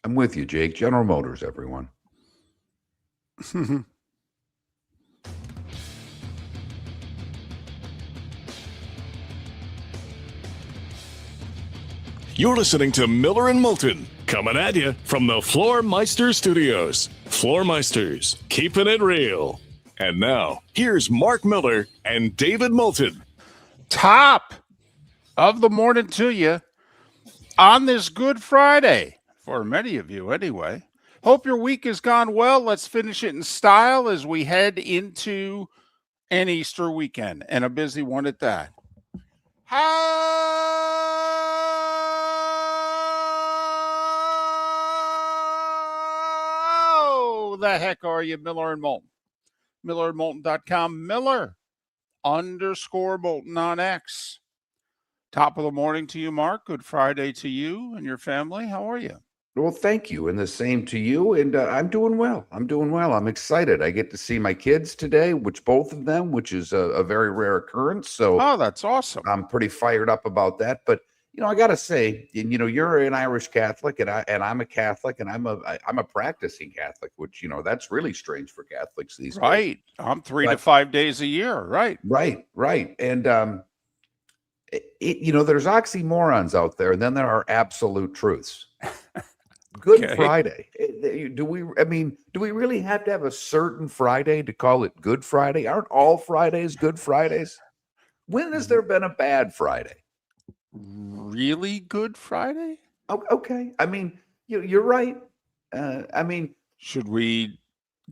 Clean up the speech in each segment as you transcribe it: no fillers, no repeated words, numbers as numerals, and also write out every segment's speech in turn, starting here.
I'm with you, Jake. General Motors, everyone. You're listening to Miller and Moulton, coming at you from the Floormeister Studios. Floormeisters, keeping it real. And now, here's Mark Miller and David Moulton. Top of the morning to you on this Good Friday, for many of you anyway. Hope your week has gone well. Let's finish it in style as we head into an Easter weekend, and a busy one at that. How the heck are you, Miller and Moulton? MillerandMoulton.com, Miller_Moulton on X. Top of the morning to you, Mark. Good Friday to you and your family. How are you? Well, thank you. And the same to you. And I'm doing well. I'm excited. I get to see my kids today, both of them, which is a very rare occurrence. So, oh, that's awesome. I'm pretty fired up about that. But, I got to say, you're an Irish Catholic and I'm a Catholic and I'm a practicing Catholic, which, that's really strange for Catholics these days. Right. I'm 3 to 5 days a year. Right. Right. And, there's oxymorons out there, and then there are absolute truths. Good Friday. Do we really have to have a certain Friday to call it Good Friday? Aren't all Fridays Good Fridays? When has there been a bad Friday? Really Good Friday? Okay. You're right. Should we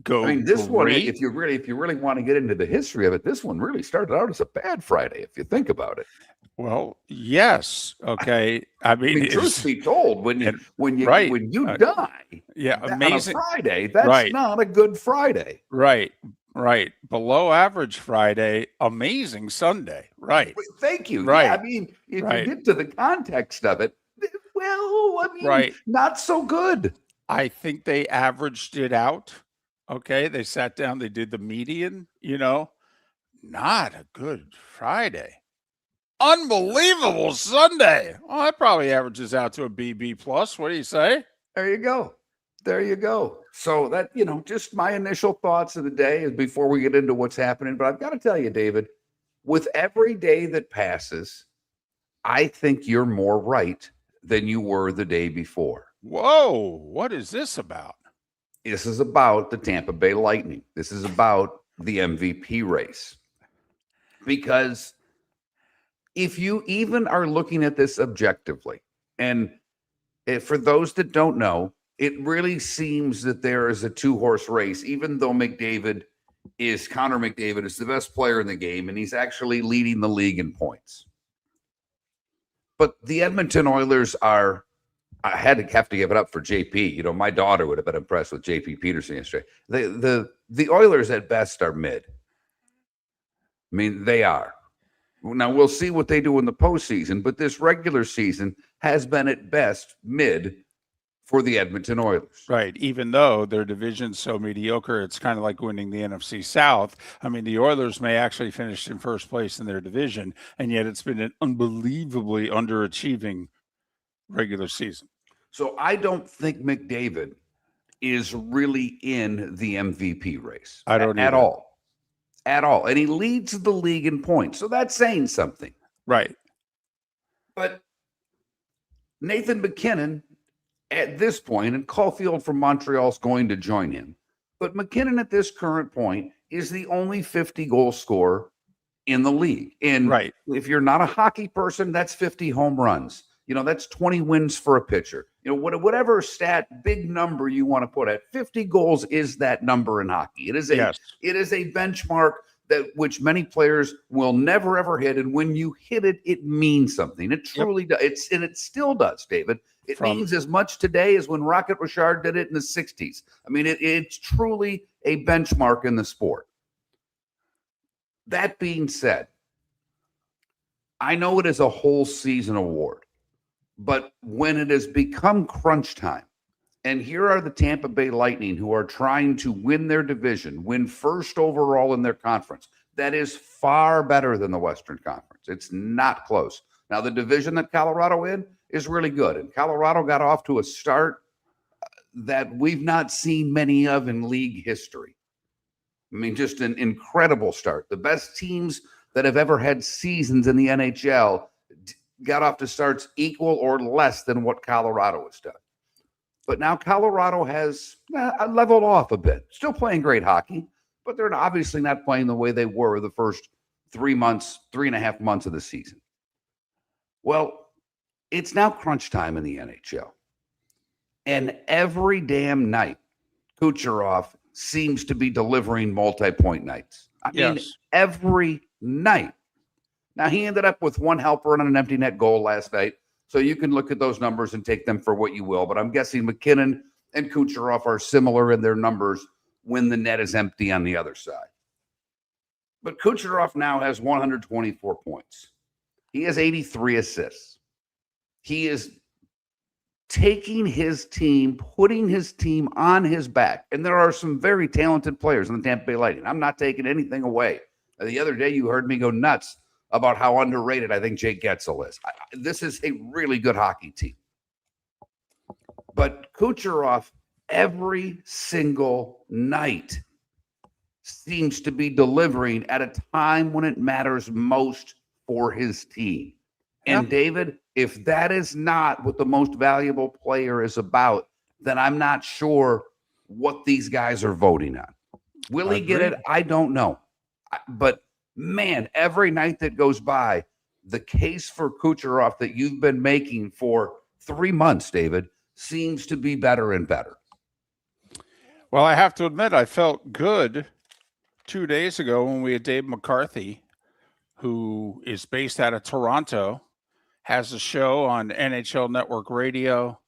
go? This one, if you really want to get into the history of it, this one really started out as a bad Friday, if you think about it. Well, yes. Okay. Truth be told, when you die, amazing on a Friday, that's not a good Friday. Right. Below average Friday, amazing Sunday. Right. Thank you. Right. Yeah, if you get to the context of it, not so good. I think they averaged it out. Okay. They sat down, they did the median, not a good Friday. Unbelievable Sunday. Oh, that probably averages out to a BB plus. What do you say? There you go. So that, just my initial thoughts of the day is before we get into what's happening. But I've got to tell you, David, with every day that passes, I think you're more right than you were the day before. Whoa, what is this about? This is about the Tampa Bay Lightning. This is about the MVP race. Because if you even are looking at this objectively, and for those that don't know, it really seems that there is a two-horse race, even though Connor McDavid is the best player in the game, and he's actually leading the league in points. But the Edmonton Oilers I have to give it up for JP. My daughter would have been impressed with JP Peterson yesterday. The Oilers at best are mid. They are. Now, we'll see what they do in the postseason, but this regular season has been at best mid for the Edmonton Oilers. Right. Even though their division's so mediocre, it's kind of like winning the NFC South. The Oilers may actually finish in first place in their division, and yet it's been an unbelievably underachieving regular season. So I don't think McDavid is really in the MVP race. I don't at all. At all. And he leads the league in points. So that's saying something. Right. But Nathan MacKinnon at this point, and Caulfield from Montreal is going to join him. But MacKinnon at this current point is the only 50-goal scorer in the league. And if you're not a hockey person, that's 50 home runs. That's 20 wins for a pitcher. Whatever stat, big number you want to put at, 50 goals is that number in hockey. It is a benchmark which many players will never, ever hit. And when you hit it, it means something. It truly does. And it still does, David. It means as much today as when Rocket Richard did it in the 60s. It's truly a benchmark in the sport. That being said, I know it is a whole season award. But when it has become crunch time, and here are the Tampa Bay Lightning who are trying to win their division, win first overall in their conference, that is far better than the Western Conference. It's not close. Now, the division that Colorado in is really good, and Colorado got off to a start that we've not seen many of in league history. I mean, just an incredible start. The best teams that have ever had seasons in the NHL got off to starts equal or less than what Colorado has done. But now Colorado has leveled off a bit. Still playing great hockey, but they're obviously not playing the way they were the first 3.5 months of the season. Well, it's now crunch time in the NHL. And every damn night, Kucherov seems to be delivering multi-point nights. I mean, every night. Now, he ended up with one helper and an empty net goal last night. So you can look at those numbers and take them for what you will. But I'm guessing McKinnon and Kucherov are similar in their numbers when the net is empty on the other side. But Kucherov now has 124 points. He has 83 assists. He is taking his team, putting his team on his back. And there are some very talented players in the Tampa Bay Lightning. I'm not taking anything away. The other day, you heard me go nuts about how underrated I think Jake Getzel is. This is a really good hockey team. But Kucherov, every single night, seems to be delivering at a time when it matters most for his team. And David, if that is not what the most valuable player is about, then I'm not sure what these guys are voting on. Will he get it? I don't know. But man, every night that goes by, the case for Kucherov that you've been making for 3 months, David, seems to be better and better. Well, I have to admit, I felt good 2 days ago when we had Dave McCarthy, who is based out of Toronto, has a show on NHL Network Radio,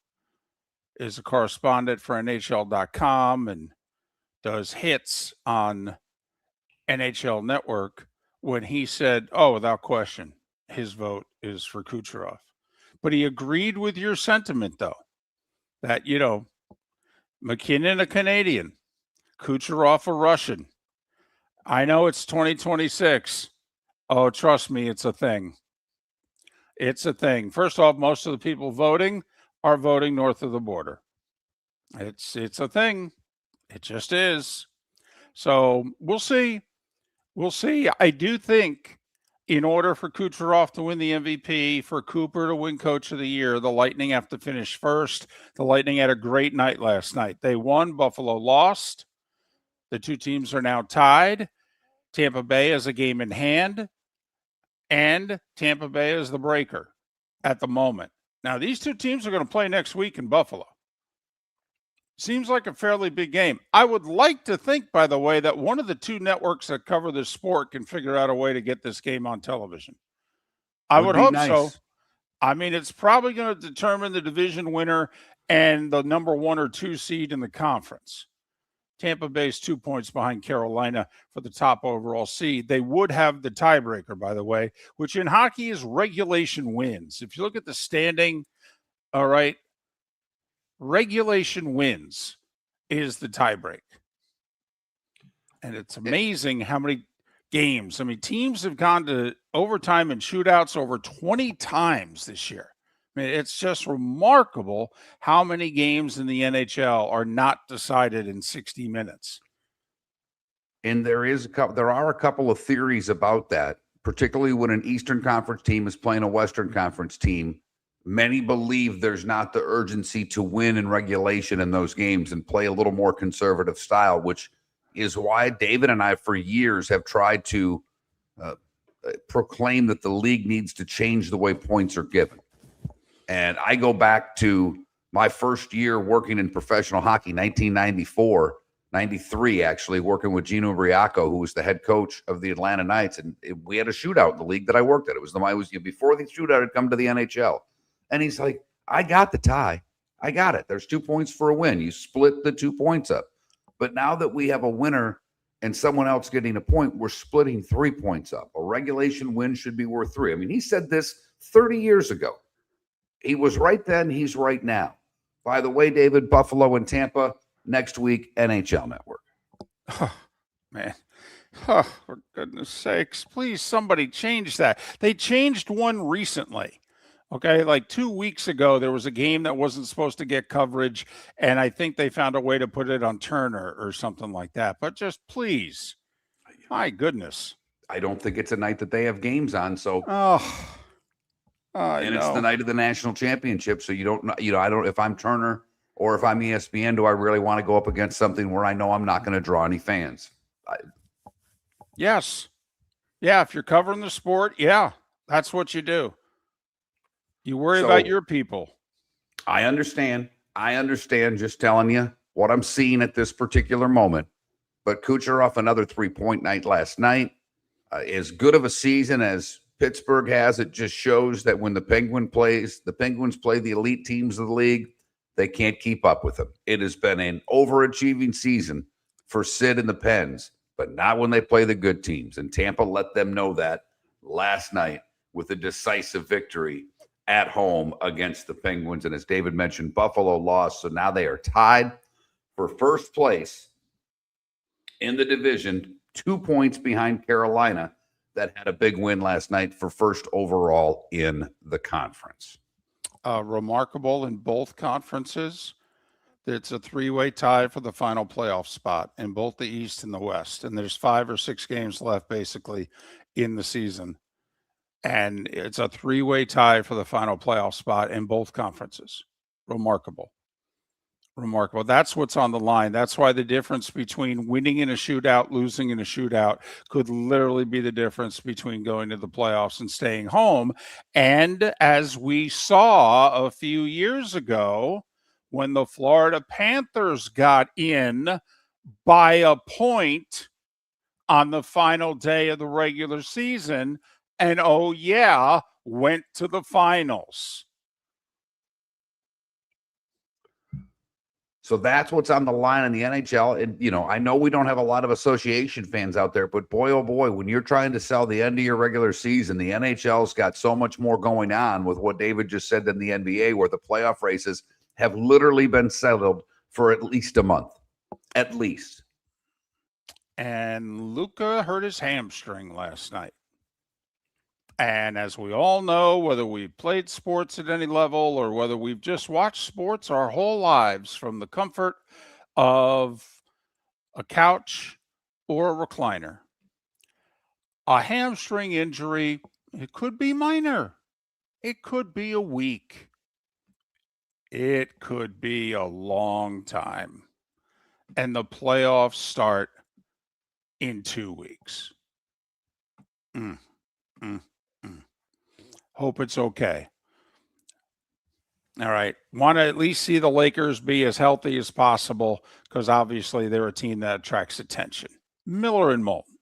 is a correspondent for NHL.com, and does hits on NHL Network, when he said, without question, his vote is for Kucherov. But he agreed with your sentiment, though, that, McKinnon a Canadian, Kucherov a Russian. I know it's 2026. Oh, trust me, it's a thing. It's a thing. First off, most of the people voting are voting north of the border. It's a thing. It just is. So we'll see. We'll see. I do think in order for Kucherov to win the MVP, for Cooper to win Coach of the Year, the Lightning have to finish first. The Lightning had a great night last night. They won. Buffalo lost. The two teams are now tied. Tampa Bay has a game in hand, and Tampa Bay is the breaker at the moment. Now, these two teams are going to play next week in Buffalo. Seems like a fairly big game. I would like to think, by the way, that one of the two networks that cover this sport can figure out a way to get this game on television. I would hope so. I mean, it's probably going to determine the division winner and the number 1 or 2 seed in the conference. Tampa Bay's 2 points behind Carolina for the top overall seed. They would have the tiebreaker, by the way, which in hockey is regulation wins. If you look at the standing, all right, regulation wins is the tiebreak. And it's amazing how many games. I mean, teams have gone to overtime and shootouts over 20 times this year. I mean, it's just remarkable how many games in the NHL are not decided in 60 minutes. And there are a couple of theories about that, particularly when an Eastern Conference team is playing a Western Conference team. Many believe there's not the urgency to win in regulation in those games and play a little more conservative style, which is why David and I for years have tried to proclaim that the league needs to change the way points are given. And I go back to my first year working in professional hockey, 1994, 93, actually, working with Gino Briaco, who was the head coach of the Atlanta Knights. And we had a shootout in the league that I worked at. It was before the shootout had come to the NHL. And he's like, I got the tie. I got it. There's 2 points for a win. You split the 2 points up. But now that we have a winner and someone else getting a point, we're splitting 3 points up. A regulation win should be worth 3. I mean, he said this 30 years ago. He was right then. He's right now. By the way, David, Buffalo and Tampa next week, NHL Network. Oh, man. Oh, for goodness sakes. Please, somebody change that. They changed one recently. Okay, like 2 weeks ago, there was a game that wasn't supposed to get coverage, and I think they found a way to put it on Turner or something like that. But just please, my goodness. I don't think it's a night that they have games on. So, Oh, I and it's the know. night of the national championship. So you don't know, I don't, if I'm Turner or if I'm ESPN, do I really want to go up against something where I know I'm not going to draw any fans? Yes. Yeah, if you're covering the sport, yeah, that's what you do. You worry about your people. I understand. Just telling you what I'm seeing at this particular moment. But Kucherov, another 3-point night last night. As good of a season as Pittsburgh has, it just shows that when the Penguins play the elite teams of the league, they can't keep up with them. It has been an overachieving season for Sid and the Pens, but not when they play the good teams. And Tampa let them know that last night with a decisive victory at home against the Penguins. And as David mentioned, Buffalo lost. So now they are tied for first place in the division, 2 points behind Carolina that had a big win last night for first overall in the conference. Remarkable in both conferences. It's a 3-way tie for the final playoff spot in both the East and the West. And there's 5 or 6 games left basically in the season. And it's a 3-way tie for the final playoff spot in both conferences. Remarkable. That's what's on the line. That's why the difference between winning in a shootout, losing in a shootout could literally be the difference between going to the playoffs and staying home. And as we saw a few years ago, when the Florida Panthers got in by a point on the final day of the regular season, and went to the finals. So that's what's on the line in the NHL. And, I know we don't have a lot of association fans out there, but boy, oh boy, when you're trying to sell the end of your regular season, the NHL's got so much more going on with what David just said than the NBA, where the playoff races have literally been settled for at least a month. At least. And Luka hurt his hamstring last night. And as we all know, whether we've played sports at any level or whether we've just watched sports our whole lives from the comfort of a couch or a recliner, a hamstring injury, it could be minor. It could be a week. It could be a long time. And the playoffs start in 2 weeks. Hope it's okay. All right. Want to at least see the Lakers be as healthy as possible because obviously they're a team that attracts attention. Miller and Moulton.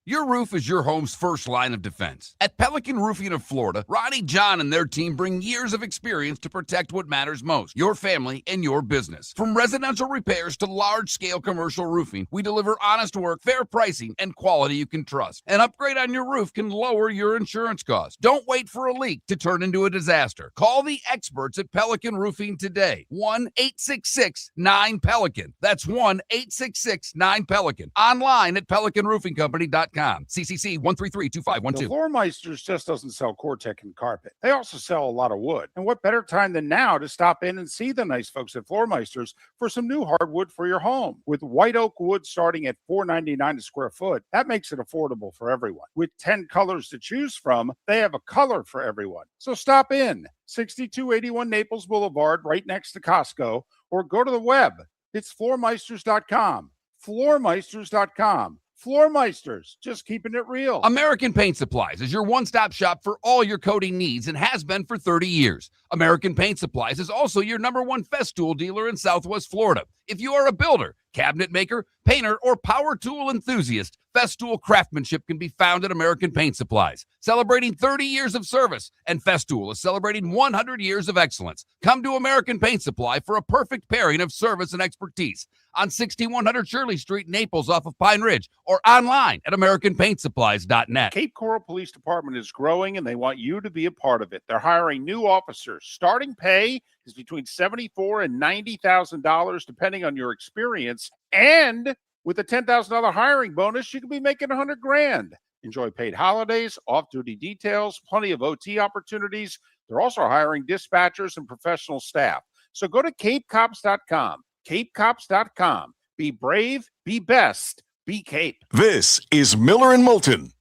Your roof is your home's first line of defense. At Pelican Roofing of Florida, Ronnie John and their team bring years of experience to protect what matters most, your family and your business. From residential repairs to large-scale commercial roofing, we deliver honest work, fair pricing, and quality you can trust. An upgrade on your roof can lower your insurance costs. Don't wait for a leak to turn into a disaster. Call the experts at Pelican Roofing today. 1-866-9-PELICAN. That's 1-866-9-PELICAN. Online at pelicanroofingcompany.com. CCC 1332512. The Floormeisters just doesn't sell Cortec and carpet. They also sell a lot of wood. And what better time than now to stop in and see the nice folks at Floormeisters for some new hardwood for your home. With white oak wood starting at $4.99 a square foot, that makes it affordable for everyone. With 10 colors to choose from, they have a color for everyone. So stop in. 6281 Naples Boulevard, right next to Costco, or go to the web. It's floormeisters.com. Floormeisters.com. Floormeisters, just keeping it real. American Paint Supplies is your one-stop shop for all your coating needs and has been for 30 years. American Paint Supplies is also your #1 Festool dealer in Southwest Florida. If you are a builder, cabinet maker, painter, or power tool enthusiast, Festool craftsmanship can be found at American Paint Supplies. Celebrating 30 years of service, and Festool is celebrating 100 years of excellence. Come to American Paint Supply for a perfect pairing of service and expertise on 6100 Shirley Street, Naples, off of Pine Ridge, or online at AmericanPaintSupplies.net. Cape Coral Police Department is growing, and they want you to be a part of it. They're hiring new officers. Starting pay is between $74,000 and $90,000, depending on your experience. And with a $10,000 hiring bonus, you could be making $100,000. Enjoy paid holidays, off-duty details, plenty of OT opportunities. They're also hiring dispatchers and professional staff. So go to capecops.com. capecops.com. Be brave, be best, be Cape. This is Miller and Moulton.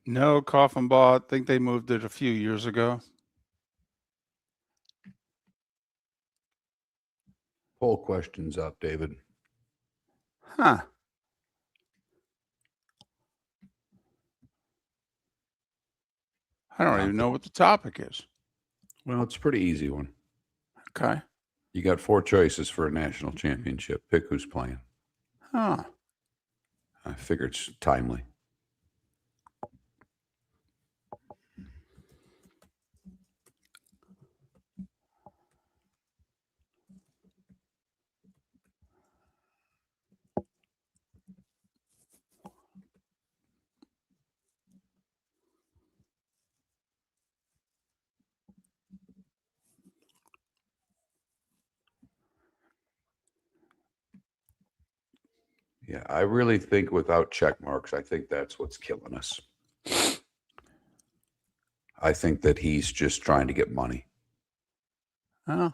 No, Coffin Ball. I think they moved it a few years ago. Poll questions up, David. Huh. I don't even know what the topic is. Well, it's a pretty easy one. Okay. You got 4 choices for a national championship. Pick who's playing. Huh. I figure it's timely. Yeah, I really think without check marks, I think that's what's killing us. I think that he's just trying to get money. Oh.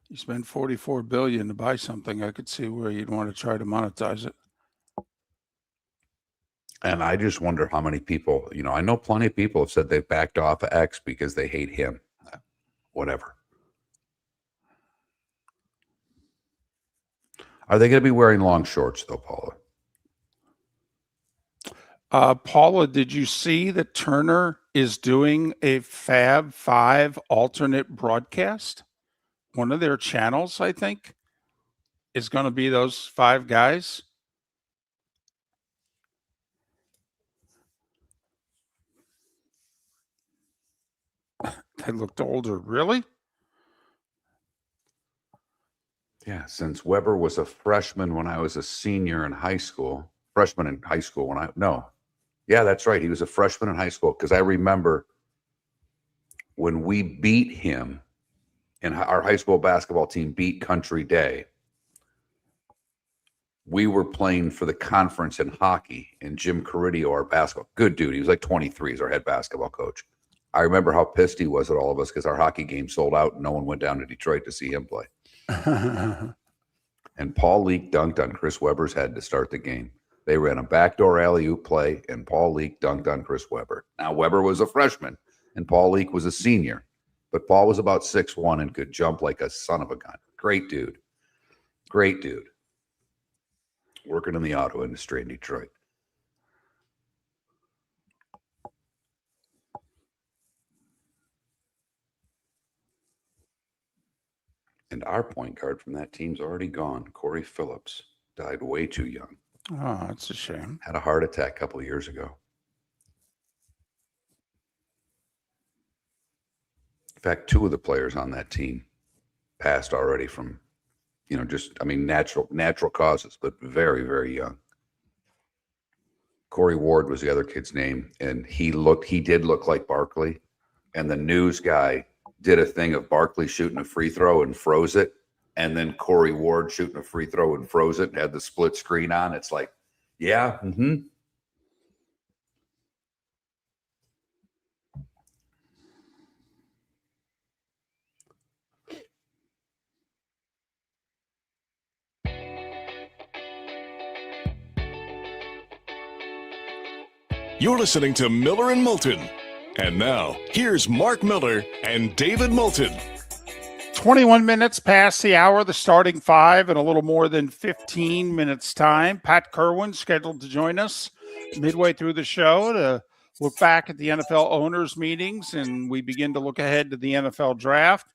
You spend $44 billion to buy something. I could see where you'd want to try to monetize it. And I just wonder how many people, I know plenty of people have said they've backed off of X because they hate him. Whatever. Are they going to be wearing long shorts, though, Paula? Paula, did you see that Turner is doing a Fab Five alternate broadcast? One of their channels, I think, is going to be those 5 guys. They looked older. Really? Yeah, since Weber was a freshman when I was a senior in high school. Freshman in high school Yeah, that's right. He was a freshman in high school because I remember when we beat him and our high school basketball team beat Country Day. We were playing for the conference in hockey, and Jim Caridio, our basketball, good dude. He was like 23, he's our head basketball coach. I remember how pissed he was at all of us because our hockey game sold out and no one went down to Detroit to see him play. And Paul Leak dunked on Chris Webber's head to start the game. They ran a backdoor alley-oop play, and Paul Leak dunked on Chris Webber. Now, Webber was a freshman, and Paul Leak was a senior. But Paul was about 6'1" and could jump like a son of a gun. Great dude. Great dude. Working in the auto industry in Detroit. And our point guard from that team's already gone. Corey Phillips died way too young. Oh, that's a shame. Had a heart attack a couple of years ago. In fact, 2 of the players on that team passed already from, natural causes, but very, very young. Corey Ward was the other kid's name, and he did look like Barkley. And the news guy did a thing of Barkley shooting a free throw and froze it, and then Corey Ward shooting a free throw and froze it and had the split screen on. It's like, yeah. You're listening to Miller and Moulton. And now, here's Mark Miller and David Moulton. 21 minutes past the hour, the starting five, in a little more than 15 minutes' time. Pat Kirwan scheduled to join us midway through the show to look back at the NFL owners' meetings, and we begin to look ahead to the NFL draft.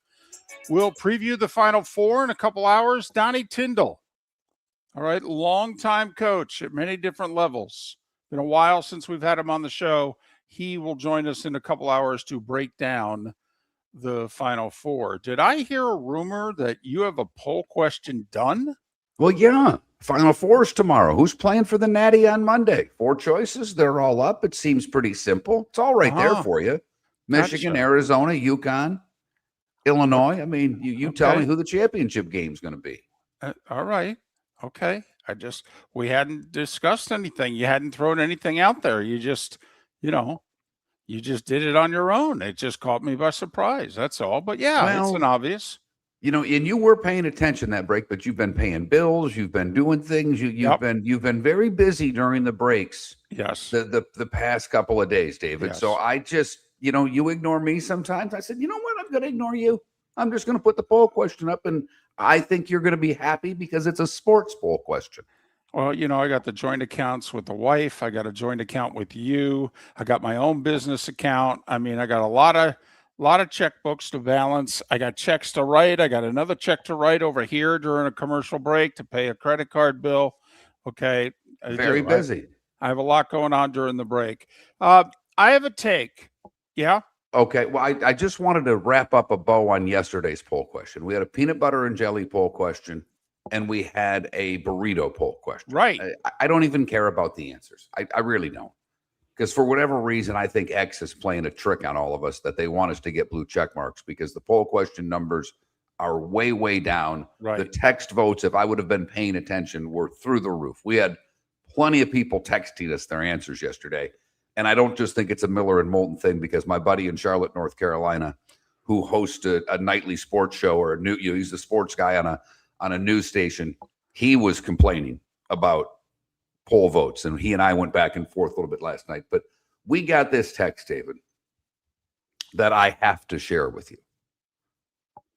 We'll preview the Final Four in a couple hours. Donnie Tyndall, all right, longtime coach at many different levels. Been a while since we've had him on the show. He will join us in a couple hours to break down the Final Four. Did I hear a rumor that you have a poll question done? Well, yeah. Final Four's tomorrow. Who's playing for the Natty on Monday? 4 choices. They're all up. It seems pretty simple. It's all right there for you. Michigan, Gotcha. Arizona, UConn, Illinois. I mean, you tell me who the championship game's going to be. All right. Okay. We hadn't discussed anything. You hadn't thrown anything out there. You just did it on your own. It just caught me by surprise. That's all. But yeah, it's an obvious. And you were paying attention that break, but you've been paying bills. You've been doing things. You've been very busy during the breaks. Yes. The past couple of days, David. Yes. So I just, you ignore me sometimes. I said, you know what? I'm going to ignore you. I'm just going to put the poll question up, and I think you're going to be happy because it's a sports poll question. Well, I got the joint accounts with the wife. I got a joint account with you. I got my own business account. I mean, I got a lot of checkbooks to balance. I got checks to write. I got another check to write over here during a commercial break to pay a credit card bill. Okay. Very busy. I have a lot going on during the break. I have a take. Yeah. Okay. Well, I just wanted to wrap up a bow on yesterday's poll question. We had a peanut butter and jelly poll question, and we had a burrito poll question. Right. I don't even care about the answers. I really don't. Because for whatever reason, I think X is playing a trick on all of us that they want us to get blue check marks because the poll question numbers are way, way down. Right. The text votes, if I would have been paying attention, were through the roof. We had plenty of people texting us their answers yesterday. And I don't just think it's a Miller and Moulton thing because my buddy in Charlotte, North Carolina, who hosts a nightly sports show or he's a sports guy on a news station, he was complaining about poll votes, and he and I went back and forth a little bit last night. But we got this text, David, that I have to share with you,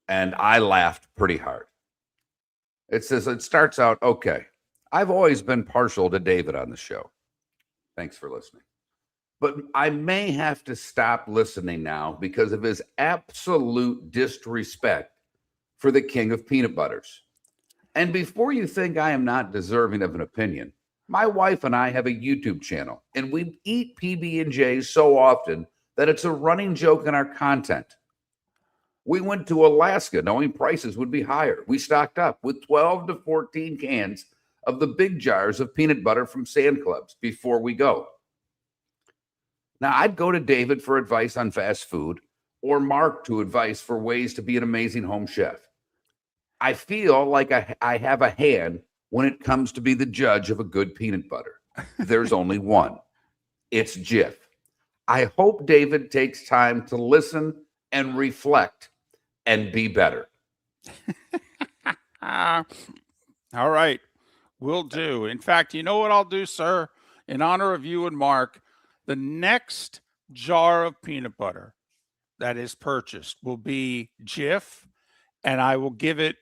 and I laughed pretty hard. It says, it starts out, okay, I've always been partial to David on the show. Thanks for listening. But I may have to stop listening now because of his absolute disrespect for the king of peanut butters. And before you think I am not deserving of an opinion, my wife and I have a YouTube channel, and we eat PB&Js so often that it's a running joke in our content. We went to Alaska knowing prices would be higher. We stocked up with 12 to 14 cans of the big jars of peanut butter from Sand Clubs before we go. Now, I'd go to David for advice on fast food or Mark to advice for ways to be an amazing home chef. I feel like I have a hand when it comes to be the judge of a good peanut butter. There's only one. It's Jif. I hope David takes time to listen and reflect and be better. All right. Will do. In fact, you know what I'll do, sir? In honor of you and Mark, the next jar of peanut butter that is purchased will be Jif, and I will give it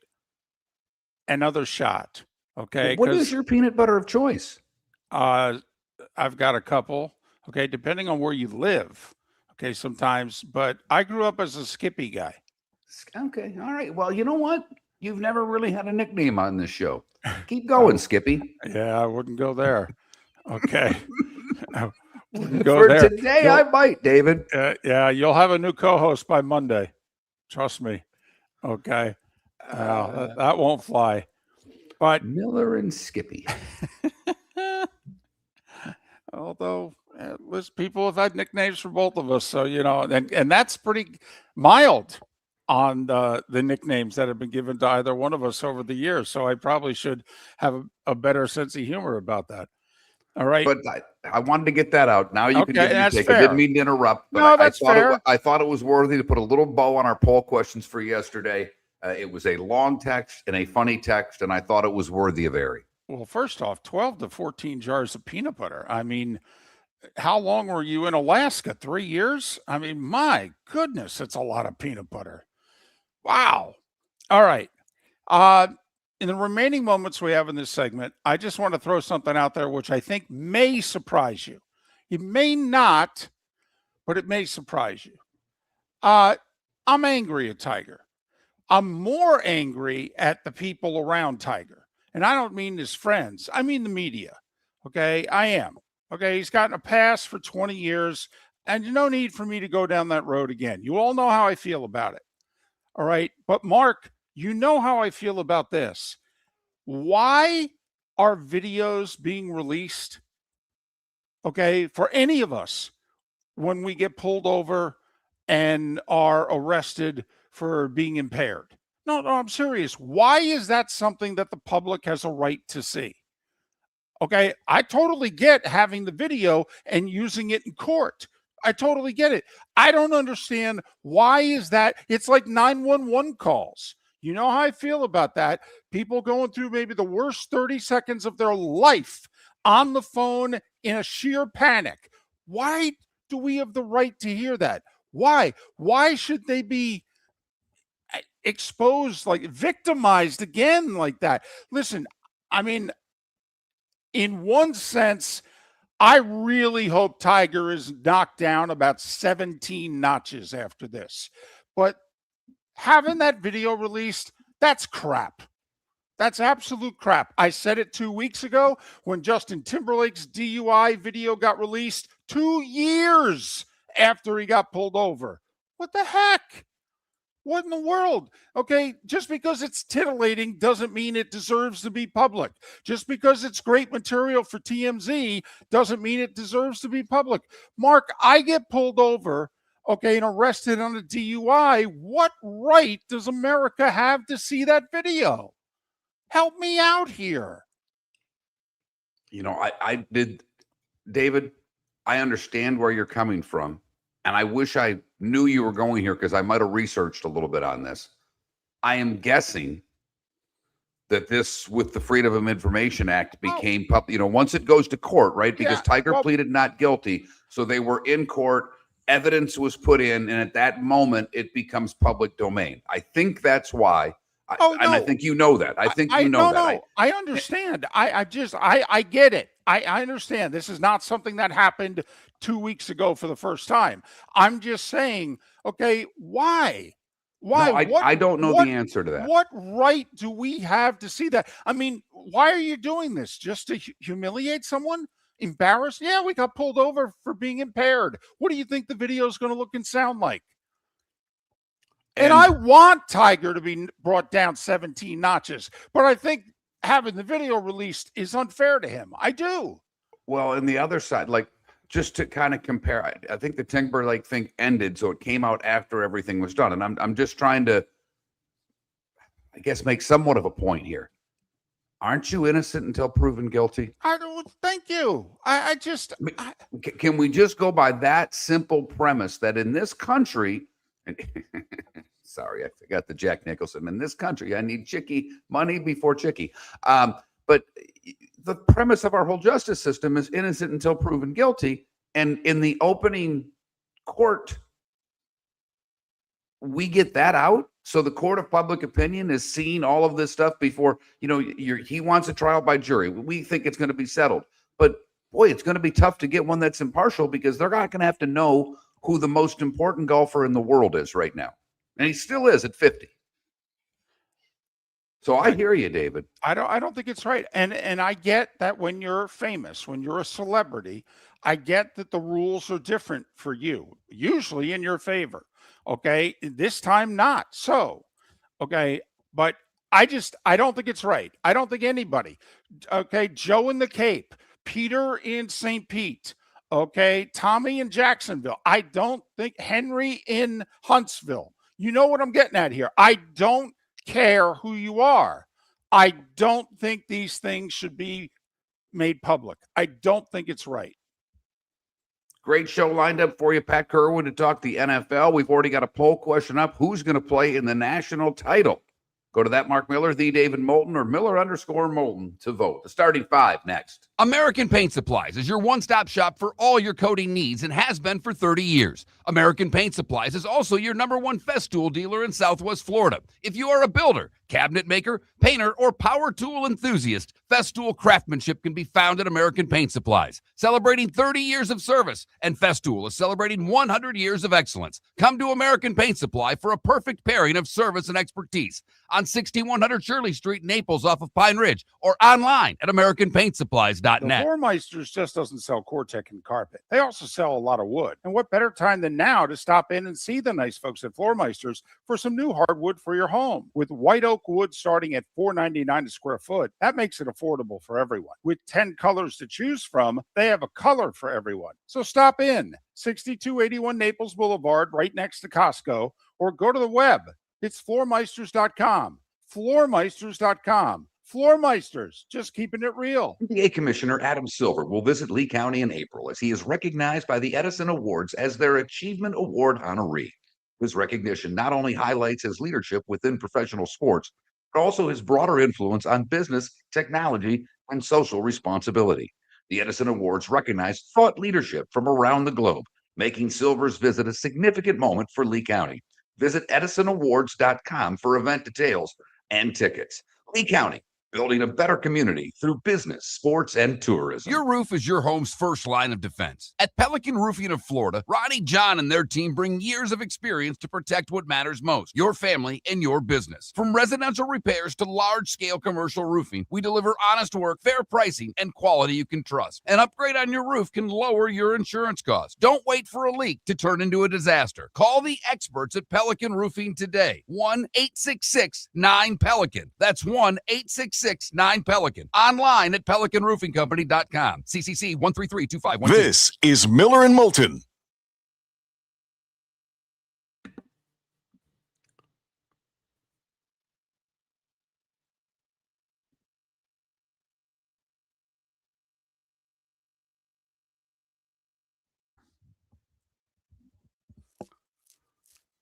another shot. Okay. What is your peanut butter of choice? I've got a couple. Okay. Depending on where you live. Okay. Sometimes, but I grew up as a Skippy guy. Okay. All right. Well, you know what? You've never really had a nickname on this show. Keep going, Skippy. Yeah, I wouldn't go there. Okay. Go For there. today, I might, David. Yeah, you'll have a new co-host by Monday. Trust me. Okay. That won't fly. But Miller and Skippy. although at least people have had nicknames for both of us, so and that's pretty mild. on the nicknames that have been given to either one of us over the years. So I probably should have a better sense of humor about that. All right. But I wanted to get that out. Now you can Okay, give your that's take. I didn't fair. mean to interrupt, but No, I that's thought fair. I thought it was worthy to put a little bow on our poll questions for yesterday. It was a long text and a funny text, and I thought it was worthy of airing. Well, first off, 12 to 14 jars of peanut butter. I mean, how long were you in Alaska? 3 years? I mean, my goodness, it's a lot of peanut butter. Wow. All right. In the remaining moments we have in this segment, I just want to throw something out there which I think may surprise you. It may not, but it may surprise you. I'm angry at Tiger. I'm more angry at the people around Tiger. And I don't mean his friends. I mean the media. Okay, I am. Okay, he's gotten a pass for 20 years, and no need for me to go down that road again. You all know how I feel about it. All right, but Mark, you know how I feel about this. Why are videos being released, okay, for any of us when we get pulled over and are arrested for being impaired? No, I'm serious. Why is that something that the public has a right to see? Okay, I totally get having the video and using it in court. I totally get it. I don't understand why is that. It's like 911 calls. You know how I feel about that. People going through maybe the worst 30 seconds of their life on the phone in a sheer panic. Why do we have the right to hear that? Why? Why should they be exposed, like victimized again like that? Listen, I mean, in one sense, I really hope Tiger is knocked down about 17 notches after this. But having that video released, that's crap. That's absolute crap. I said it 2 weeks ago when Justin Timberlake's DUI video got released 2 years after he got pulled over. What the heck? What in the world? Okay, just because it's titillating doesn't mean it deserves to be public. Just because it's great material for TMZ doesn't mean it deserves to be public. Mark, I get pulled over, okay, and arrested on a DUI. What right does America have to see that video? Help me out here. You know, I did, David, I understand where you're coming from. And I wish I knew you were going here because I might have researched a little bit on this. I am guessing that this, with the Freedom of Information Act, became public. You know, once it goes to court, right? Because Tiger pleaded not guilty. So they were in court. Evidence was put in. And at that moment, it becomes public domain. I think that's why. And I think you know that. I think you know that. I understand. I get it. I understand. This is not something that happened 2 weeks ago for the first time. I'm just saying, okay, why? Why? No, I don't know the answer to that. What right do we have to see that? I mean, why are you doing this? Just to humiliate someone? Embarrass? Yeah, we got pulled over for being impaired. What do you think the video is going to look and sound like? And I want Tiger to be brought down 17 notches, but I think having the video released is unfair to him. I do. Well, and the other side, like, just to kind of compare, I think the Timberlake thing ended, so it came out after everything was done. And I'm just trying to, I guess, make somewhat of a point here. Aren't you innocent until proven guilty? Thank you. Can we just go by that simple premise that in this country, sorry, I forgot the Jack Nicholson. In this country, I need Chicky money before Chicky. But the premise of our whole justice system is innocent until proven guilty. And in the opening court, we get that out. So the court of public opinion is seeing all of this stuff before, you know, he wants a trial by jury. We think it's going to be settled. But boy, it's going to be tough to get one that's impartial because they're not going to have to know who the most important golfer in the world is right now. And he still is at 50. So I hear you, David. I don't think it's right. And I get that when you're famous, when you're a celebrity, I get that the rules are different for you, usually in your favor. Okay. This time not. So, okay. But I don't think it's right. I don't think anybody. Okay. Joe in the Cape, Peter in St. Pete. Okay. Tommy in Jacksonville. I don't think Henry in Huntsville. You know what I'm getting at here. I don't care who you are. I don't think these things should be made public. I don't think it's right. Great show lined up for you, Pat Kirwan, to talk the NFL. We've already got a poll question up. Who's going to play in the national title? Go to that Mark Miller, the David Moulton, or Miller_Moulton to vote. The starting five next. American Paint Supplies is your one-stop shop for all your coating needs and has been for 30 years. American Paint Supplies is also your #1 Festool dealer in Southwest Florida. If you are a builder, cabinet maker, painter, or power tool enthusiast, Festool craftsmanship can be found at American Paint Supplies. Celebrating 30 years of service, and Festool is celebrating 100 years of excellence. Come to American Paint Supply for a perfect pairing of service and expertise on 6100 Shirley Street, Naples, off of Pine Ridge, or online at AmericanPaintSupplies.net. The Floor Meisters just doesn't sell Cortec and carpet. They also sell a lot of wood. And what better time than now to stop in and see the nice folks at Floor Meisters for some new hardwood for your home. With white oak wood starting at $4.99 a square foot, that makes it affordable for everyone. With 10 colors to choose from, they have a color for everyone. So stop in, 6281 Naples Boulevard, right next to Costco, or go to the web. It's floormeisters.com. Floormeisters.com. Floor Meisters, just keeping it real. NBA Commissioner Adam Silver will visit Lee County in April as he is recognized by the Edison Awards as their Achievement Award honoree. His recognition not only highlights his leadership within professional sports, but also his broader influence on business, technology, and social responsibility. The Edison Awards recognize thought leadership from around the globe, making Silver's visit a significant moment for Lee County. Visit EdisonAwards.com for event details and tickets. Lee County, building a better community through business, sports, and tourism. Your roof is your home's first line of defense. At Pelican Roofing of Florida, Ronnie John and their team bring years of experience to protect what matters most, your family and your business. From residential repairs to large-scale commercial roofing, we deliver honest work, fair pricing, and quality you can trust. An upgrade on your roof can lower your insurance costs. Don't wait for a leak to turn into a disaster. Call the experts at Pelican Roofing today. 1-866-9-PELICAN. That's 1-866-9-PELICAN. Online at pelicanroofingcompany.com. CCC 1332512. This is Miller and Moulton.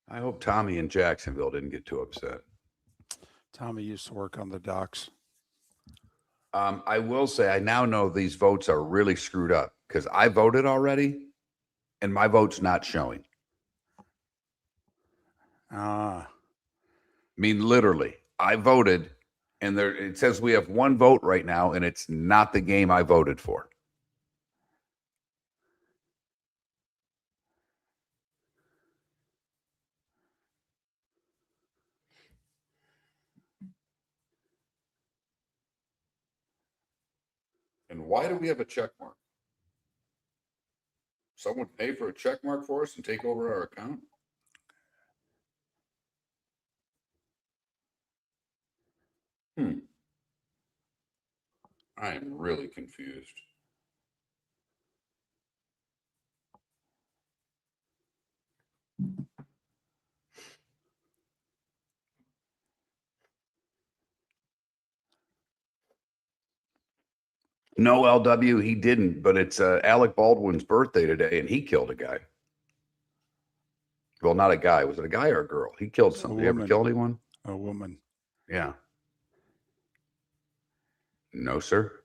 I hope Tommy in Jacksonville didn't get too upset. Tommy used to work on the docks. I will say I now know these votes are really screwed up because I voted already and my vote's not showing. Ah. I mean, literally, I voted and there it says we have one vote right now and it's not the game I voted for. And why do we have a check mark? Someone pay for a check mark for us and take over our account? I am really confused. No, LW, he didn't, but it's Alec Baldwin's birthday today, and he killed a guy. Well, not a guy. Was it a guy or a girl? He killed somebody. You ever kill anyone? A woman. Yeah. No, sir.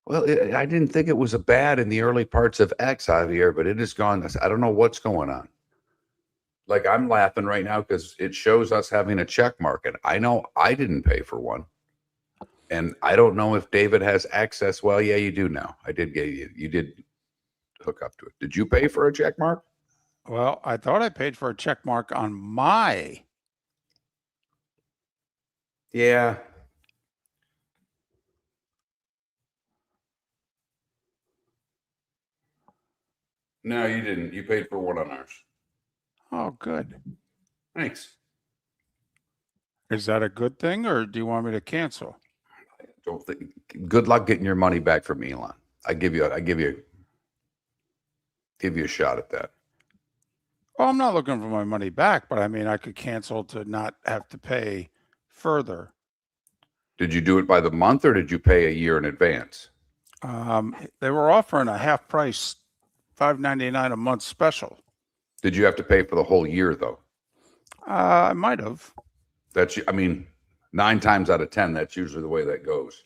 Well, I didn't think it was a bad in the early parts of X, Javier, but it has gone. I don't know what's going on. Like, I'm laughing right now because it shows us having a check mark, and I know I didn't pay for one. And I don't know if David has access. Well, yeah, you do now. I did get you did hook up to it. Did you pay for a check mark? Well, I thought I paid for a check mark on my. Yeah. No, you didn't. You paid for one on ours. Oh, good. Thanks. Is that a good thing, or do you want me to cancel? I don't think. Good luck getting your money back from Elon. I give you a shot at that. Well, I'm not looking for my money back, but I mean, I could cancel to not have to pay further. Did you do it by the month or did you pay a year in advance? They were offering a half price, $5.99 a month special. Did you have to pay for the whole year though? I might have. I mean, 9 times out of 10, that's usually the way that goes.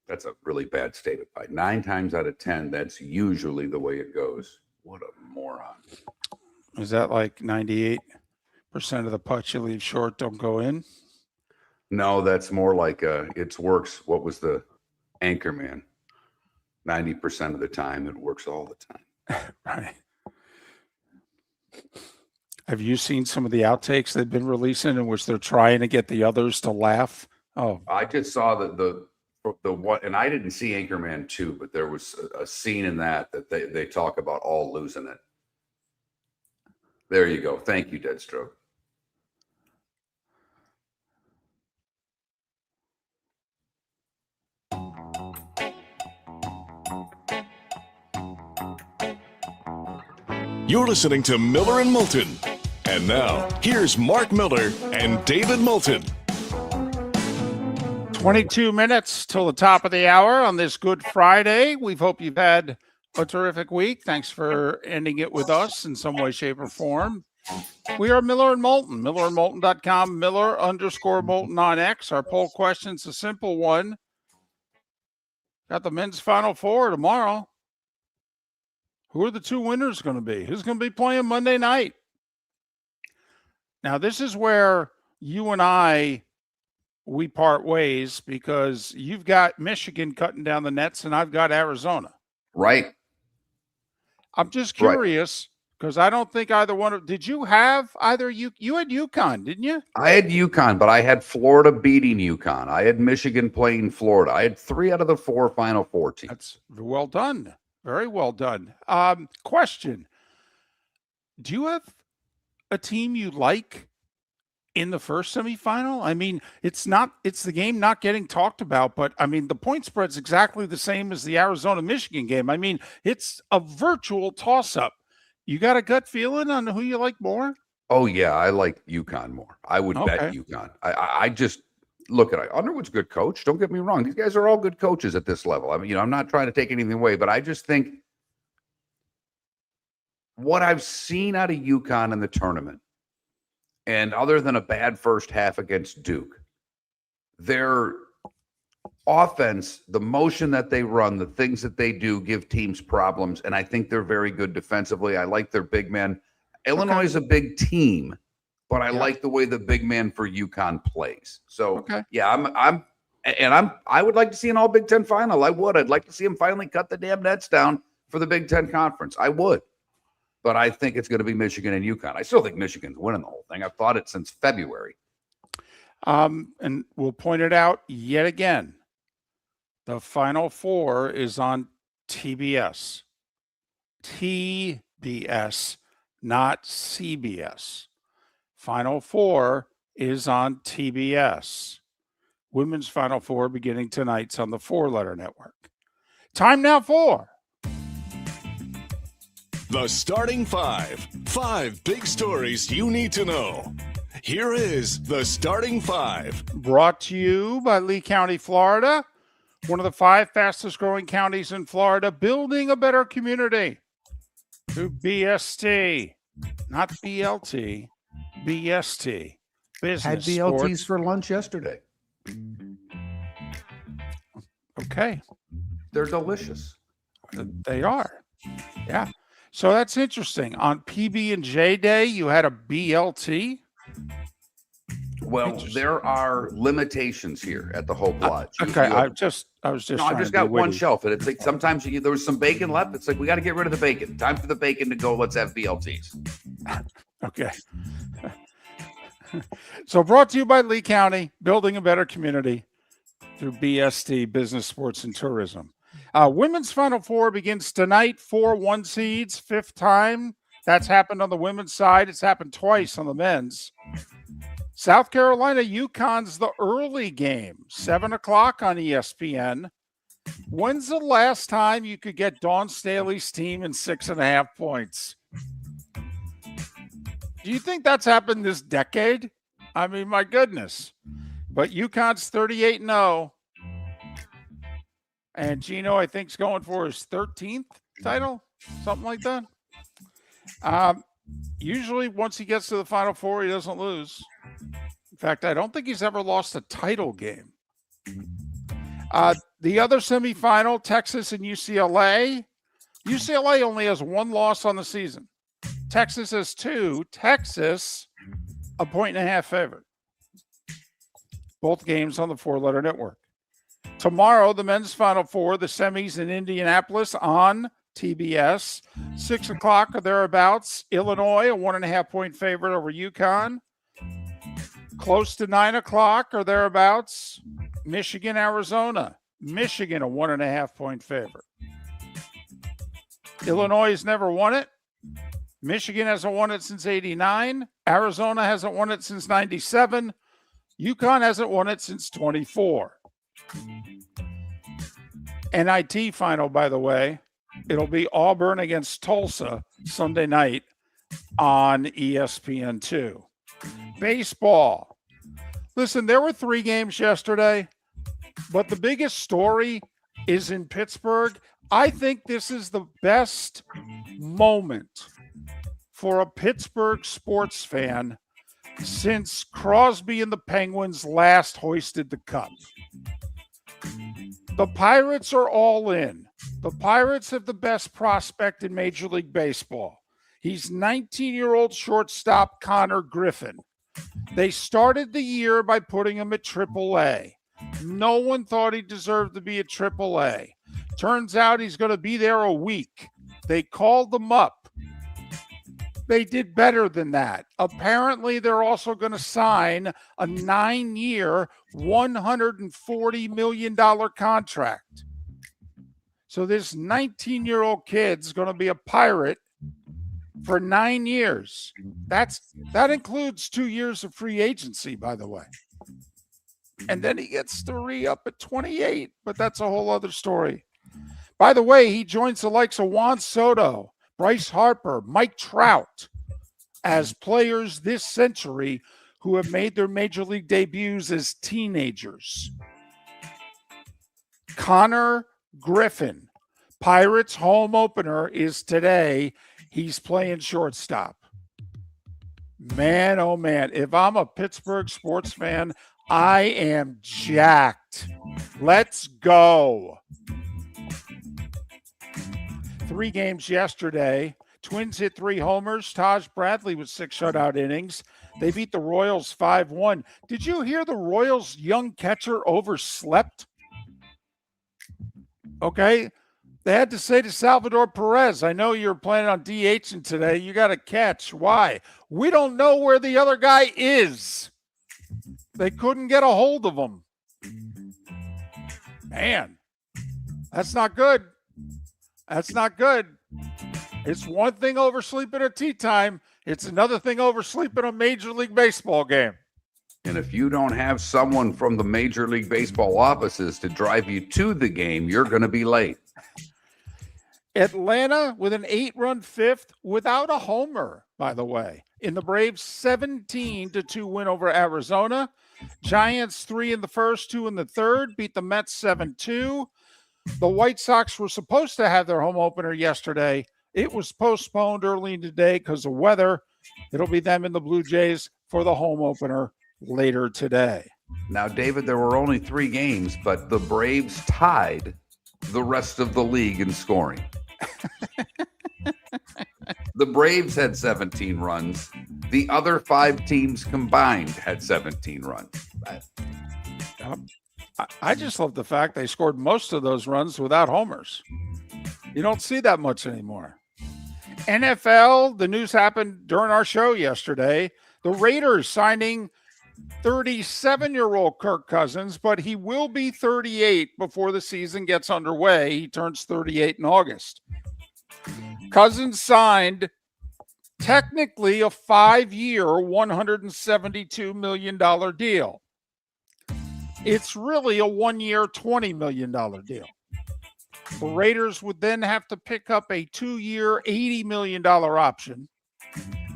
That's a really bad statement. 9 times out of 10, that's usually the way it goes. What a moron. Is that like 98% of the putts you leave short don't go in? No, that's more like it works. What was the anchor man? 90% of the time, it works all the time. Right. Have you seen some of the outtakes they've been releasing in which they're trying to get the others to laugh? Oh, I just saw the one, and I didn't see Anchorman 2, but there was a scene in that they talk about all losing it. There you go. Thank you, Deadstroke. You're listening to Miller and Moulton. And now, here's Mark Miller and David Moulton. 22 minutes till the top of the hour on this Good Friday. We hope you've had a terrific week. Thanks for ending it with us in some way, shape, or form. We are Miller and Moulton, millerandmoulton.com, Miller_Moulton on X. Our poll question's a simple one. Got the men's Final Four tomorrow. Who are the 2 winners going to be? Who's going to be playing Monday night? Now, this is where you and we part ways because you've got Michigan cutting down the nets and I've got Arizona. Right. I'm just curious because I don't think either one of. Did you have either you had UConn, didn't you? I had UConn, but I had Florida beating UConn. I had Michigan playing Florida. I had 3 out of the 4 Final Four teams. That's well done. Very well done. Question. Do you have a team you like in the first semifinal? I mean, it's the game not getting talked about, but I mean, the point spread's exactly the same as the Arizona-Michigan game. I mean, it's a virtual toss-up. You got a gut feeling on who you like more? Oh, yeah. I like UConn more. I would bet UConn. I just look at it. Underwood's a good coach. Don't get me wrong. These guys are all good coaches at this level. I mean, I'm not trying to take anything away, but I just think what I've seen out of UConn in the tournament, and other than a bad first half against Duke, their offense, the motion that they run, the things that they do give teams problems. And I think they're very good defensively. I like their big men. Illinois is a big team, but I like the way the big man for UConn plays. So I would like to see an all Big Ten final. I'd like to see them finally cut the damn nets down for the Big Ten conference. I would. But I think it's going to be Michigan and UConn. I still think Michigan's winning the whole thing. I've thought it since February. And we'll point it out yet again. The Final Four is on TBS. TBS, not CBS. Final Four is on TBS. Women's Final Four beginning tonight's on the 4-letter network. Time now for The Starting Five. 5 big stories you need to know. Here is the Starting Five. Brought to you by Lee County, Florida. One of the 5 fastest growing counties in Florida, building a better community through BST, not BLT, BST. Business. Had BLTs sports. for lunch yesterday. Okay. They're delicious. They are. Yeah. So that's interesting. On PB&J Day, you had a BLT. Well, there are limitations here at the Hope Lodge. Okay, I was just. No, trying I've just to be got one witty. shelf, and it's like sometimes there was some bacon left. It's like we got to get rid of the bacon. Time for the bacon to go. Let's have BLTs. Okay. So brought to you by Lee County, building a better community through BST, Business, Sports, and Tourism. Women's Final Four begins tonight. 4 1 seeds, fifth time. That's happened on the women's side. It's happened twice on the men's. South Carolina, UConn's the early game, 7 o'clock on ESPN. When's the last time you could get Dawn Staley's team in 6.5 points? Do you think that's happened this decade? I mean, my goodness. But UConn's 38-0. And Gino, I think, is going for his 13th title, something like that. Usually, once he gets to the Final Four, he doesn't lose. In fact, I don't think he's ever lost a title game. The other semifinal, Texas and UCLA. UCLA only has 1 loss on the season. Texas has 2. Texas, 1.5 favorite. Both games on the 4-letter network. Tomorrow, the men's Final Four, the semis in Indianapolis on TBS. 6 o'clock or thereabouts. Illinois, a 1.5-point favorite over UConn. Close to 9 o'clock or thereabouts. Michigan, Arizona. Michigan, a 1.5-point favorite. Illinois has never won it. Michigan hasn't won it since 89. Arizona hasn't won it since 97. UConn hasn't won it since 24. NIT final, by the way. It'll be Auburn against Tulsa Sunday night on ESPN2. Baseball. Listen, there were 3 games yesterday, but the biggest story is in Pittsburgh. I think this is the best moment for a Pittsburgh sports fan since Crosby and the Penguins last hoisted the cup. The Pirates are all in. The Pirates have the best prospect in Major League Baseball. He's 19-year-old shortstop Connor Griffin. They started the year by putting him at AAA. No one thought he deserved to be at AAA. Turns out he's going to be there a week. They called him up. They did better than that. Apparently, they're also going to sign a 9-year, $140 million contract. So this 19-year-old kid's going to be a Pirate for 9 years. That includes 2 years of free agency, by the way. And then he gets to re-up at 28, but that's a whole other story. By the way, he joins the likes of Juan Soto, Bryce Harper, Mike Trout as players this century who have made their major league debuts as teenagers. Connor Griffin, Pirates home opener is today. He's playing shortstop. Man, oh man, if I'm a Pittsburgh sports fan, I am jacked. Let's go. 3 games yesterday. Twins hit 3 homers. Taj Bradley with 6 shutout innings. They beat the Royals 5-1. Did you hear the Royals' young catcher overslept? Okay. They had to say to Salvador Perez, I know you're planning on DHing today. You got to catch. Why? We don't know where the other guy is. They couldn't get a hold of him. Man, that's not good. That's not good. It's one thing oversleeping at tea time. It's another thing oversleeping a Major League Baseball game. And if you don't have someone from the Major League Baseball offices to drive you to the game, you're going to be late. Atlanta with an 8-run fifth without a homer, by the way. In the Braves' 17-2 win over Arizona. Giants 3 in the first, 2 in the third, beat the Mets 7-2. The White Sox were supposed to have their home opener yesterday. It was postponed early in the day because of weather. It'll be them and the Blue Jays for the home opener later today. Now, David, there were only 3 games, but the Braves tied the rest of the league in scoring. The Braves had 17 runs. The other 5 teams combined had 17 runs. I just love the fact they scored most of those runs without homers. You don't see that much anymore. NFL, the news happened during our show yesterday. The Raiders signing 37-year-old Kirk Cousins, but he will be 38 before the season gets underway. He turns 38 in August. Cousins signed technically a 5-year, $172 million deal. It's really a 1-year, $20 million deal. The Raiders would then have to pick up a 2-year, $80 million option.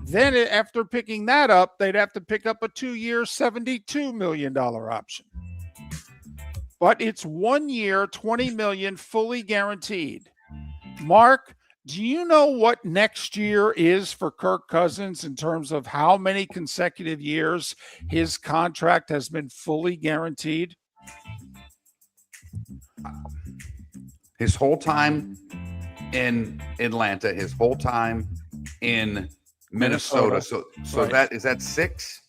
Then after picking that up, they'd have to pick up a 2-year, $72 million option. But it's 1 year, $20 million, fully guaranteed. Mark, do you know what next year is for Kirk Cousins in terms of how many consecutive years his contract has been fully guaranteed? His whole time in Atlanta, his whole time in Minnesota. So Right. that is that 6?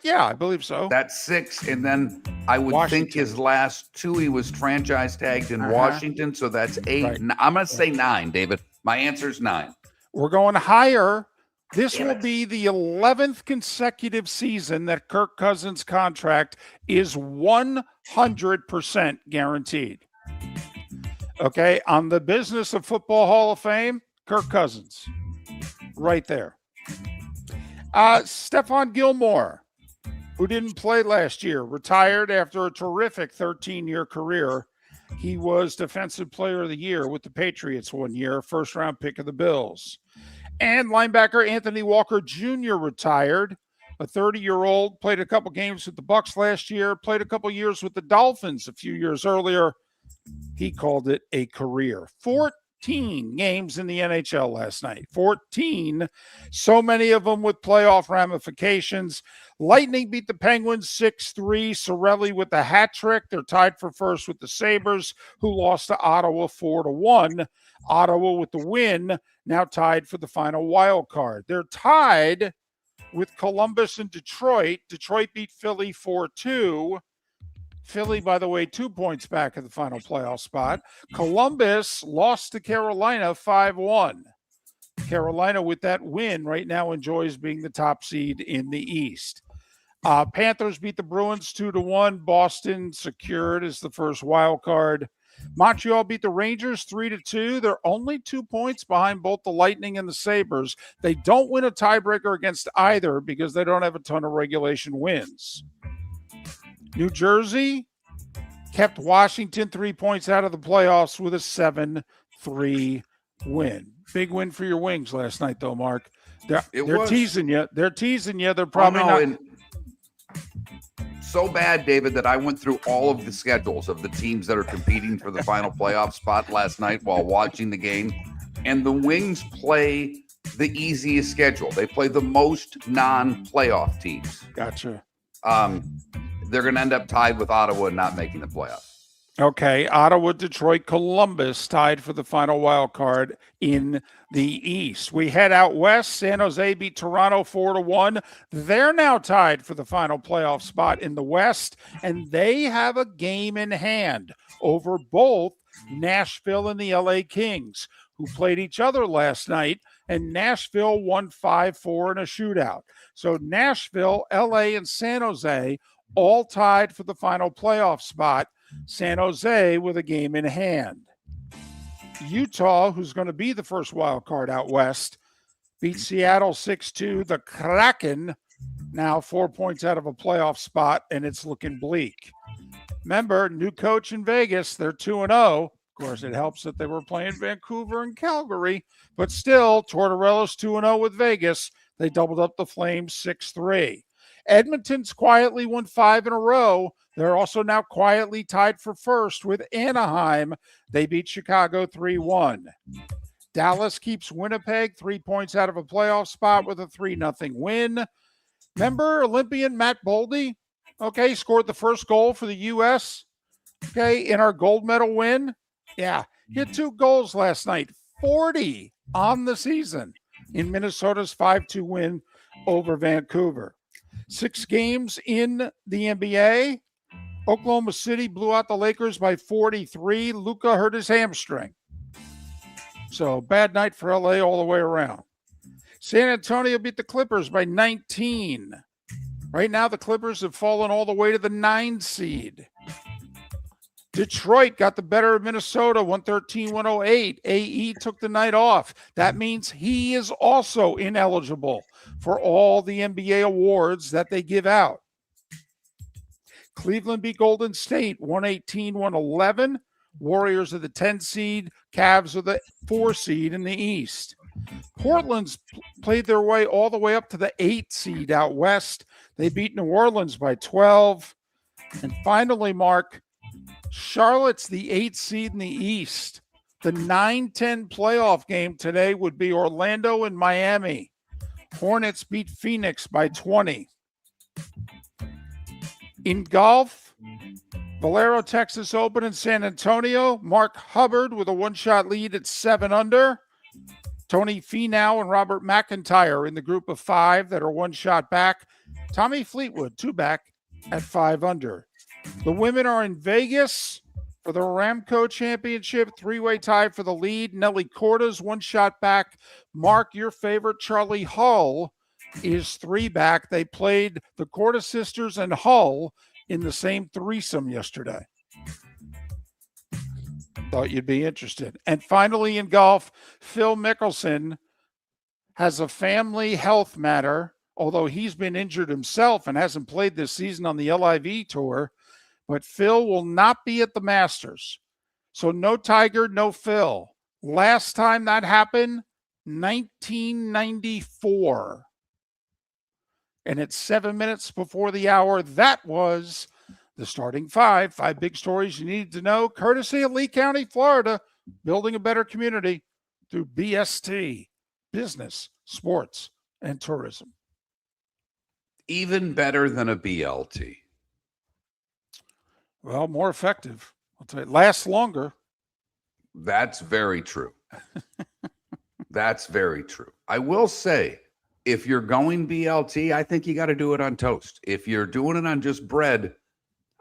Yeah, I believe so. That's 6, and then I would Washington. think his last 2 he was franchise tagged in Washington, so that's 8. Right. I'm going to say 9, David. My answer is 9. We're going higher. This Damn will it. be the 11th consecutive season that Kirk Cousins' contract is 100% guaranteed. Okay, on the Business of Football Hall of Fame, Kirk Cousins, right there. Stephon Gilmore, who didn't play last year, retired after a terrific 13-year career. He was Defensive Player of the Year with the Patriots 1 year, first-round pick of the Bills. And linebacker Anthony Walker Jr. retired, a 30-year-old, played a couple games with the Bucs last year, played a couple years with the Dolphins a few years earlier. He called it a career. 14 games in the NHL last night. 14. So many of them with playoff ramifications. Lightning beat the Penguins 6-3. Sorelli with the hat trick. They're tied for first with the Sabres, who lost to Ottawa 4-1. Ottawa with the win, now tied for the final wild card. They're tied with Columbus and Detroit. Detroit beat Philly 4-2. Philly, by the way, 2 points back at the final playoff spot. Columbus lost to Carolina 5-1. Carolina, with that win, right now enjoys being the top seed in the East. Panthers beat the Bruins 2-1. Boston secured as the first wild card. Montreal beat the Rangers 3-2. They're only 2 points behind both the Lightning and the Sabres. They don't win a tiebreaker against either because they don't have a ton of regulation wins. New Jersey kept Washington 3 points out of the playoffs with a 7-3 win. Big win for your Wings last night, though, Mark. They're was. teasing you. They're teasing you. They're probably not. And so bad, David, that I went through all of the schedules of the teams that are competing for the final playoff spot last night while watching the game. And the Wings play the easiest schedule. They play the most non-playoff teams. Gotcha. They're going to end up tied with Ottawa and not making the playoffs. Okay, Ottawa, Detroit, Columbus tied for the final wild card in the East. We head out west. San Jose beat Toronto 4-1. They're now tied for the final playoff spot in the West, and they have a game in hand over both Nashville and the LA Kings, who played each other last night, and Nashville won 5-4 in a shootout. So Nashville, LA, and San Jose all tied for the final playoff spot. San Jose with a game in hand. Utah, who's going to be the first wild card out west, beat Seattle 6-2. The Kraken now 4 points out of a playoff spot, and it's looking bleak. Remember, new coach in Vegas, they're 2-0. Of course, it helps that they were playing Vancouver and Calgary, but still, Tortorella's 2-0 with Vegas. They doubled up the Flames 6-3. Edmonton's quietly won 5 in a row. They're also now quietly tied for first with Anaheim. They beat Chicago 3-1. Dallas keeps Winnipeg 3 points out of a playoff spot with a 3-0 win. Remember Olympian Matt Boldy? Okay, scored the first goal for the U.S. Okay, in our gold medal win. Yeah, hit 2 goals last night, 40 on the season in Minnesota's 5-2 win over Vancouver. 6 games in the NBA. Oklahoma City blew out the Lakers by 43. Luka hurt his hamstring. So bad night for LA all the way around. San Antonio beat the Clippers by 19. Right now, the Clippers have fallen all the way to the 9 seed. Detroit got the better of Minnesota, 113-108. AE took the night off. That means he is also ineligible for all the NBA awards that they give out. Cleveland beat Golden State, 118-111. Warriors are the 10 seed. Cavs are the 4 seed in the East. Portland's played their way all the way up to the 8 seed out west. They beat New Orleans by 12. And finally, Mark, Charlotte's the 8 seed in the East. The 9-10 playoff game today would be Orlando and Miami. Hornets beat Phoenix by 20. In golf, Valero Texas Open in San Antonio. Mark Hubbard with a one-shot lead at 7 under. Tony Finau and Robert McIntyre in the group of 5 that are one shot back. Tommy Fleetwood, 2 back at 5 under. The women are in Vegas for the Aramco Championship, 3-way tie for the lead. Nelly Corda's 1 shot back. Mark, your favorite, Charlie Hull, is 3 back. They played the Corda sisters and Hull in the same threesome yesterday. Thought you'd be interested. And finally in golf, Phil Mickelson has a family health matter, although he's been injured himself and hasn't played this season on the LIV tour. But Phil will not be at the Masters. So no Tiger, no Phil. Last time that happened, 1994. And it's 7 minutes before the hour. That was the starting 5 big stories you need to know, courtesy of Lee County, Florida, building a better community through BST, business, sports, and tourism. Even better than a BLT. Well, more effective. I'll tell you, lasts longer. That's very true. That's very true. I will say, if you're going BLT, I think you got to do it on toast. If you're doing it on just bread,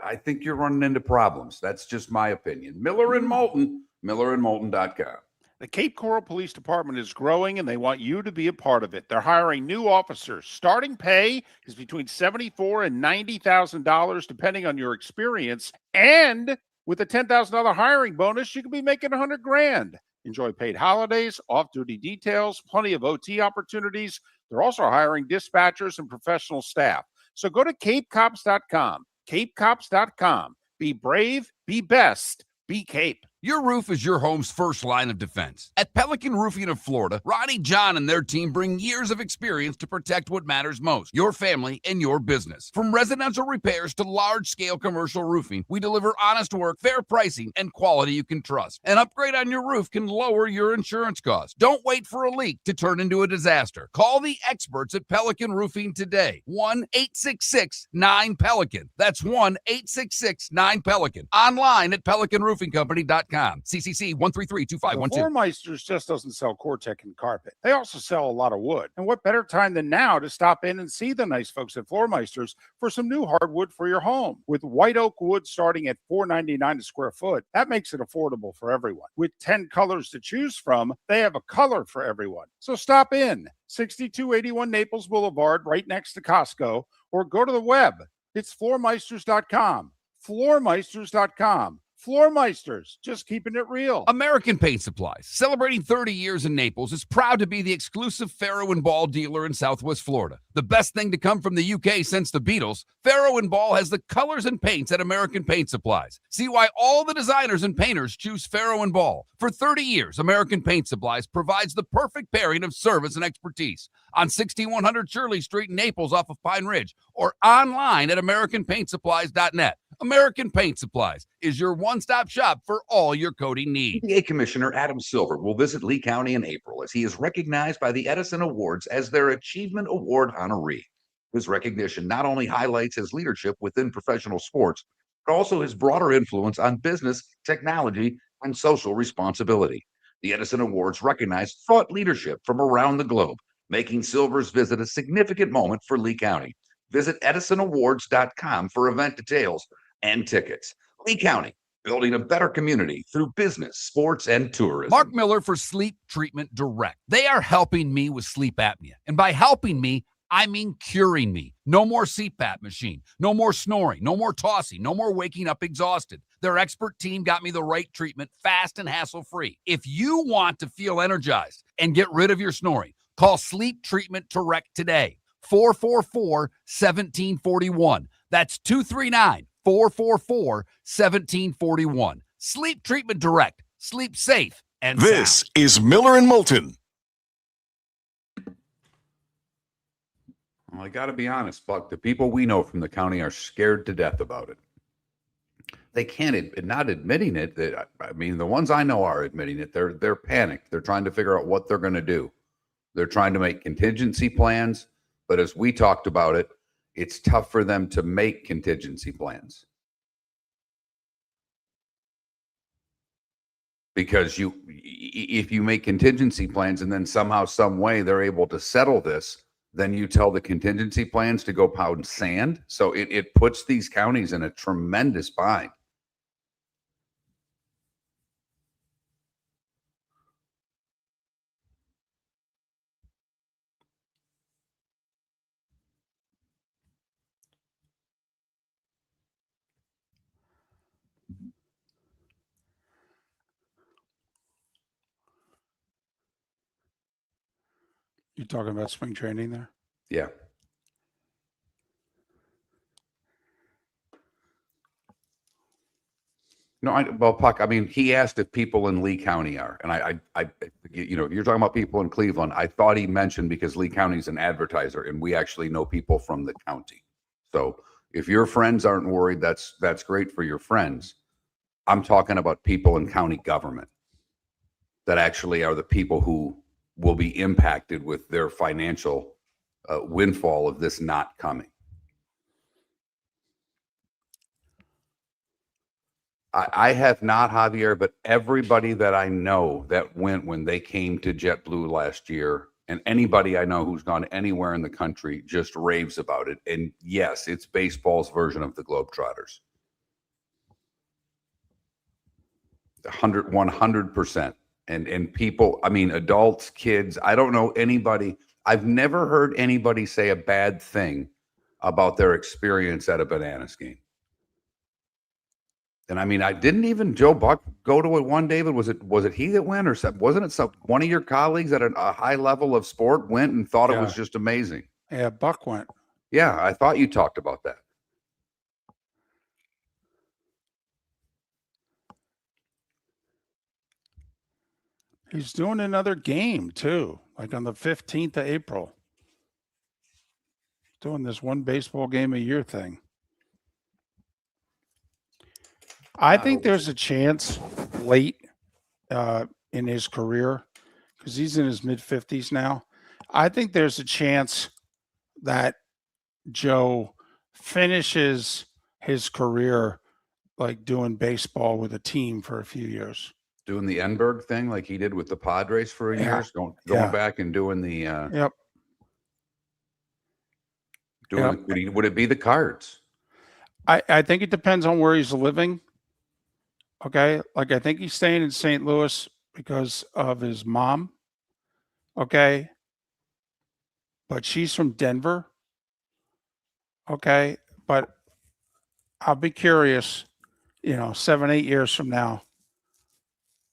I think you're running into problems. That's just my opinion. Miller and Moulton, millerandmoulton.com. The Cape Coral Police Department is growing, and they want you to be a part of it. They're hiring new officers. Starting pay is between $74,000 and $90,000, depending on your experience. And with a $10,000 hiring bonus, you could be making $100,000. Enjoy paid holidays, off-duty details, plenty of OT opportunities. They're also hiring dispatchers and professional staff. So go to capecops.com. capecops.com. Be brave, be best, be Cape. Your roof is your home's first line of defense. At Pelican Roofing of Florida, Ronnie John and their team bring years of experience to protect what matters most, your family and your business. From residential repairs to large-scale commercial roofing, we deliver honest work, fair pricing, and quality you can trust. An upgrade on your roof can lower your insurance costs. Don't wait for a leak to turn into a disaster. Call the experts at Pelican Roofing today. 1-866-9-PELICAN. That's 1-866-9-PELICAN. Online at pelicanroofingcompany.com. CCC 1332512. Floormeisters just doesn't sell Cortec and carpet. They also sell a lot of wood. And what better time than now to stop in and see the nice folks at Floormeisters for some new hardwood for your home. With white oak wood starting at $4.99 a square foot, that makes it affordable for everyone. With 10 colors to choose from, they have a color for everyone. So stop in. 6281 Naples Boulevard, right next to Costco, or go to the web. It's floormeisters.com. Floormeisters.com. Floormeisters, just keeping it real. American Paint Supplies, celebrating 30 years in Naples, is proud to be the exclusive Farrow & Ball dealer in Southwest Florida. The best thing to come from the UK since the Beatles, Farrow & Ball has the colors and paints at American Paint Supplies. See why all the designers and painters choose Farrow & Ball. For 30 years, American Paint Supplies provides the perfect pairing of service and expertise on 6100 Shirley Street in Naples off of Pine Ridge, or online at AmericanPaintSupplies.net. American Paint Supplies is your one-stop shop for all your coating needs. EPA Commissioner Adam Silver will visit Lee County in April as he is recognized by the Edison Awards as their Achievement Award honoree. His recognition not only highlights his leadership within professional sports, but also his broader influence on business, technology, and social responsibility. The Edison Awards recognize thought leadership from around the globe, making Silver's visit a significant moment for Lee County. Visit EdisonAwards.com for event details and tickets. Lee County, building a better community through business, sports, and tourism. Mark Miller for Sleep Treatment Direct. They are helping me with sleep apnea. And by helping me, I mean curing me. No more CPAP machine, no more snoring, no more tossing, no more waking up exhausted. Their expert team got me the right treatment, fast and hassle-free. If you want to feel energized and get rid of your snoring, call Sleep Treatment Direct today. 444-1741. That's 239-444-1741. Sleep Treatment Direct. Sleep safe and This sound. is Miller and Moulton. Well, I got to be honest, Buck. The people we know from the county are scared to death about it. They can't, not admitting it. That I mean, the ones I know are admitting it. They're panicked. They're trying to figure out what they're going to do. They're trying to make contingency plans. But as we talked about it, it's tough for them to make contingency plans. Because if you make contingency plans and then somehow, some way they're able to settle this, then you tell the contingency plans to go pound sand. So it puts these counties in a tremendous bind. You talking about spring training there? Yeah. No, well, Puck, I mean, he asked if people in Lee County are, and you're talking about people in Cleveland. I thought he mentioned because Lee County's an advertiser and we actually know people from the county. So if your friends aren't worried, that's great for your friends. I'm talking about people in county government that actually are the people who will be impacted with their financial windfall of this not coming. I have not, Javier, but everybody that I know that went when they came to JetBlue last year, and anybody I know who's gone anywhere in the country just raves about it. And yes, it's baseball's version of the Globetrotters. 100%. And people, I mean, adults, kids, I don't know anybody. I've never heard anybody say a bad thing about their experience at a Bananas game. And I mean, I didn't even Joe Buck go to it one, David. Was it he that went, or wasn't it one of your colleagues at a high level of sport went and thought it was just amazing? Yeah, Buck went. Yeah, I thought you talked about that. He's doing another game too, like on the 15th of April. Doing this one baseball game a year thing. I think there's a chance late in his career, because he's in his mid-50s now. I think there's a chance that Joe finishes his career like doing baseball with a team for a few years. Doing the Enberg thing like he did with the Padres for years, going back and doing the would it be the Cards? I think it depends on where he's living. Okay. Like I think he's staying in St. Louis because of his mom. Okay. But she's from Denver. Okay. But I'll be curious, 7-8 years from now.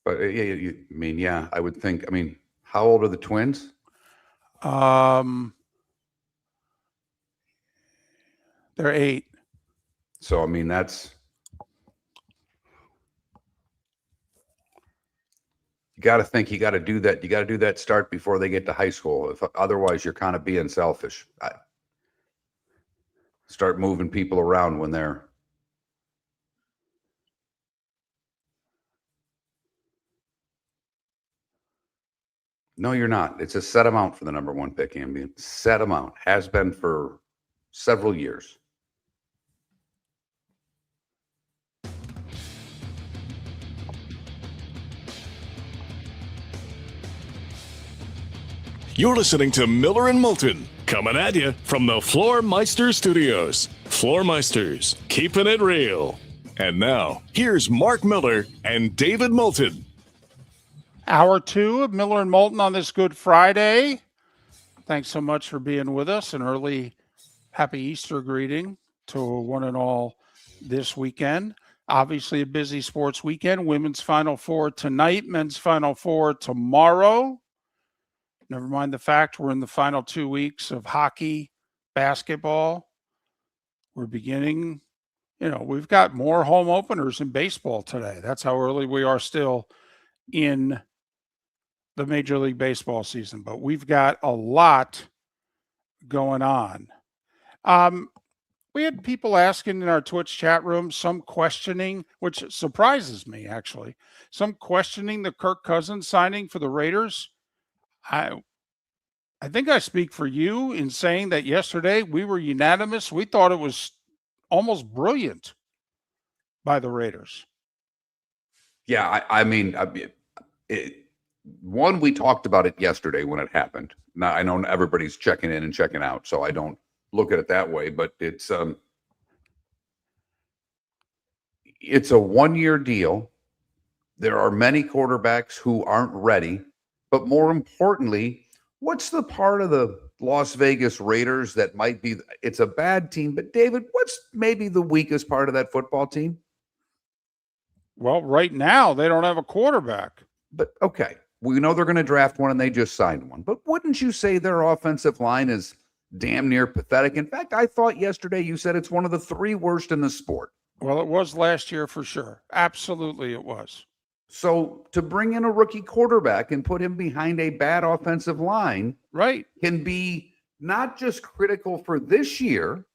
But I would think. I mean, how old are the twins? They're 8. So I mean, that's you got to think. You got to do that. You got to do that start before they get to high school. Otherwise, you're kind of being selfish. Start moving people around when they're. No, you're not. It's a set amount for the number one pick, Ambient. Set amount. Has been for several years. You're listening to Miller and Moulton, coming at you from the Floor Meister Studios. Floor Meisters, keeping it real. And now, here's Mark Miller and David Moulton. Hour 2 of Miller and Moulton on this Good Friday. Thanks so much for being with us. An early happy Easter greeting to one and all this weekend. Obviously a busy sports weekend. Women's Final Four tonight, men's Final Four tomorrow. Never mind the fact we're in the final 2 weeks of hockey, basketball. We're beginning, we've got more home openers in baseball today. That's how early we are still in the Major League Baseball season. But we've got a lot going on. We had people asking in our Twitch chat room, some questioning, which surprises me, actually, some questioning the Kirk Cousins signing for the Raiders. I think I speak for you in saying that yesterday we were unanimous. We thought it was almost brilliant by the Raiders. Yeah, one, we talked about it yesterday when it happened. Now, I know everybody's checking in and checking out, so I don't look at it that way, but it's a 1-year deal. There are many quarterbacks who aren't ready, but more importantly, what's the part of the Las Vegas Raiders that might be, it's a bad team, but David, what's maybe the weakest part of that football team? Well, right now they don't have a quarterback. But okay, we know they're going to draft one and they just signed one, but wouldn't you say their offensive line is damn near pathetic? In fact, I thought yesterday you said it's one of the 3 worst in the sport. Well, it was last year for sure. Absolutely it was. So to bring in a rookie quarterback and put him behind a bad offensive line, right, can be not just critical for this year,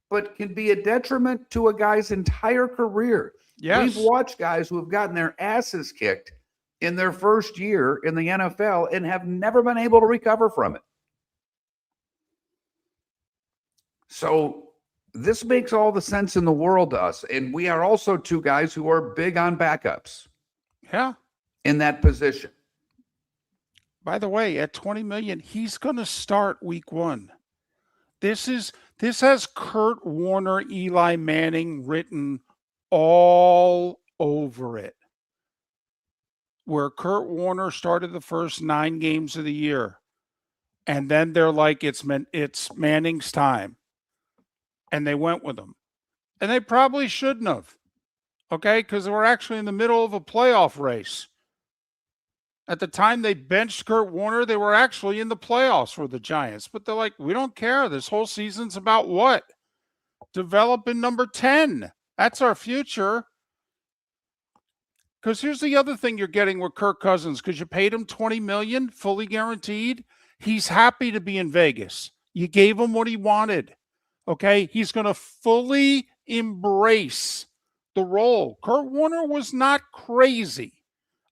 but can be a detriment to a guy's entire career. Yes. We've watched guys who have gotten their asses kicked in their first year in the NFL and have never been able to recover from it. So this makes all the sense in the world to us. And we are also 2 guys who are big on backups. Yeah. In that position. By the way, at $20 million, he's going to start week 1. This has Kurt Warner, Eli Manning written all over it. Where Kurt Warner started the first 9 games of the year. And then they're like, it's Manning's time. And they went with him. And they probably shouldn't have. Okay, because we're actually in the middle of a playoff race. At the time they benched Kurt Warner, they were actually in the playoffs for the Giants. But they're like, we don't care. This whole season's about what? Developing number 10. That's our future. Because here's the other thing you're getting with Kirk Cousins. Because you paid him $20 million, fully guaranteed. He's happy to be in Vegas. You gave him what he wanted. Okay, he's going to fully embrace the role. Kurt Warner was not crazy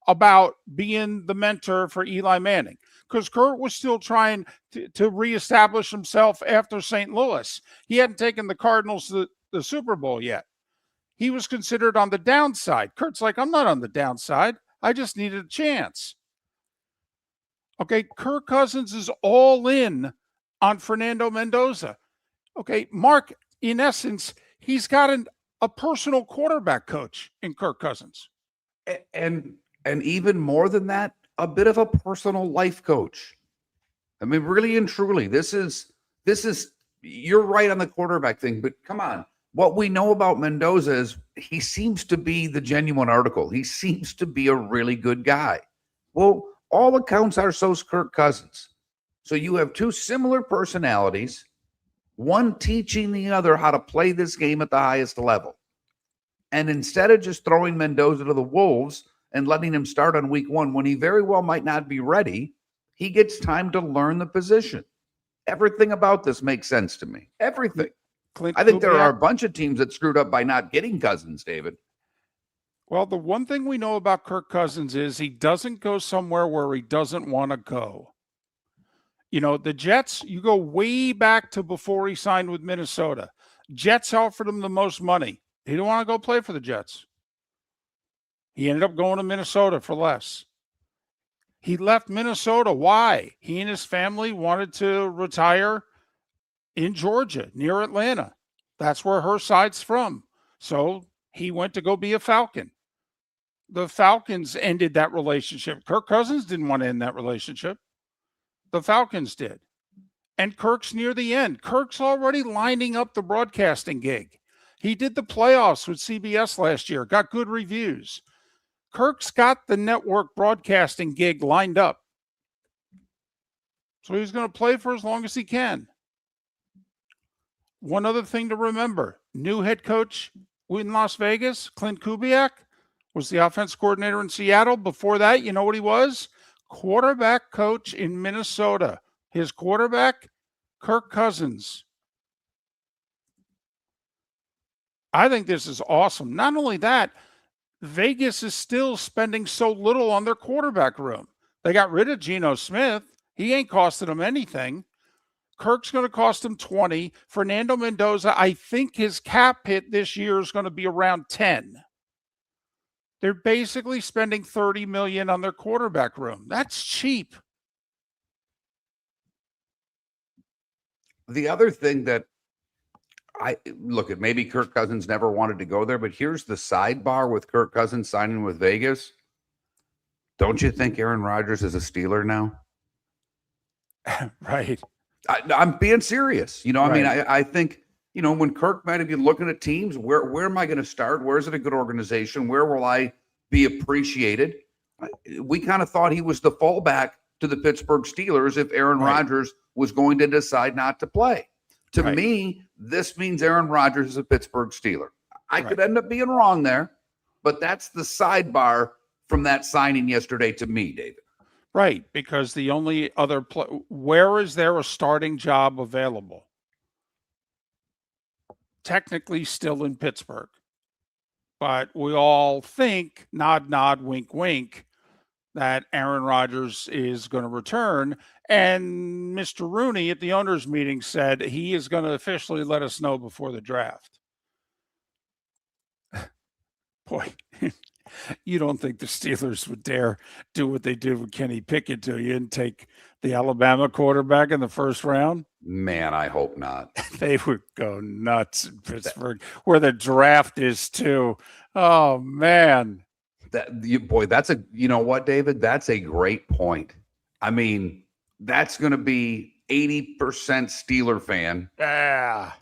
about being the mentor for Eli Manning because Kurt was still trying to reestablish himself after St. Louis. He hadn't taken the Cardinals to the Super Bowl yet. He was considered on the downside. Kurt's like, I'm not on the downside. I just needed a chance. Okay, Kirk Cousins is all in on Fernando Mendoza. Okay, Mark, in essence, he's got a personal quarterback coach in Kirk Cousins. And even more than that, a bit of a personal life coach. I mean, really and truly, this is you're right on the quarterback thing, but come on. What we know about Mendoza is he seems to be the genuine article. He seems to be a really good guy. Well, all accounts are so's Kirk Cousins. So you have 2 similar personalities, one teaching the other how to play this game at the highest level. And instead of just throwing Mendoza to the wolves and letting him start on week 1 when he very well might not be ready, he gets time to learn the position. Everything about this makes sense to me. Everything. I think there are a bunch of teams that screwed up by not getting Cousins, David. Well, the one thing we know about Kirk Cousins is he doesn't go somewhere where he doesn't want to go. You know, the Jets, you go way back to before he signed with Minnesota. Jets offered him the most money. He didn't want to go play for the Jets. He ended up going to Minnesota for less. He left Minnesota. Why? He and his family wanted to retire in Georgia, near Atlanta. That's where her side's from. So he went to go be a Falcon. The Falcons ended that relationship. Kirk Cousins didn't want to end that relationship. The Falcons did. And Kirk's near the end. Kirk's already lining up the broadcasting gig. He did the playoffs with CBS last year, got good reviews. Kirk's got the network broadcasting gig lined up. So he's going to play for as long as he can. One other thing to remember, new head coach in Las Vegas, Clint Kubiak, was the offense coordinator in Seattle. Before that, you know what he was? Quarterback coach in Minnesota. His quarterback, Kirk Cousins. I think this is awesome. Not only that, Vegas is still spending so little on their quarterback room. They got rid of Geno Smith. He ain't costing them anything. Kirk's going to cost him 20. Fernando Mendoza, I think his cap hit this year is going to be around 10. They're basically spending $30 million on their quarterback room. That's cheap. The other thing that I look at, maybe Kirk Cousins never wanted to go there, but here's the sidebar with Kirk Cousins signing with Vegas. Don't you think Aaron Rodgers is a Steeler now? Right. I'm being serious. You know, I Right. mean, I think, you know, when Kirk might have been looking at teams, where am I going to start? Where is it a good organization? Where will I be appreciated? We kind of thought he was the fallback to the Pittsburgh Steelers if Aaron Right. Rodgers was going to decide not to play. To Right. me, this means Aaron Rodgers is a Pittsburgh Steeler. I Right. could end up being wrong there, but that's the sidebar from that signing yesterday to me, David. Right, because the only other where is there a starting job available? Technically still in Pittsburgh. But we all think, nod, nod, wink, wink, that Aaron Rodgers is going to return. And Mr. Rooney at the owners' meeting said he is going to officially let us know before the draft. Boy, you don't think the Steelers would dare do what they did with Kenny Pickett, do you, and take the Alabama quarterback in the first round? Man, I hope not. They would go nuts in Pittsburgh, where the draft is too. Oh, man. That's you know what, David? That's a great point. I mean, that's going to be 80% Steeler fan. Yeah.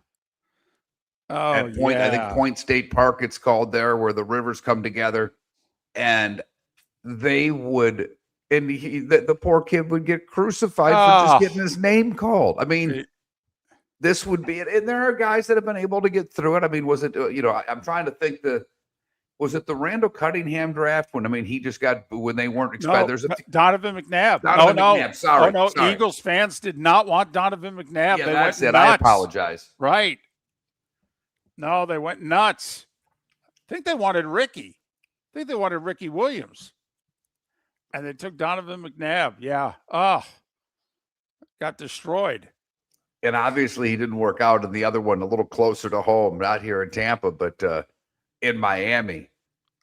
Oh, At Point, I think yeah. Point State Park, it's called there, where the rivers come together, and they would, and the poor kid would get crucified for just getting his name called. I mean, this would be it. And there are guys that have been able to get through it. I mean, was it, you know, I'm trying to think was it the Randall Cunningham draft when, I mean, he just got, when they weren't expected. No, There's a Donovan McNabb. Donovan McNabb. Sorry. Oh, no. Sorry. Eagles fans did not want Donovan McNabb. Yeah, They that's went it. I nuts. apologize. Right. No, they went nuts. I think they wanted Ricky. I think they wanted Ricky Williams. And they took Donovan McNabb. Yeah. Oh, got destroyed. And obviously he didn't work out in the other one, a little closer to home, not here in Tampa, but in Miami.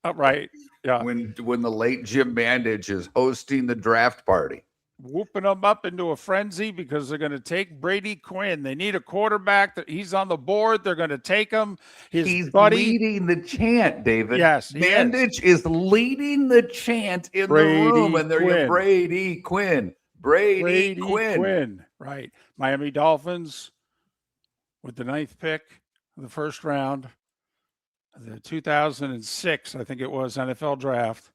Oh, right. Yeah. When the late Jim Mandich is hosting the draft party. Whooping them up into a frenzy because they're going to take Brady Quinn. They need a quarterback. That he's on the board. They're going to take him. He's buddy leading the chant, David. Yes, Mandich is leading the chant in Brady the room, and they're Quinn. Brady Quinn. Brady Quinn. Right. Miami Dolphins with the 9th pick of the first round, the 2006, I think it was, NFL draft,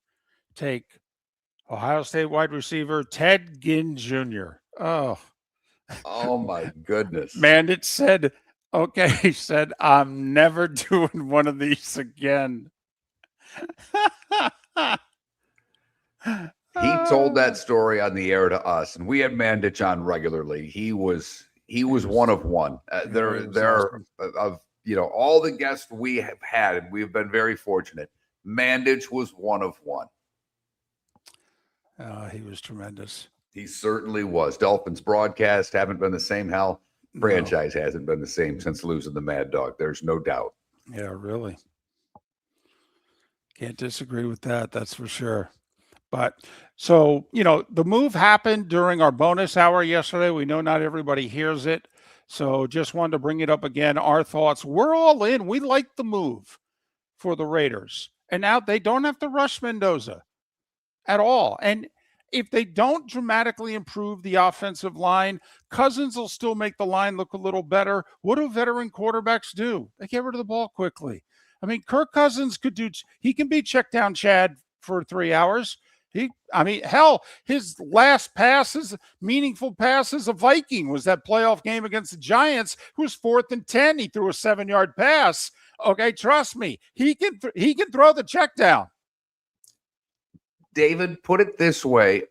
take Ohio State wide receiver Ted Ginn Jr. Oh my goodness. Man, it said, okay, he said, I'm never doing one of these again. He told that story on the air to us, and we had Mandich on regularly. He was one of one. There of, you know, all the guests we have had, and we've been very fortunate. Mandich was one of one. He was tremendous. He certainly was. Dolphins broadcast haven't been the same. Hell, franchise hasn't been the same since losing the Mad Dog. There's no doubt. Yeah, really. Can't disagree with that. That's for sure. But so, the move happened during our bonus hour yesterday. We know not everybody hears it. So just wanted to bring it up again. Our thoughts, we're all in. We like the move for the Raiders. And now they don't have to rush Mendoza at all. And if they don't dramatically improve the offensive line, Cousins will still make the line look a little better. What do veteran quarterbacks do? They get rid of the ball quickly. I mean, Kirk Cousins he can be check down Chad for 3 hours. Hell, his last meaningful pass as a Viking was that playoff game against the Giants. It was 4th and 10. He threw a 7-yard pass. Okay, trust me, he can throw the check down. David, put it this way.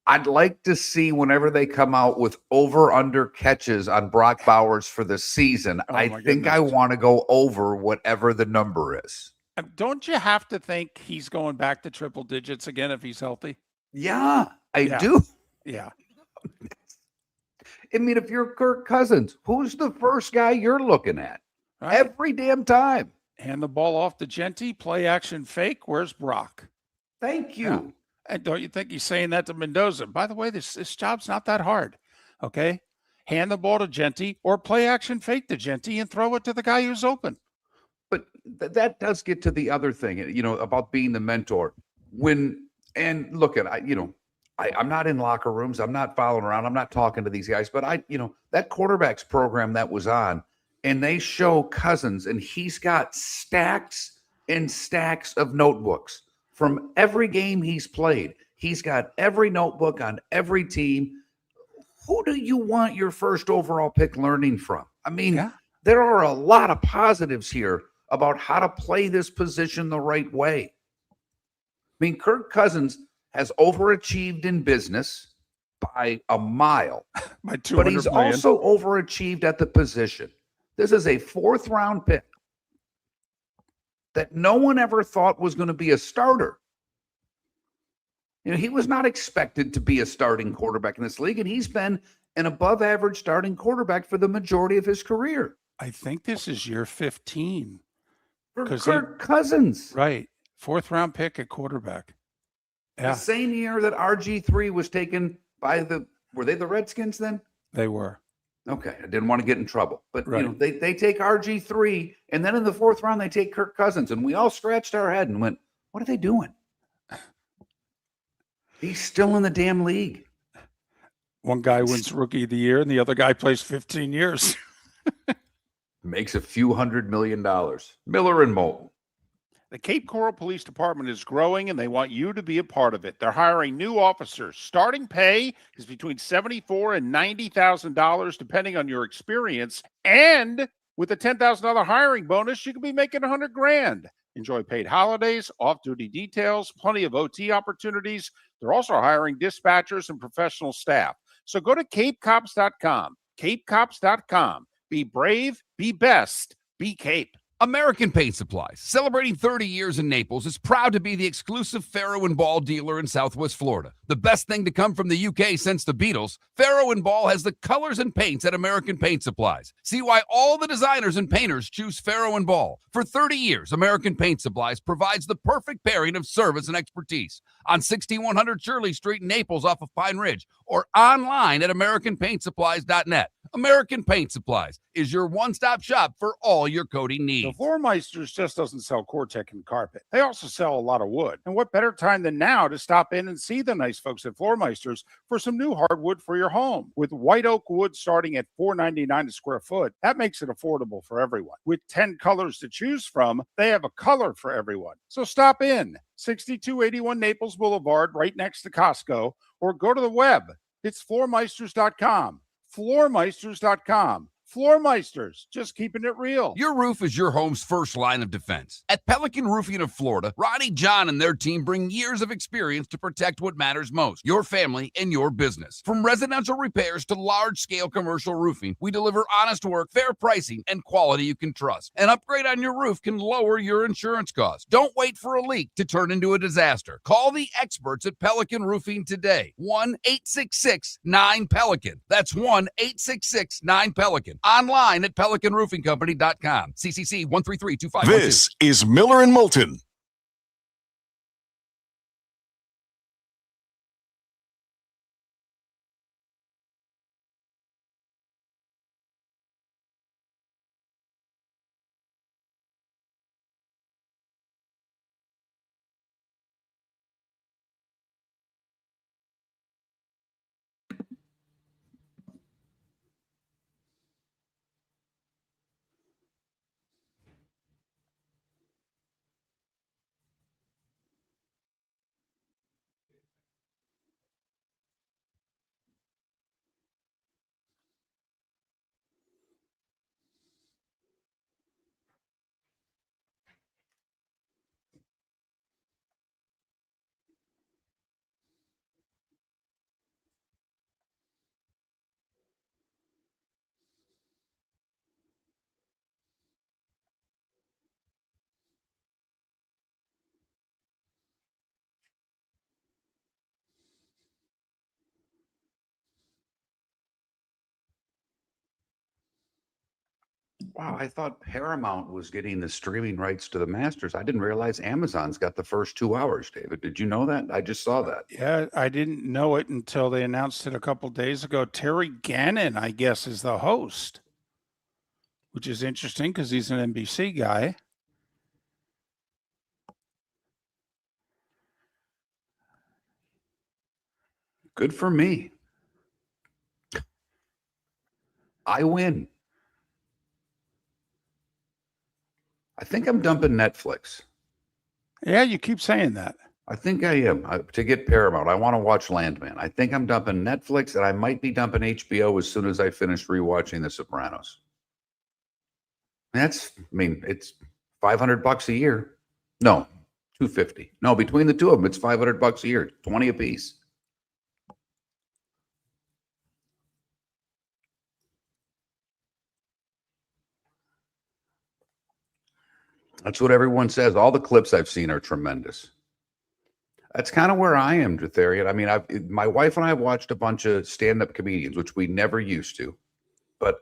I'd like to see whenever they come out with over-under catches on Brock Bowers for the season. I think I want to go over whatever the number is. Don't you have to think he's going back to triple digits again if he's healthy? Yeah, I do. Yeah. I mean, if you're Kirk Cousins, who's the first guy you're looking at? Right. Every damn time. Hand the ball off to Genty, play action fake. Where's Brock? Thank you. Yeah. And don't you think he's saying that to Mendoza? By the way, this job's not that hard. Okay? Hand the ball to Genty or play action fake to Genty and throw it to the guy who's open. But that does get to the other thing, about being the mentor. I'm not in locker rooms. I'm not following around. I'm not talking to these guys. But that quarterbacks program that was on, and they show Cousins, and he's got stacks and stacks of notebooks from every game he's played. He's got every notebook on every team. Who do you want your first overall pick learning from? I mean, There are a lot of positives here about how to play this position the right way. I mean, Kirk Cousins has overachieved in business by a mile, but he's also overachieved at the position. This is a 4th-round pick that no one ever thought was going to be a starter. He was not expected to be a starting quarterback in this league, and he's been an above-average starting quarterback for the majority of his career. I think this is year 15. For Kirk Cousins. Right. 4th-round pick at quarterback. Yeah. The same year that RG3 was taken by were they the Redskins then? They were. Okay. I didn't want to get in trouble. But, they take RG3, and then in the 4th round, they take Kirk Cousins. And we all scratched our head and went, what are they doing? He's still in the damn league. One guy wins Rookie of the Year, and the other guy plays 15 years. Makes a few $100 million. Miller and Moulton. The Cape Coral Police Department is growing, and they want you to be a part of it. They're hiring new officers. Starting pay is between $74,000 and $90,000, depending on your experience. And with a $10,000 hiring bonus, you could be making $100,000. Enjoy paid holidays, off-duty details, plenty of OT opportunities. They're also hiring dispatchers and professional staff. So go to capecops.com. Capecops.com. Be brave, be best, be Cape. American Paint Supplies, celebrating 30 years in Naples, is proud to be the exclusive Farrow & Ball dealer in Southwest Florida. The best thing to come from the UK since the Beatles, Farrow & Ball has the colors and paints at American Paint Supplies. See why all the designers and painters choose Farrow & Ball. For 30 years, American Paint Supplies provides the perfect pairing of service and expertise on 6100 Shirley Street in Naples off of Pine Ridge or online at AmericanPaintSupplies.net. American Paint Supplies is your one-stop shop for all your coating needs. The Floor Meisters just doesn't sell Cortec and carpet. They also sell a lot of wood. And what better time than now to stop in and see the nice folks at Floor Meisters for some new hardwood for your home. With white oak wood starting at $4.99 a square foot, that makes it affordable for everyone. With 10 colors to choose from, they have a color for everyone. So stop in, 6281 Naples Boulevard, right next to Costco, or go to the web. It's floormeisters.com. Floormeisters.com. Floormeisters, just keeping it real. Your roof is your home's first line of defense. At Pelican Roofing of Florida, Ronnie, John, and their team bring years of experience to protect what matters most, your family and your business. From residential repairs to large-scale commercial roofing, we deliver honest work, fair pricing, and quality you can trust. An upgrade on your roof can lower your insurance costs. Don't wait for a leak to turn into a disaster. Call the experts at Pelican Roofing today. 1-866-9-PELICAN. That's 1-866-9-PELICAN. Online at PelicanRoofingCompany.com. CCC 1332512. This is Miller and Moulton. Wow, I thought Paramount was getting the streaming rights to the Masters. I didn't realize Amazon's got the first 2 hours, David. Did you know that? I just saw that. Yeah, I didn't know it until they announced it a couple days ago. Terry Gannon, I guess, is the host, which is interesting because he's an NBC guy. Good for me. I win. I think I'm dumping Netflix. Yeah, you keep saying that. I think I am to get Paramount. I want to watch Landman. I think I'm dumping Netflix, and I might be dumping HBO as soon as I finish rewatching The Sopranos. It's $500 a year. No, $250. No, between the two of them, it's $500 a year, 20 a piece. That's what everyone says. All the clips I've seen are tremendous. That's kind of where I am, Dretharian. I mean, my wife and I have watched a bunch of stand-up comedians, which we never used to. But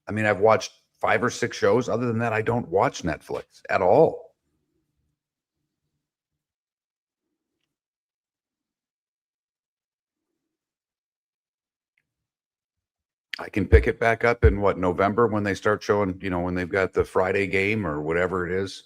I mean, I've watched 5 or 6 shows. Other than that, I don't watch Netflix at all. I can pick it back up in November when they start showing, when they've got the Friday game or whatever it is.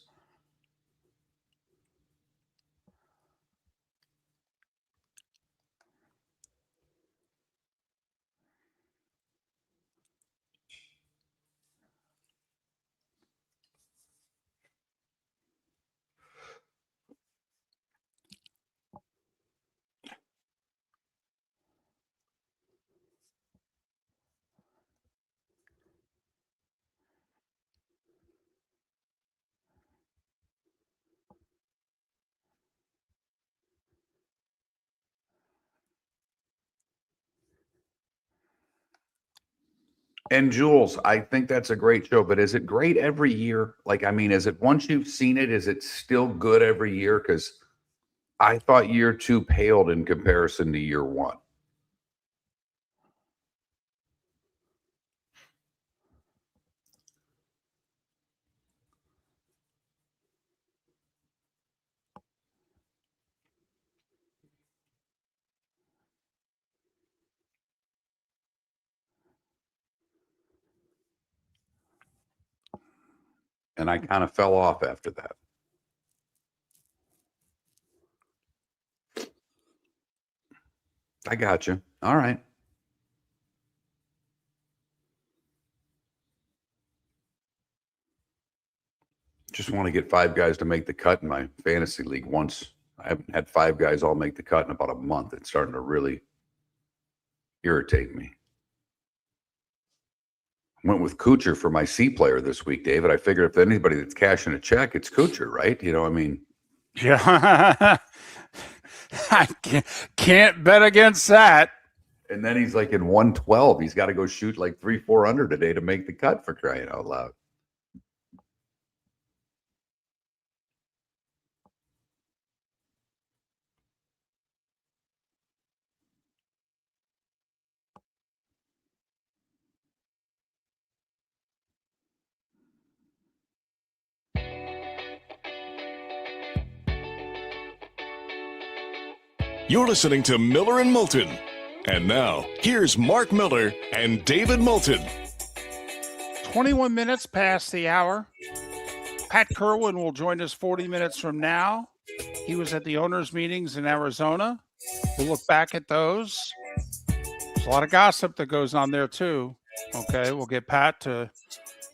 And Jules, I think that's a great show, but is it great every year? Like, I mean, is it once you've seen it, is it still good every year? Because I thought year 2 paled in comparison to year 1. And I kind of fell off after that. I got you. All right. Just want to get 5 guys to make the cut in my fantasy league once. I haven't had 5 guys all make the cut in about a month. It's starting to really irritate me. Went with Kuchar for my C player this week, David. I figured if anybody that's cashing a check, it's Kuchar, right? I mean. Yeah. I can't bet against that. And then he's like in 112. He's got to go shoot like 300-400 today to make the cut, for crying out loud. You're listening to Miller and Moulton. And now, here's Mark Miller and David Moulton. 21 minutes past the hour. Pat Kirwan will join us 40 minutes from now. He was at the owners' meetings in Arizona. We'll look back at those. There's a lot of gossip that goes on there, too. Okay, we'll get Pat to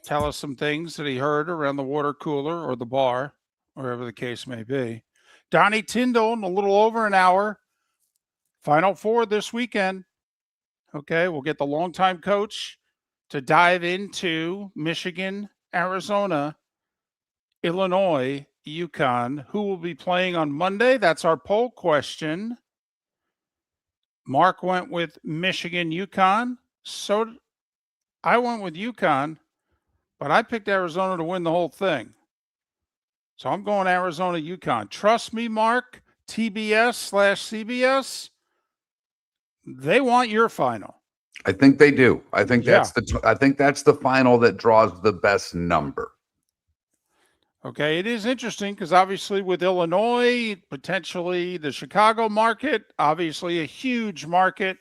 tell us some things that he heard around the water cooler or the bar, wherever the case may be. Donnie Tyndall in a little over an hour. Final Four this weekend. Okay, we'll get the longtime coach to dive into Michigan, Arizona, Illinois, UConn. Who will be playing on Monday? That's our poll question. Mark went with Michigan, UConn. So I went with UConn, but I picked Arizona to win the whole thing. So I'm going Arizona, UConn. Trust me, Mark, TBS/CBS, they want your final. I think they do. I think Yeah. that's the final that draws the best number. Okay, it is interesting because obviously with Illinois, potentially the Chicago market, obviously a huge market,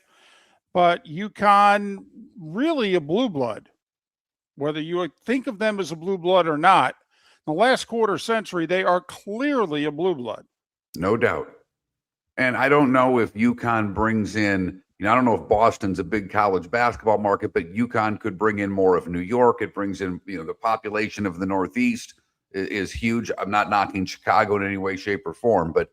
but UConn really a blue blood. Whether you think of them as a blue blood or not, in the last quarter century, they are clearly a blue blood. No doubt. And I don't know if UConn brings in, I don't know if Boston's a big college basketball market, but UConn could bring in more of New York. It brings in, the population of the Northeast is huge. I'm not knocking Chicago in any way, shape, or form, but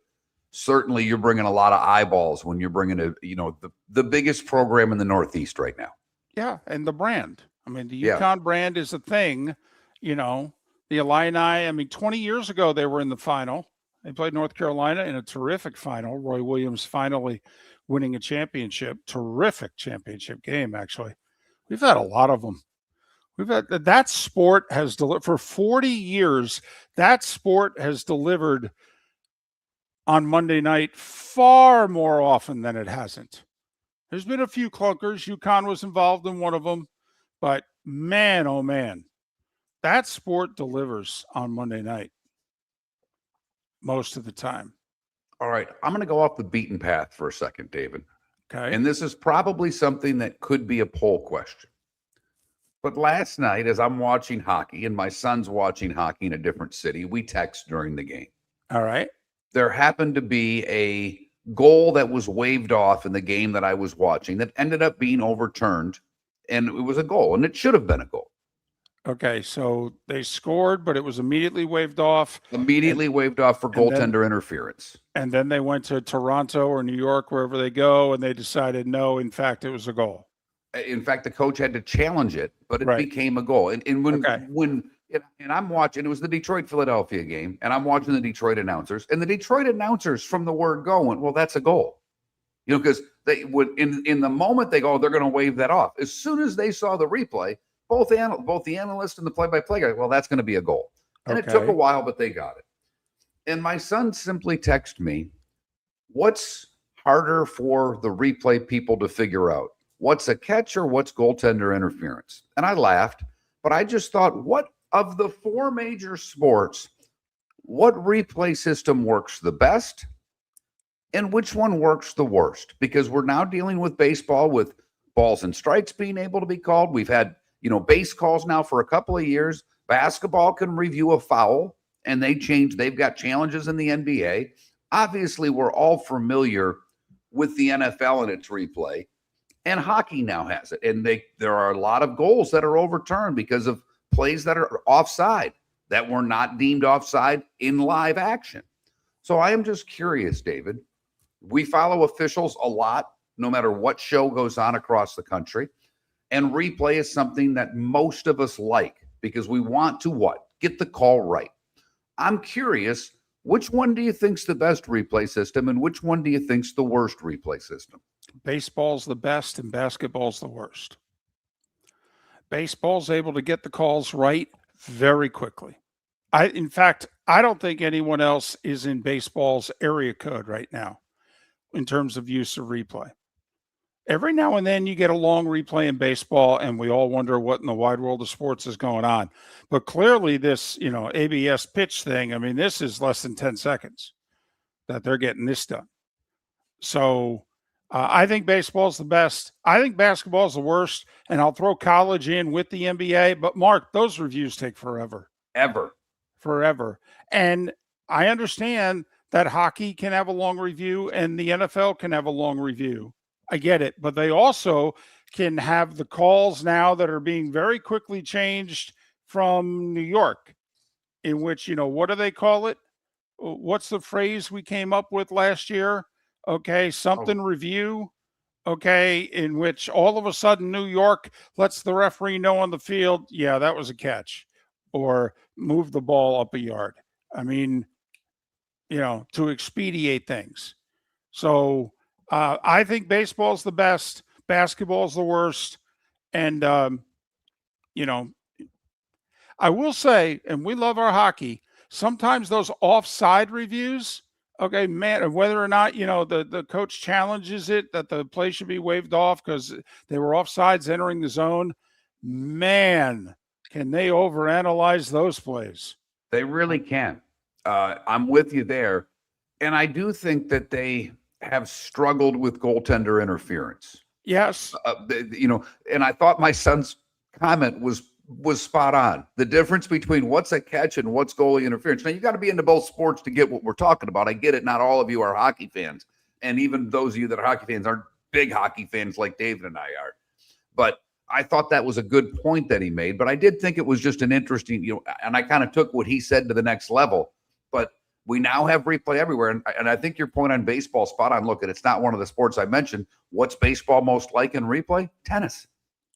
certainly you're bringing a lot of eyeballs when you're bringing the biggest program in the Northeast right now. Yeah, and the brand. I mean, the Yeah. UConn brand is a thing. The Illini. 20 years ago they were in the final. They played North Carolina in a terrific final. Roy Williams finally winning a championship. Terrific championship game, actually. We've had a lot of them. We've had that sport has delivered for 40 years. That sport has delivered on Monday night far more often than it hasn't. There's been a few clunkers. UConn was involved in one of them, but man, oh man, that sport delivers on Monday night most of the time. All right. I'm going to go off the beaten path for a second, David. Okay. And this is probably something that could be a poll question. But last night, as I'm watching hockey and my son's watching hockey in a different city, we text during the game. All right. There happened to be a goal that was waved off in the game that I was watching that ended up being overturned. And it was a goal, and it should have been a goal. Okay. So they scored, but it was immediately waved off. Waved off for goaltender interference. And then they went to Toronto or New York, wherever they go, and they decided, no, in fact, it was a goal. In fact, the coach had to challenge it, but it Right. became a goal. And I'm watching, it was the Detroit-Philadelphia game, and I'm watching the Detroit announcers, and the Detroit announcers from the word go went, well, that's a goal. Because they would, in the moment they go, they're going to wave that off. As soon as they saw the replay, both the analyst and the play-by-play guy, well, that's going to be a goal. And It took a while, but they got it. And my son simply texted me, what's harder for the replay people to figure out? What's a catch or what's goaltender interference? And I laughed, but I just thought, what of the four major sports, what replay system works the best and which one works the worst? Because we're now dealing with baseball with balls and strikes being able to be called. We've had, base calls now for a couple of years. Basketball can review a foul and they've got challenges in the NBA. Obviously, we're all familiar with the NFL and its replay. And hockey now has it. And there are a lot of goals that are overturned because of plays that are offside, that were not deemed offside in live action. So I am just curious, David. We follow officials a lot, no matter what show goes on across the country. And replay is something that most of us like because we want to what? Get the call right. I'm curious, which one do you think's the best replay system and which one do you think's the worst replay system? Baseball's the best and basketball's the worst. Baseball's able to get the calls right very quickly. In fact, I don't think anyone else is in baseball's area code right now in terms of use of replay. Every now and then you get a long replay in baseball and we all wonder what in the wide world of sports is going on. But clearly this, ABS pitch thing, this is less than 10 seconds that they're getting this done. So I think baseball's the best. I think basketball's the worst, and I'll throw college in with the NBA. But, Mark, those reviews take forever. Forever. And I understand that hockey can have a long review and the NFL can have a long review. I get it. But they also can have the calls now that are being very quickly changed from New York, in which, what do they call it? What's the phrase we came up with last year? Okay, review, okay, in which all of a sudden New York lets the referee know on the field, yeah, that was a catch, or move the ball up a yard. To expedite things. So I think baseball's the best, basketball's the worst, and, I will say, and we love our hockey, sometimes those offside reviews, Okay, man, and whether or not, the coach challenges it, that the play should be waved off because they were offsides entering the zone, man, can they overanalyze those plays? They really can. I'm with you there. And I do think that they have struggled with goaltender interference. Yes. And I thought my son's comment was spot on. The difference between what's a catch and what's goalie interference. Now, you got to be into both sports to get what we're talking about. I get it. Not all of you are hockey fans. And even those of you that are hockey fans aren't big hockey fans like David and I are. But I thought that was a good point that he made. But I did think it was just an interesting, and I kind of took what he said to the next level. But we now have replay everywhere. And I think your point on baseball, spot on. Look, it's not one of the sports I mentioned. What's baseball most like in replay? Tennis.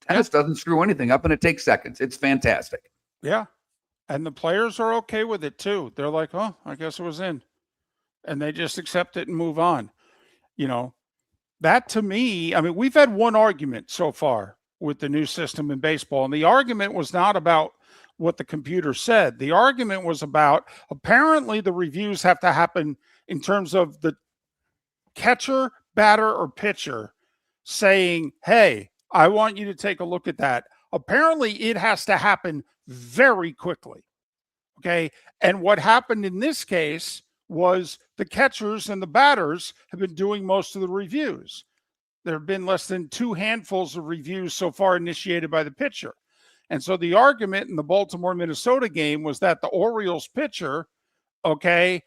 Tennis doesn't screw anything up, and it takes seconds. It's fantastic. Yeah. And the players are okay with it, too. They're like, oh, I guess it was in. And they just accept it and move on. That to me, I mean, we've had one argument so far with the new system in baseball, and the argument was not about what the computer said. The argument was about apparently the reviews have to happen in terms of the catcher, batter, or pitcher saying, hey, I want you to take a look at that. Apparently, it has to happen very quickly. Okay. And what happened in this case was the catchers and the batters have been doing most of the reviews. There have been less than 2 handfuls of reviews so far initiated by the pitcher. And so the argument in the Baltimore-Minnesota game was that the Orioles pitcher, the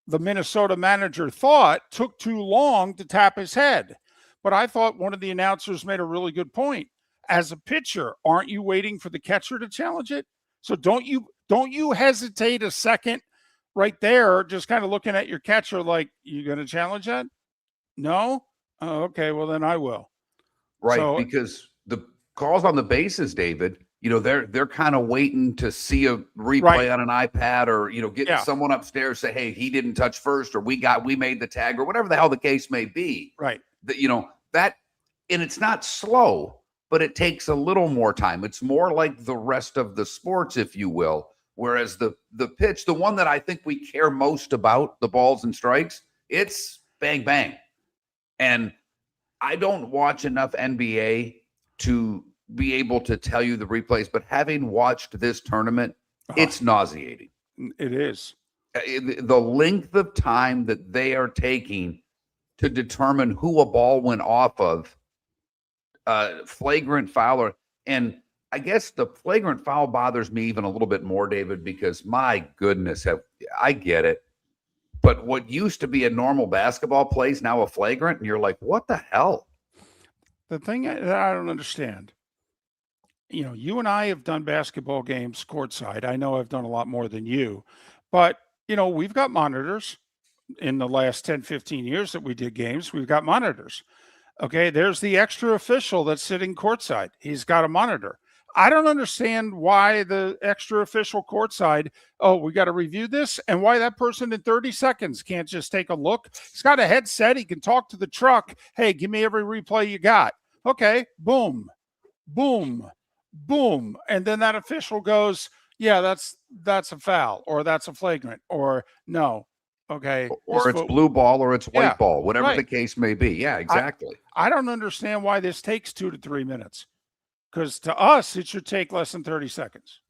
Minnesota manager thought took too long to tap his head. But I thought one of the announcers made a really good point. As a pitcher, aren't you waiting for the catcher to challenge it? So don't you hesitate a second right there, just kind of looking at your catcher like, you going to challenge that? No? Oh, okay, well then I will. Right, because the calls on the bases, David, they're kind of waiting to see a replay on an iPad or, getting someone upstairs say, hey, he didn't touch first, or we made the tag, or whatever the hell the case may be. Right. And it's not slow, but it takes a little more time. It's more like the rest of the sports, if you will. Whereas the pitch, the one that I think we care most about, the balls and strikes, it's bang, bang. And I don't watch enough NBA to be able to tell you the replays, but having watched this tournament, it's nauseating. It is. The length of time that they are taking to determine who a ball went off of, flagrant foul, and I guess the flagrant foul bothers me even a little bit more, David, because my goodness, I get it. But what used to be a normal basketball play is now a flagrant, and you're like, what the hell? The thing that I don't understand, you and I have done basketball games courtside. I know I've done a lot more than you, but, we've got monitors. In the last 10, 15 years that we did games, we've got monitors. Okay, there's the extra official that's sitting courtside. He's got a monitor. I don't understand why the extra official courtside, we got to review this, and why that person in 30 seconds can't just take a look. He's got a headset. He can talk to the truck. Hey, give me every replay you got. Okay, boom, boom, boom. And then that official goes, yeah, that's a foul, or that's a flagrant, or no. Okay. Or it's blue ball or it's white ball, whatever the case may be. Yeah, exactly. I don't understand why this takes 2 to 3 minutes, because to us, it should take less than 30 seconds.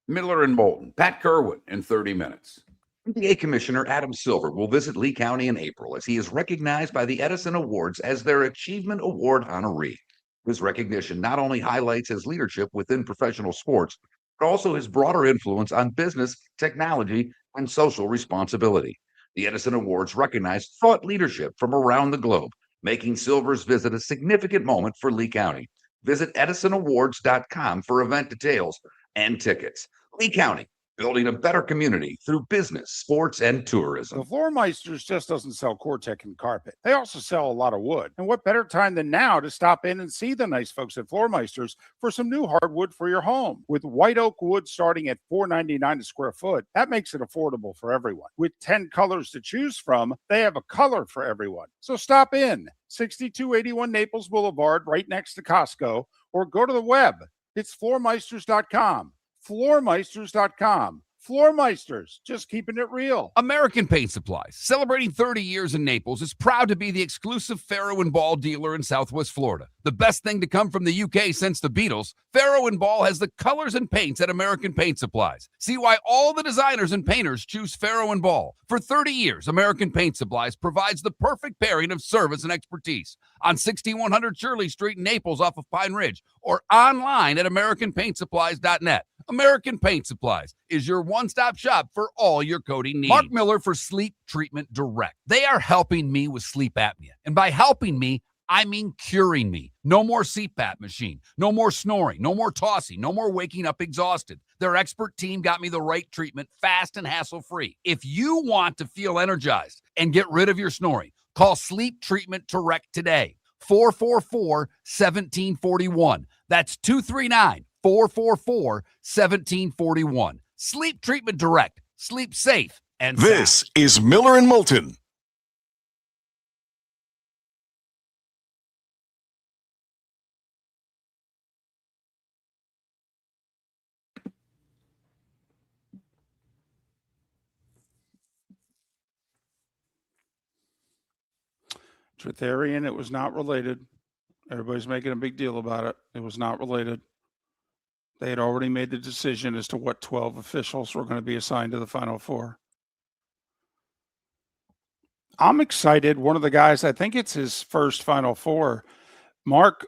Miller and Moulton, Pat Kirwan in 30 minutes. NBA Commissioner Adam Silver will visit Lee County in April as he is recognized by the Edison Awards as their Achievement Award honoree. This recognition not only highlights his leadership within professional sports, but also his broader influence on business, technology, and social responsibility. The Edison Awards recognize thought leadership from around the globe, making Silver's visit a significant moment for Lee County. Visit EdisonAwards.com for event details and tickets. Lee County, building a better community through business, sports, and tourism. The Floor Meisters just doesn't sell Cortec and carpet. They also sell a lot of wood. And what better time than now to stop in and see the nice folks at Floor Meisters for some new hardwood for your home. With white oak wood starting at $4.99 a square foot, that makes it affordable for everyone. With 10 colors to choose from, they have a color for everyone. So stop in, 6281 Naples Boulevard, right next to Costco, or go to the web. It's floormeisters.com. Floormeisters.com. Floormeisters, just keeping it real. American Paint Supplies, celebrating 30 years in Naples, is proud to be the exclusive Farrow and Ball dealer in Southwest Florida. The best thing to come from the UK since the Beatles, Farrow and Ball has the colors and paints at American Paint Supplies. See why all the designers and painters choose Farrow and Ball. For 30 years, American Paint Supplies provides the perfect pairing of service and expertise. On 6100 Shirley Street in Naples off of Pine Ridge, or online at AmericanPaintSupplies.net. American Paint Supplies is your one-stop shop for all your coating needs. Mark Miller for Sleep Treatment Direct. They are helping me with sleep apnea. And by helping me, I mean curing me. No more CPAP machine. No more snoring. No more tossing. No more waking up exhausted. Their expert team got me the right treatment, fast and hassle-free. If you want to feel energized and get rid of your snoring, call Sleep Treatment Direct today. 444-1741. That's 239-444-1741. Sleep Treatment Direct. Sleep safe and sound. This is Miller and Moulton. Tretherian, it was not related. Everybody's making a big deal about it. It was not related. They had already made the decision as to what 12 officials were going to be assigned to the Final Four. I'm excited. One of the guys, I think it's his first Final Four, Mark.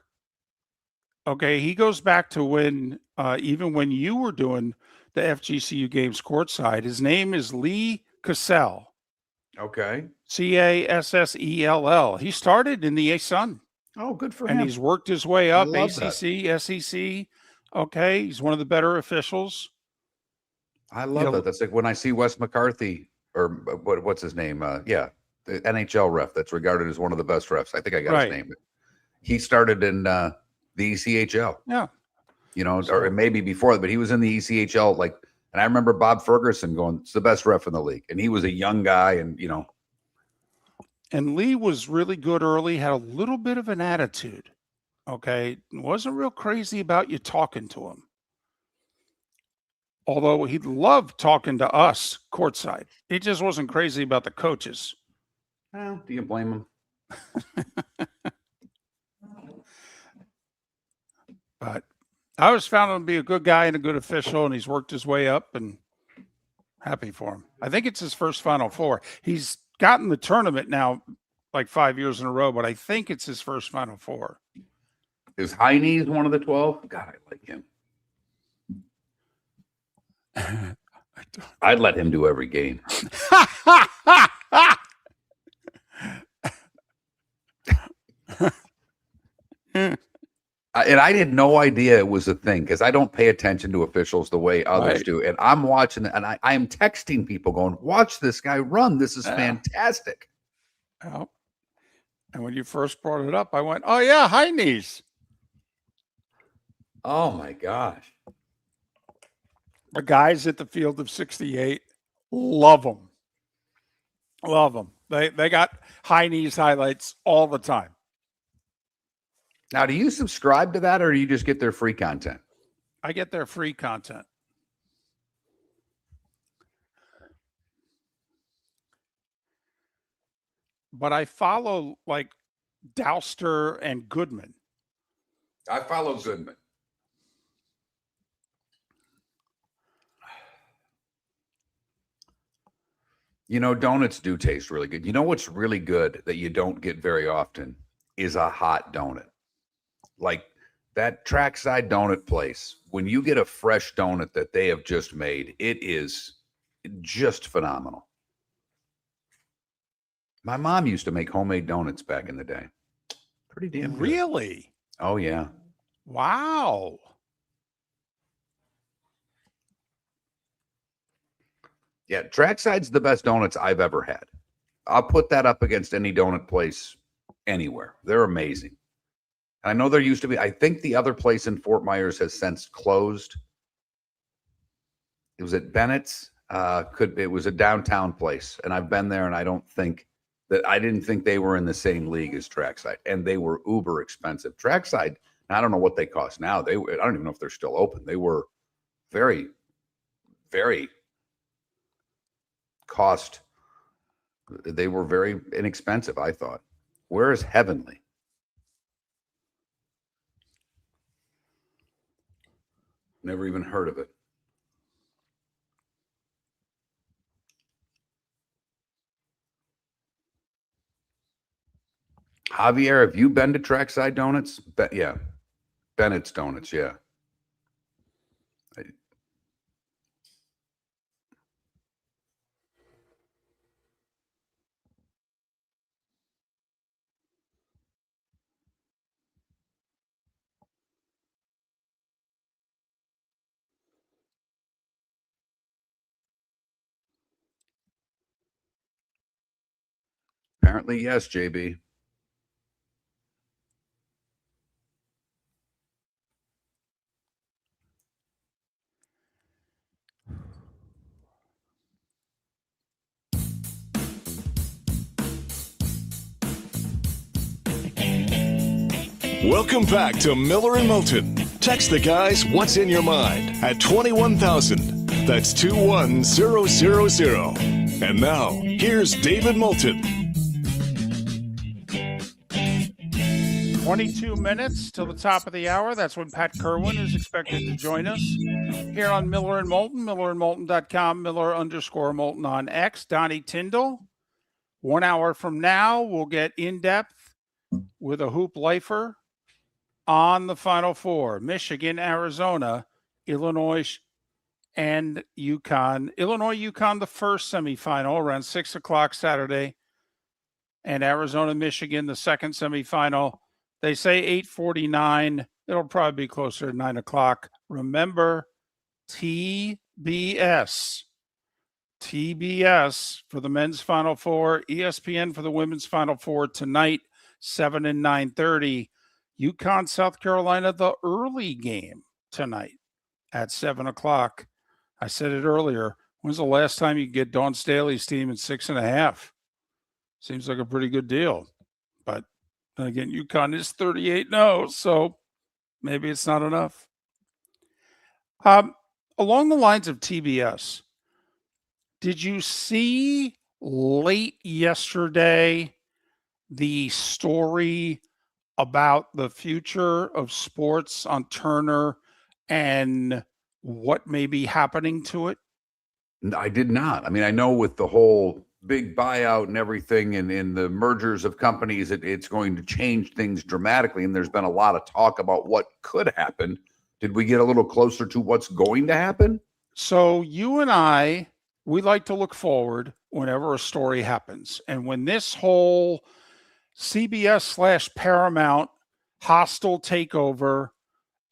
Okay, he goes back to when, even when you were doing the FGCU games courtside. His name is Lee Cassell. Okay. Cassell. He started in the A-Sun. Oh, good for and him. He's worked his way up, Love ACC, SEC. Okay, he's one of the better officials. I love that. That's like when I see Wes McCarthy, or what's his name? The NHL ref that's regarded as one of the best refs. I think I got his name. He started in the ECHL. Yeah. You know, or maybe before, but he was in the ECHL. Like, and I remember Bob Ferguson going, "It's the best ref in the league," and he was a young guy, and you know. And Lee was really good early, had a little bit of an attitude. Okay. Wasn't real crazy about you talking to him. Although he loved talking to us courtside. He just wasn't crazy about the coaches. Well, do you blame him? But I always found him to be a good guy and a good official, and he's worked his way up, and happy for him. I think it's his first Final Four. He's gotten the tournament now like 5 years in a row, but I think it's his first Final Four. Is Heine's one of the 12? God, I like him. I'd let him do every game. And I had no idea it was a thing because I don't pay attention to officials the way others do. And I'm watching and I am texting people going, watch this guy run. This is fantastic. Oh. And when you first brought it up, I went, oh, yeah, high knees. Oh, my gosh. The guys at the Field of 68 love them. Love them. They got high knees highlights all the time. Now, do you subscribe to that or do you just get their free content? I get their free content. But I follow like Douster and Goodman. I follow Goodman. You know, donuts do taste really good. You know what's really good that you don't get very often is a hot donut. Like that trackside donut place, when you get a fresh donut that they have just made, it is just phenomenal. My mom used to make homemade donuts back in the day. Pretty damn good. Really? Oh, yeah. Wow. Yeah, Trackside's the best donuts I've ever had. I'll put that up against any donut place anywhere. They're amazing. I know there used to be, I think the other place in Fort Myers has since closed. It was at Bennett's. It was a downtown place, and I've been there, and I didn't think they were in the same league as Trackside, and they were uber expensive. Trackside, I don't know what they cost now. I don't even know if they're still open. They were very, very cost. They were very inexpensive, I thought. Where is Heavenly? Never even heard of it. Javier, have you been to Trackside Donuts? Yeah. Bennett's Donuts, yeah. Apparently, yes, JB. Welcome back to Miller and Moulton. Text the guys what's in your mind at 21,000. That's 21000. And now, here's David Moulton. 22 minutes till the top of the hour. That's when Pat Kirwan is expected to join us here on Miller and Moulton, millerandmoulton.com, Miller_Moulton on X. Donnie Tyndall. 1 hour from now, we'll get in depth with a hoop lifer on the Final Four. Michigan, Arizona, Illinois, and UConn. Illinois, UConn, the first semifinal around 6 o'clock Saturday. And Arizona, Michigan, the second semifinal. They say 8:49. It'll probably be closer to 9 o'clock. Remember, TBS. TBS for the men's Final Four. ESPN for the women's Final Four tonight, 7 and 9:30. UConn, South Carolina, the early game tonight at 7 o'clock. I said it earlier. When's the last time you get Dawn Staley's team in 6.5? Seems like a pretty good deal. But then again, UConn is 38-0, so maybe it's not enough. Along the lines of TBS, did you see late yesterday the story about the future of sports on Turner and what may be happening to it? I did not. I mean, I know with the whole big buyout and everything and in the mergers of companies, it's going to change things dramatically. And there's been a lot of talk about what could happen. Did we get a little closer to what's going to happen? So you and I, we like to look forward whenever a story happens. And when this whole CBS/Paramount hostile takeover,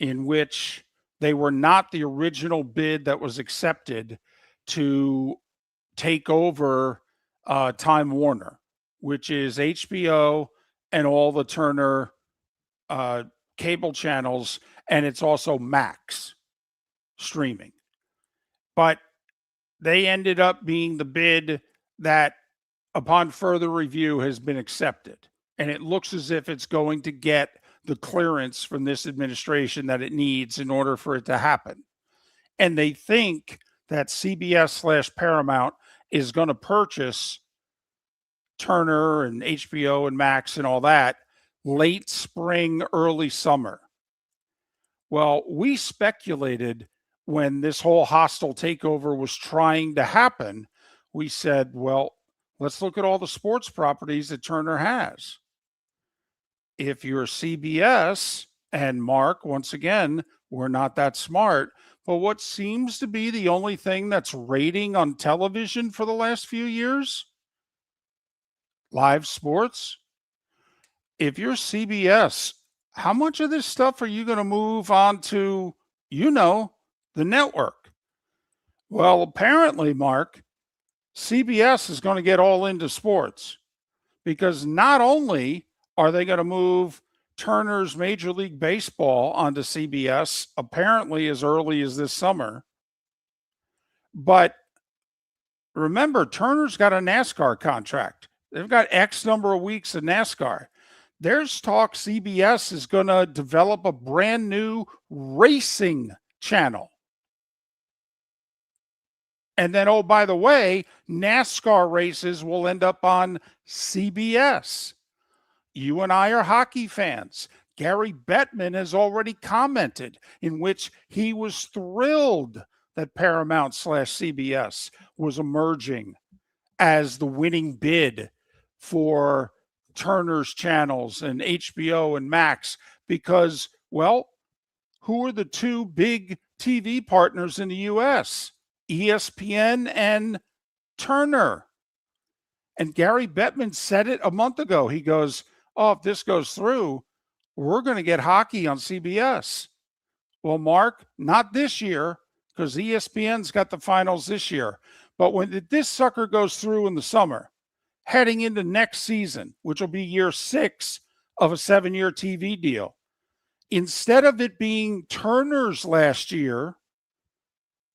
in which they were not the original bid that was accepted to take over Time Warner, which is HBO and all the Turner cable channels, and it's also Max streaming. But they ended up being the bid that, upon further review, has been accepted. And it looks as if it's going to get the clearance from this administration that it needs in order for it to happen. And they think that CBS/Paramount is going to purchase Turner and HBO and Max and all that late spring, early summer. Well, we speculated when this whole hostile takeover was trying to happen. We said, well, let's look at all the sports properties that Turner has. If you're CBS, and Mark, once again, we're not that smart, but what seems to be the only thing that's rating on television for the last few years? Live sports. If you're CBS, how much of this stuff are you going to move on to, the network? Well, apparently, Mark, CBS is going to get all into sports, because not only are they going to move Turner's Major League Baseball onto CBS, apparently as early as this summer, but remember, Turner's got a NASCAR contract. They've got X number of weeks of NASCAR. There's talk CBS is going to develop a brand new racing channel. And then, oh, by the way, NASCAR races will end up on CBS. You and I are hockey fans. Gary Bettman has already commented in which he was thrilled that Paramount/CBS was emerging as the winning bid for Turner's channels and HBO and Max because, well, who are the two big TV partners in the U.S.? ESPN and Turner. And Gary Bettman said it a month ago. He goes, oh, if this goes through, we're going to get hockey on CBS. Well, Mark, not this year because ESPN's got the finals this year. But when this sucker goes through in the summer, heading into next season, which will be year 6 of a 7-year TV deal, instead of it being Turner's last year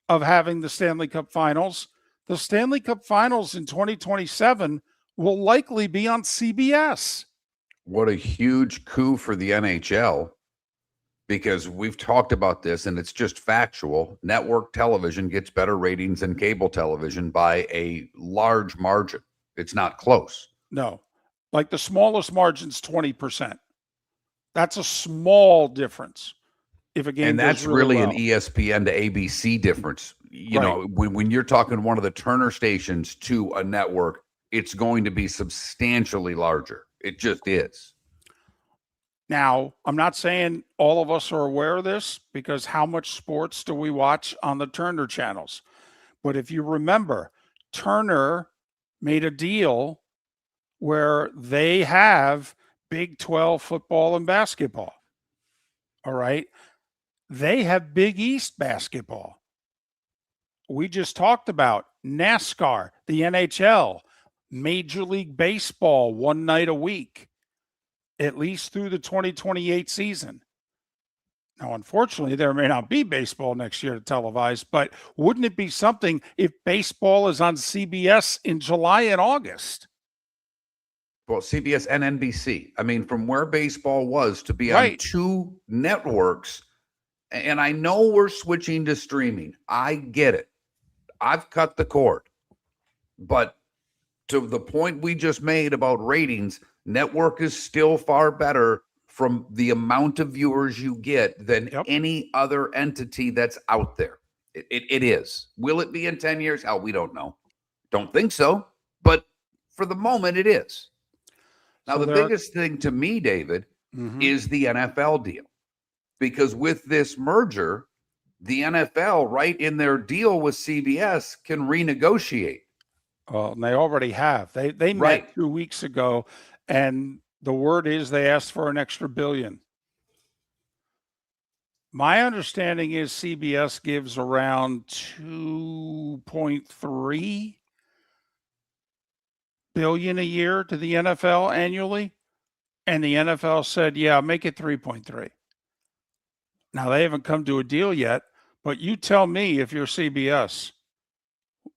of having the Stanley Cup Finals, the Stanley Cup Finals in 2027 will likely be on CBS. What a huge coup for the NHL, because we've talked about this and it's just factual. Network television gets better ratings than cable television by a large margin. It's not close. No, like the smallest margin's 20%. That's a small difference. If a game and that's goes really an well. ESPN to ABC difference. You know, when you're talking one of the Turner stations to a network, it's going to be substantially larger. It just is. Now, I'm not saying all of us are aware of this because how much sports do we watch on the Turner channels? But if you remember, Turner made a deal where they have Big 12 football and basketball. All right. They have Big East basketball. We just talked about NASCAR, the NHL, Major League Baseball one night a week, at least through the 2028 season. Now, unfortunately, there may not be baseball next year to televise, but wouldn't it be something if baseball is on CBS in July and August? Well, CBS and NBC. I mean, from where baseball was to be on 2 networks, and I know we're switching to streaming. I get it. I've cut the cord. But to the point we just made about ratings, network is still far better from the amount of viewers you get than any other entity that's out there. It is. Will it be in 10 years? Hell, we don't know. Don't think so. But for the moment, it is. Now, the biggest thing to me, David, is the NFL deal. Because with this merger, the NFL, right in their deal with CBS, can renegotiate. Well, and they already have. They met 2 weeks ago, and the word is they asked for an extra $1 billion. My understanding is CBS gives around $2.3 billion a year to the NFL annually, and the NFL said, "Yeah, make it 3.3." Now they haven't come to a deal yet, but you tell me if you're CBS,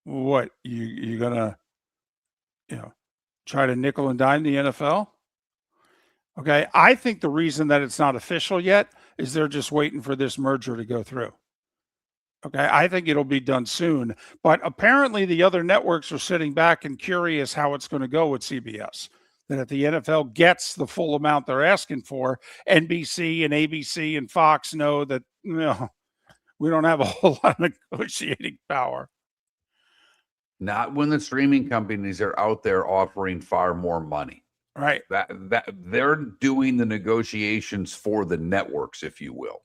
what you gonna, try to nickel and dime the NFL? Okay, I think the reason that it's not official yet is they're just waiting for this merger to go through. Okay, I think it'll be done soon, but apparently the other networks are sitting back and curious how it's going to go with CBS. That if the NFL gets the full amount they're asking for, NBC and ABC and Fox know that we don't have a whole lot of negotiating power. Not when the streaming companies are out there offering far more money. Right. That they're doing the negotiations for the networks, if you will.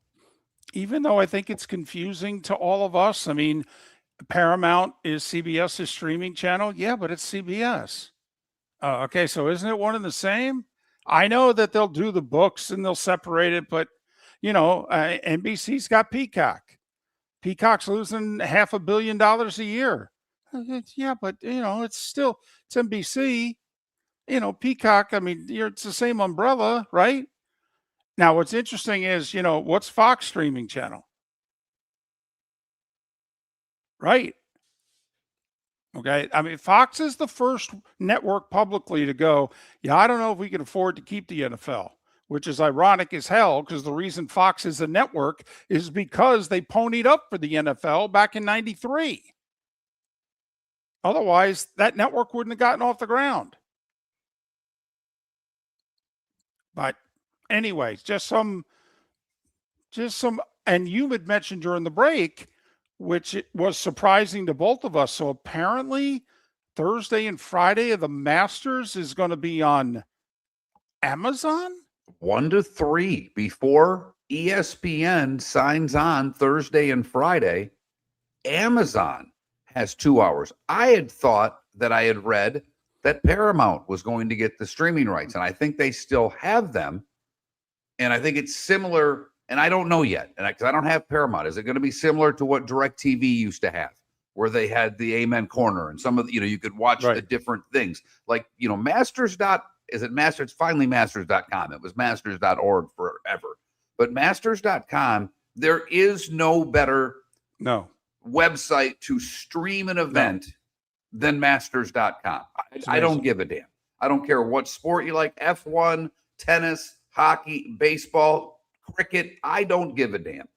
Even though I think it's confusing to all of us. I mean, Paramount is CBS's streaming channel. Yeah, but it's CBS. Okay, so isn't it one and the same? I know that they'll do the books and they'll separate it, but, NBC's got Peacock. Peacock's losing $500 million a year. Yeah, but, it's NBC. Peacock, I mean, it's the same umbrella, right? Now, what's interesting is, what's Fox streaming channel? Right. Okay. I mean, Fox is the first network publicly to go, I don't know if we can afford to keep the NFL, which is ironic as hell because the reason Fox is a network is because they ponied up for the NFL back in 93. Otherwise, that network wouldn't have gotten off the ground. But anyways, just some, and you had mentioned during the break, which it was surprising to both of us. So apparently Thursday and Friday of the Masters is going to be on Amazon? 1 to 3 before ESPN signs on Thursday and Friday. Amazon has 2 hours. I had thought that I had read that Paramount was going to get the streaming rights, and I think they still have them. And I think it's similar, and I don't know yet, and because I don't have Paramount. Is it going to be similar to what DirecTV used to have, where they had the Amen Corner and some of the, you could watch the different things, like Masters. Is it Masters? It's finally Masters.com. It was Masters.org forever, but Masters.com. There is no better website to stream an event than Masters.com. I don't give a damn. I don't care what sport you like, F1, tennis, hockey, baseball, cricket. I don't give a damn.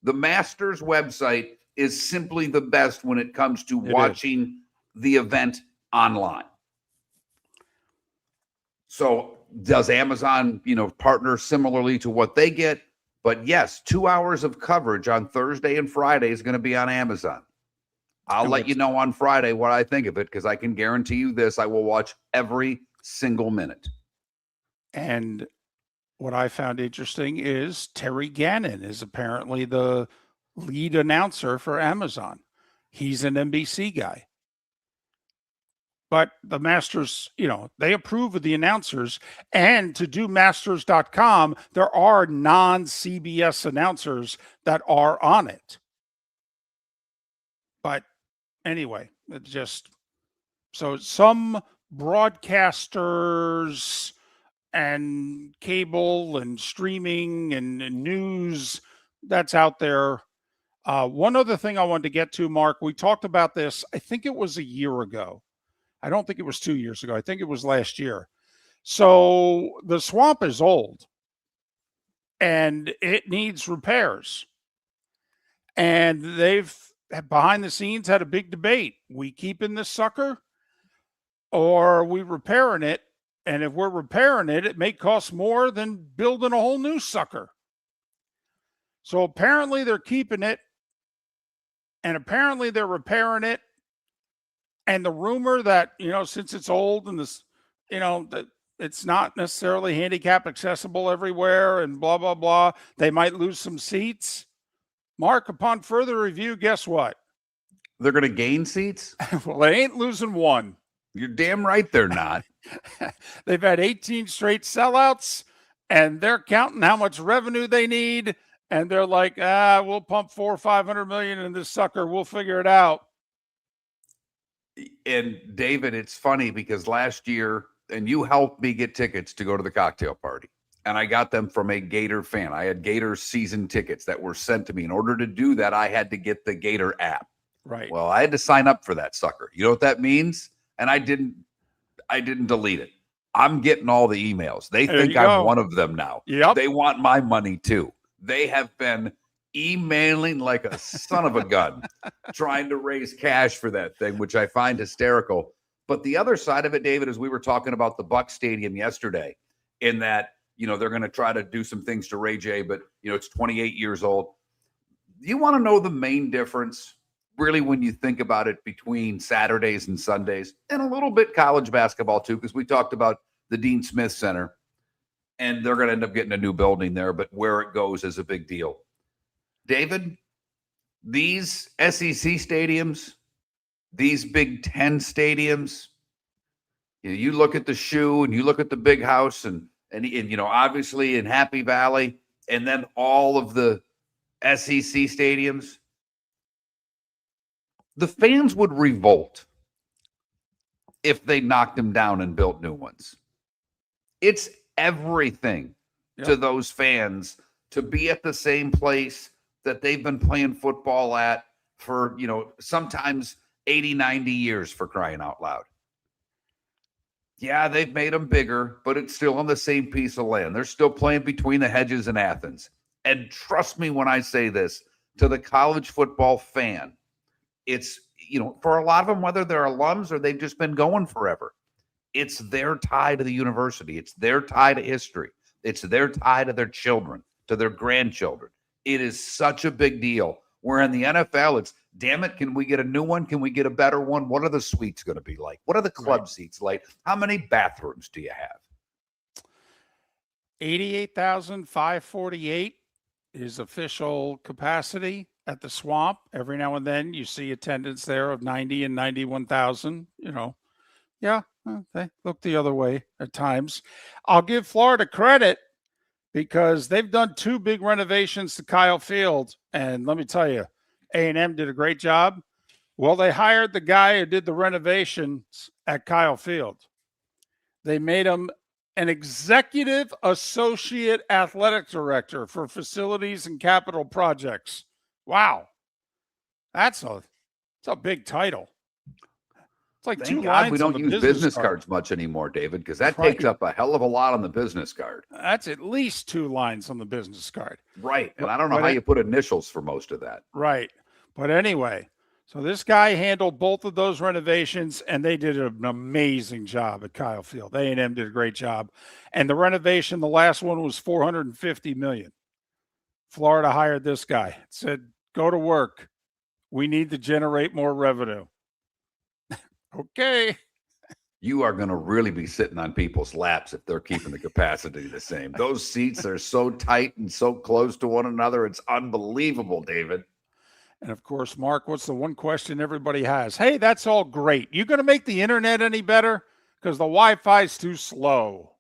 The Masters website is simply the best when it comes to watching the event online. So does Amazon, partner similarly to what they get? But yes, 2 hours of coverage on Thursday and Friday is going to be on Amazon. I'll let you know on Friday what I think of it, because I can guarantee you this: I will watch every single minute. And what I found interesting is Terry Gannon is apparently the lead announcer for Amazon. He's an NBC guy. But the Masters, they approve of the announcers. And to do Masters.com, there are non-CBS announcers that are on it. But anyway, it's just so some broadcasters and cable and streaming and news that's out there. One other thing I wanted to get to, Mark, we talked about this, I think it was a year ago. I don't think it was 2 years ago. I think it was last year. So the swamp is old and it needs repairs. And they've behind the scenes had a big debate. We keeping this sucker or are we repairing it? And if we're repairing it, it may cost more than building a whole new sucker. So apparently they're keeping it, and apparently they're repairing it. And the rumor that, since it's old and this, that it's not necessarily handicap accessible everywhere and blah, blah, blah, they might lose some seats. Mark, upon further review, guess what? They're going to gain seats? Well, they ain't losing one. You're damn right they're not. They've had 18 straight sellouts, and they're counting how much revenue they need. And they're like, we'll pump $400 or $500 million in this sucker. We'll figure it out. And David, it's funny because last year, and you helped me get tickets to go to the cocktail party, and I got them from a Gator fan. I had Gator season tickets that were sent to me. In order to do that, I had to get the Gator app. Right. Well, I had to sign up for that sucker. You know what that means? And I didn't delete it. I'm getting all the emails. They think I'm one of them now. Yep. They want my money too. They have been emailing like a son of a gun, trying to raise cash for that thing, which I find hysterical. But the other side of it, David, is we were talking about the Bucs Stadium yesterday, in that, they're going to try to do some things to Ray J, but, it's 28 years old. You want to know the main difference, really, when you think about it, between Saturdays and Sundays, and a little bit college basketball too, because we talked about the Dean Smith Center, and they're going to end up getting a new building there, but where it goes is a big deal. David, these SEC stadiums, these Big Ten stadiums, you look at the Shoe and you look at the Big House and obviously in Happy Valley, and then all of the SEC stadiums, the fans would revolt if they knocked them down and built new ones. It's everything to those fans to be at the same place that they've been playing football at for, sometimes 80, 90 years, for crying out loud. Yeah, they've made them bigger, but it's still on the same piece of land. They're still playing between the hedges in Athens. And trust me when I say this, to the college football fan, it's, for a lot of them, whether they're alums or they've just been going forever, it's their tie to the university. It's their tie to history. It's their tie to their children, to their grandchildren. It is such a big deal. Where in the NFL, it's, damn it, can we get a new one? Can we get a better one? What are the suites going to be like? What are the club seats like? How many bathrooms do you have? 88,548 is official capacity at the Swamp. Every now and then you see attendance there of 90 and 91,000. Yeah, they look the other way at times. I'll give Florida credit because they've done 2 big renovations to Kyle Field. And let me tell you, A&M did a great job. Well, they hired the guy who did the renovations at Kyle Field. They made him an executive associate athletic director for facilities and capital projects. Wow. That's a big title. It's like Thank 2 God lines. we don't use business cards much anymore, David, because that takes up a hell of a lot on the business card. That's at least 2 lines on the business card. Right. And I don't know how you put initials for most of that. Right. But anyway, so this guy handled both of those renovations, and they did an amazing job at Kyle Field. A&M did a great job. And the renovation, the last one was $450 million. Florida hired this guy, said, go to work. We need to generate more revenue. Okay. You are going to really be sitting on people's laps if they're keeping the capacity the same. Those seats are so tight and so close to one another. It's unbelievable, David. And of course, Mark, what's the one question everybody has? Hey, that's all great. You going to make the internet any better? Because the Wi-Fi is too slow.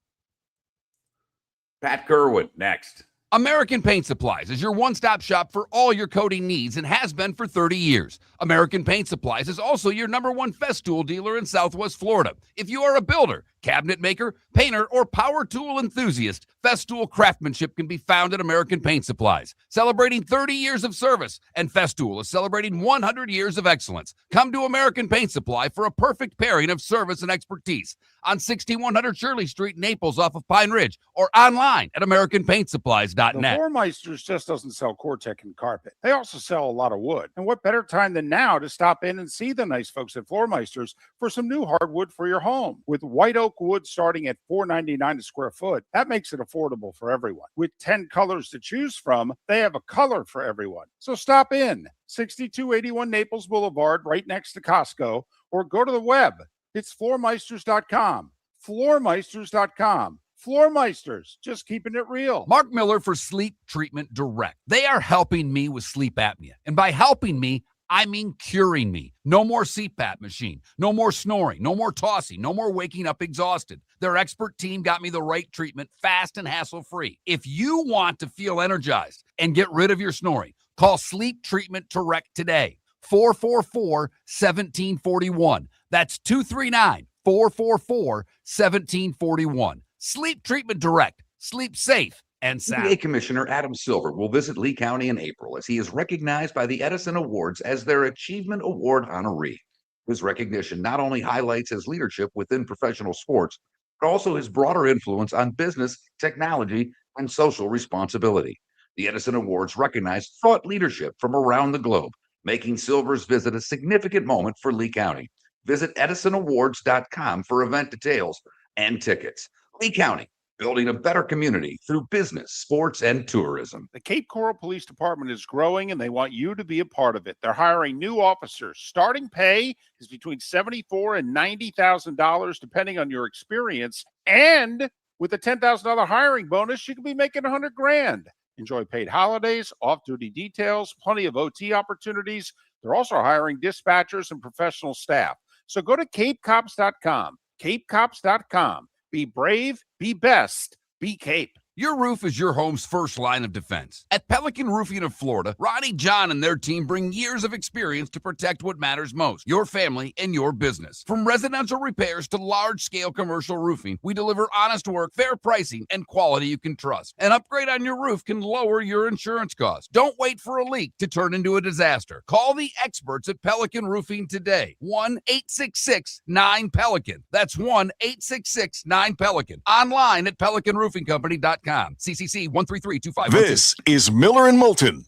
Pat Kirwan, next. American Paint Supplies is your one-stop shop for all your coating needs and has been for 30 years. American Paint Supplies is also your #1 Festool dealer in Southwest Florida. If you are a builder, cabinet maker, painter, or power tool enthusiast, Festool craftsmanship can be found at American Paint Supplies. Celebrating 30 years of service, and Festool is celebrating 100 years of excellence. Come to American Paint Supply for a perfect pairing of service and expertise on 6100 Shirley Street, Naples, off of Pine Ridge, or online at AmericanPaintSupplies.net. The Floormeisters just doesn't sell Cortec and carpet. They also sell a lot of wood. And what better time than now to stop in and see the nice folks at Floormeisters for some new hardwood for your home. With white oak wood starting at $4.99 a square foot, that makes it affordable for everyone. With 10 colors to choose from, they have a color for everyone. So stop in, 6281 Naples Boulevard, right next to Costco, or go to the web. It's floormeisters.com. Floormeisters.com. Floormeisters, just keeping it real. Mark Miller for Sleep Treatment Direct. They are helping me with sleep apnea. And by helping me, I mean curing me. No more CPAP machine, no more snoring, no more tossing, no more waking up exhausted. Their expert team got me the right treatment, fast and hassle-free. If you want to feel energized and get rid of your snoring, call Sleep Treatment Direct today. 444-1741. That's 239-444-1741. Sleep Treatment Direct. Sleep safe and sound. EPA Commissioner Adam Silver will visit Lee County in April as he is recognized by the Edison Awards as their Achievement Award honoree. His recognition not only highlights his leadership within professional sports, but also his broader influence on business, technology, and social responsibility. The Edison Awards recognize thought leadership from around the globe, making Silver's visit a significant moment for Lee County. Visit EdisonAwards.com for event details and tickets. Lee County, building a better community through business, sports, and tourism. The Cape Coral Police Department is growing, and they want you to be a part of it. They're hiring new officers. Starting pay is between $74,000 and $90,000, depending on your experience. And with a $10,000 hiring bonus, you can be making $100,000. Enjoy paid holidays, off-duty details, plenty of OT opportunities. They're also hiring dispatchers and professional staff. So go to CapeCops.com. CapeCops.com. Be brave, be best, be Cape. Your roof is your home's first line of defense. At Pelican Roofing of Florida, Ronnie John and their team bring years of experience to protect what matters most, your family and your business. From residential repairs to large-scale commercial roofing, we deliver honest work, fair pricing, and quality you can trust. An upgrade on your roof can lower your insurance costs. Don't wait for a leak to turn into a disaster. Call the experts at Pelican Roofing today. 1-866-9-PELICAN. That's 1-866-9-PELICAN. Online at PelicanRoofingCompany.com. CCC 13325. This is Miller and Moulton.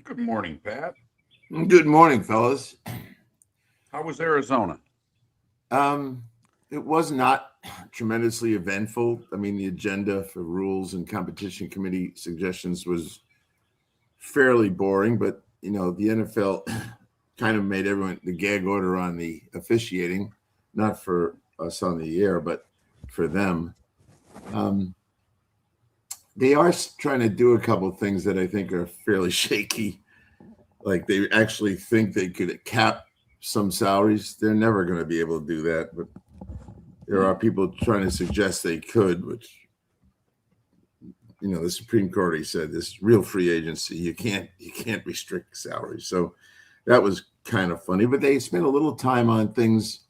Good morning, Pat. Good morning, fellas. How was Arizona? It was not tremendously eventful. I mean, the agenda for rules and competition committee suggestions was fairly boring, but the NFL kind of made everyone the gag order on the officiating, not for us on the air, but for them. They are trying to do a couple of things that I think are fairly shaky. Like they actually think they could cap some salaries. They're never going to be able to do that, but there are people trying to suggest they could, which the Supreme Court already said this real free agency. You can't restrict salaries. So that was kind of funny, but they spent a little time on things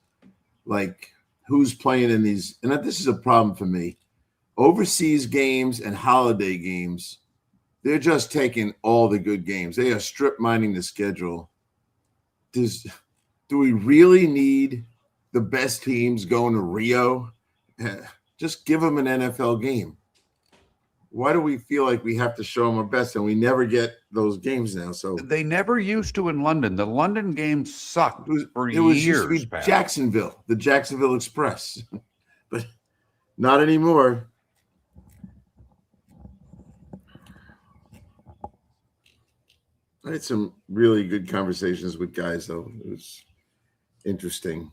like who's playing in these. And this is a problem for me. Overseas games and holiday games, they're just taking all the good games. They are strip mining the schedule. Do we really need the best teams going to Rio? Just give them an NFL game. Why do we feel like we have to show them our best, and we never get those games now? So they never used to in London. The London games sucked for it was years. Used to be Jacksonville, the Jacksonville Express, but not anymore. I had some really good conversations with guys, though. It was interesting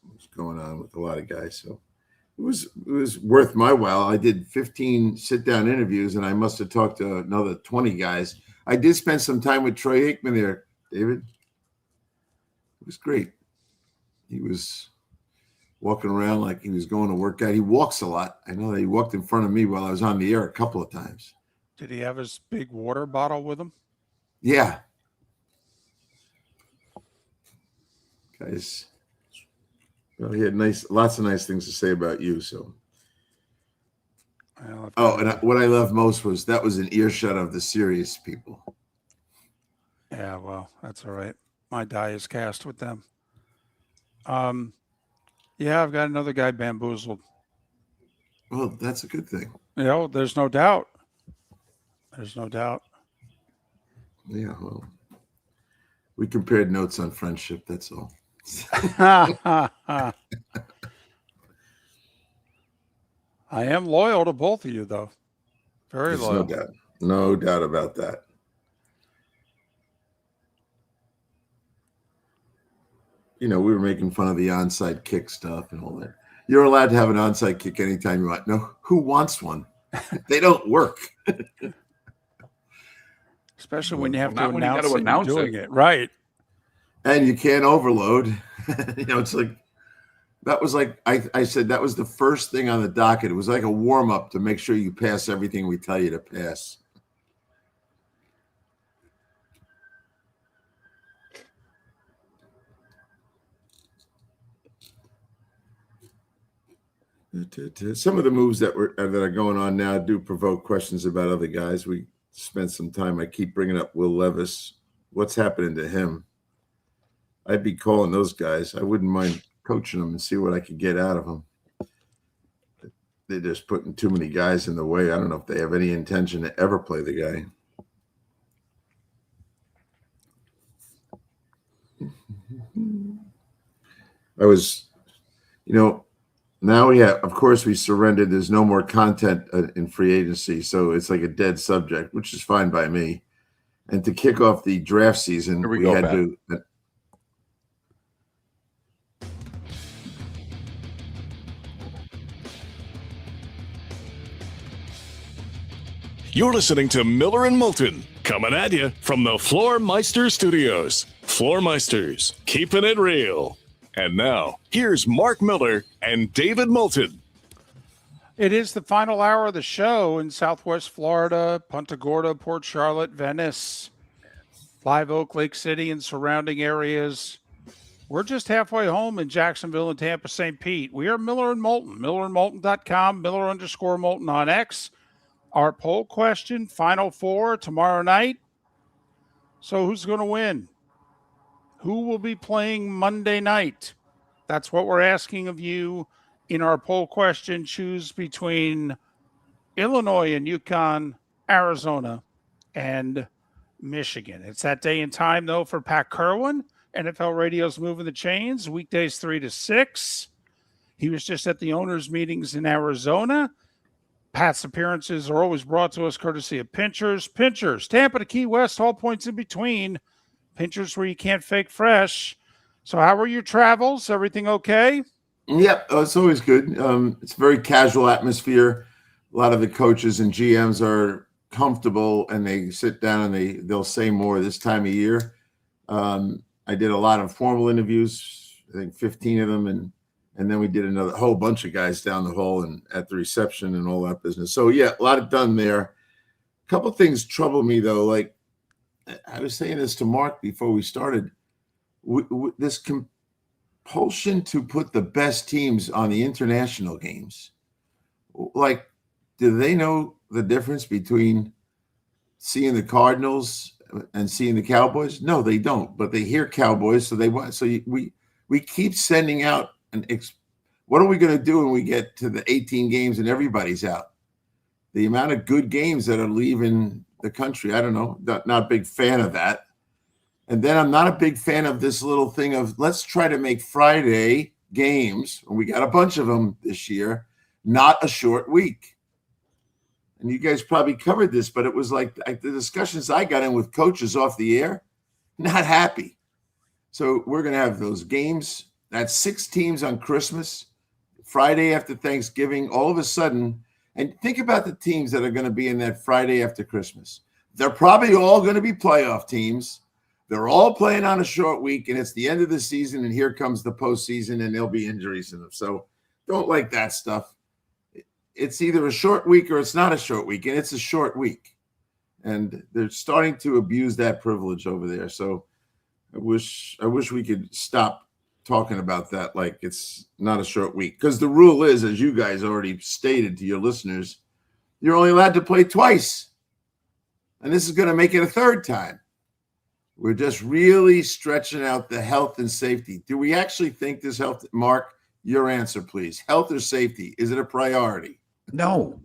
what's going on with a lot of guys. So it was worth my while. I did 15 sit-down interviews, and I must have talked to another 20 guys. I did spend some time with Troy Aikman there, David. It was great. He was walking around like he was going to work out. He walks a lot. I know that he walked in front of me while I was on the air a couple of times. Did he have his big water bottle with him? Yeah. Guys, well, he had lots of nice things to say about you. So, what I loved most was that was an earshot of the serious people. Yeah, well, that's all right. My die is cast with them. Yeah, I've got another guy bamboozled. Well, that's a good thing. There's no doubt. There's no doubt. Yeah, well, we compared notes on friendship. That's all. I am loyal to both of you, though. Very loyal. No doubt about that. We were making fun of the onside kick stuff and all that. You're allowed to have an onside kick anytime you want. No, who wants one? They don't work. Especially when you have Not to when you announce, gotta announce doing it. Right. And you can't overload. It's like that was like I said that was the first thing on the docket. It was like a warm-up to make sure you pass everything we tell you to pass. Some of the moves that are going on now do provoke questions about other guys. We spent some time. I keep bringing up Will Levis. What's happening to him? I'd be calling those guys. I wouldn't mind coaching them and see what I could get out of them. They're just putting too many guys in the way. I don't know if they have any intention to ever play the guy. I was, now of course we surrendered. There's no more content in free agency. So it's like a dead subject, which is fine by me. And to kick off the draft season, we had to. You're listening to Miller and Moulton, coming at you from the Floor Meister Studios. Floor Meisters, keeping it real. And now, here's Mark Miller and David Moulton. It is the final hour of the show in Southwest Florida, Punta Gorda, Port Charlotte, Venice, Live Oak, Lake City, and surrounding areas. We're just halfway home in Jacksonville and Tampa, St. Pete. We are Miller and Moulton, millerandmoulton.com, Miller_Moulton on X. Our poll question, Final Four tomorrow night. So who's going to win? Who will be playing Monday night? That's what we're asking of you in our poll question. Choose between Illinois and UConn, Arizona, and Michigan. It's that day and time, though, for Pat Kirwan. NFL Radio's moving the chains, weekdays 3 to 6. He was just at the owners' meetings in Arizona. Pat's appearances are always brought to us courtesy of Pinchers. Pinchers, Tampa to Key West, all points in between. Pinchers where you can't fake fresh. So how were your travels? Everything okay? Yep, it's always good. It's a very casual atmosphere. A lot of the coaches and GMs are comfortable, and they sit down and they'll say more this time of year. I did a lot of formal interviews, I think 15 of them, and then we did another whole bunch of guys down the hall and at the reception and all that business. So yeah, a lot of done there. A couple of things trouble me though. Like I was saying this to Mark before we started. This compulsion to put the best teams on the international games. Like, do they know the difference between seeing the Cardinals and seeing the Cowboys? No, they don't. But they hear Cowboys, so they want. So we keep sending out what are we going to do when we get to the 18 games and everybody's out? The amount of good games that are leaving the country, I don't know. Not a big fan of that. And then I'm not a big fan of this little thing of let's try to make Friday games, and we got a bunch of them this year, not a short week. And you guys probably covered this, but it was like the discussions I got in with coaches off the air, not happy. So we're going to have those games. That's 6 teams on Christmas, Friday after Thanksgiving, all of a sudden. And think about the teams that are going to be in that Friday after Christmas. They're probably all going to be playoff teams. They're all playing on a short week, and it's the end of the season, and here comes the postseason, and there'll be injuries in them. So don't like that stuff. It's either a short week or it's not a short week, and it's a short week. And they're starting to abuse that privilege over there. So I wish we could stop talking about that like it's not a short week. Because the rule is, as you guys already stated to your listeners, you're only allowed to play twice. And this is going to make it a third time. We're just really stretching out the health and safety. Do we actually think this health, Mark, your answer, please. Health or safety? Is it a priority? No.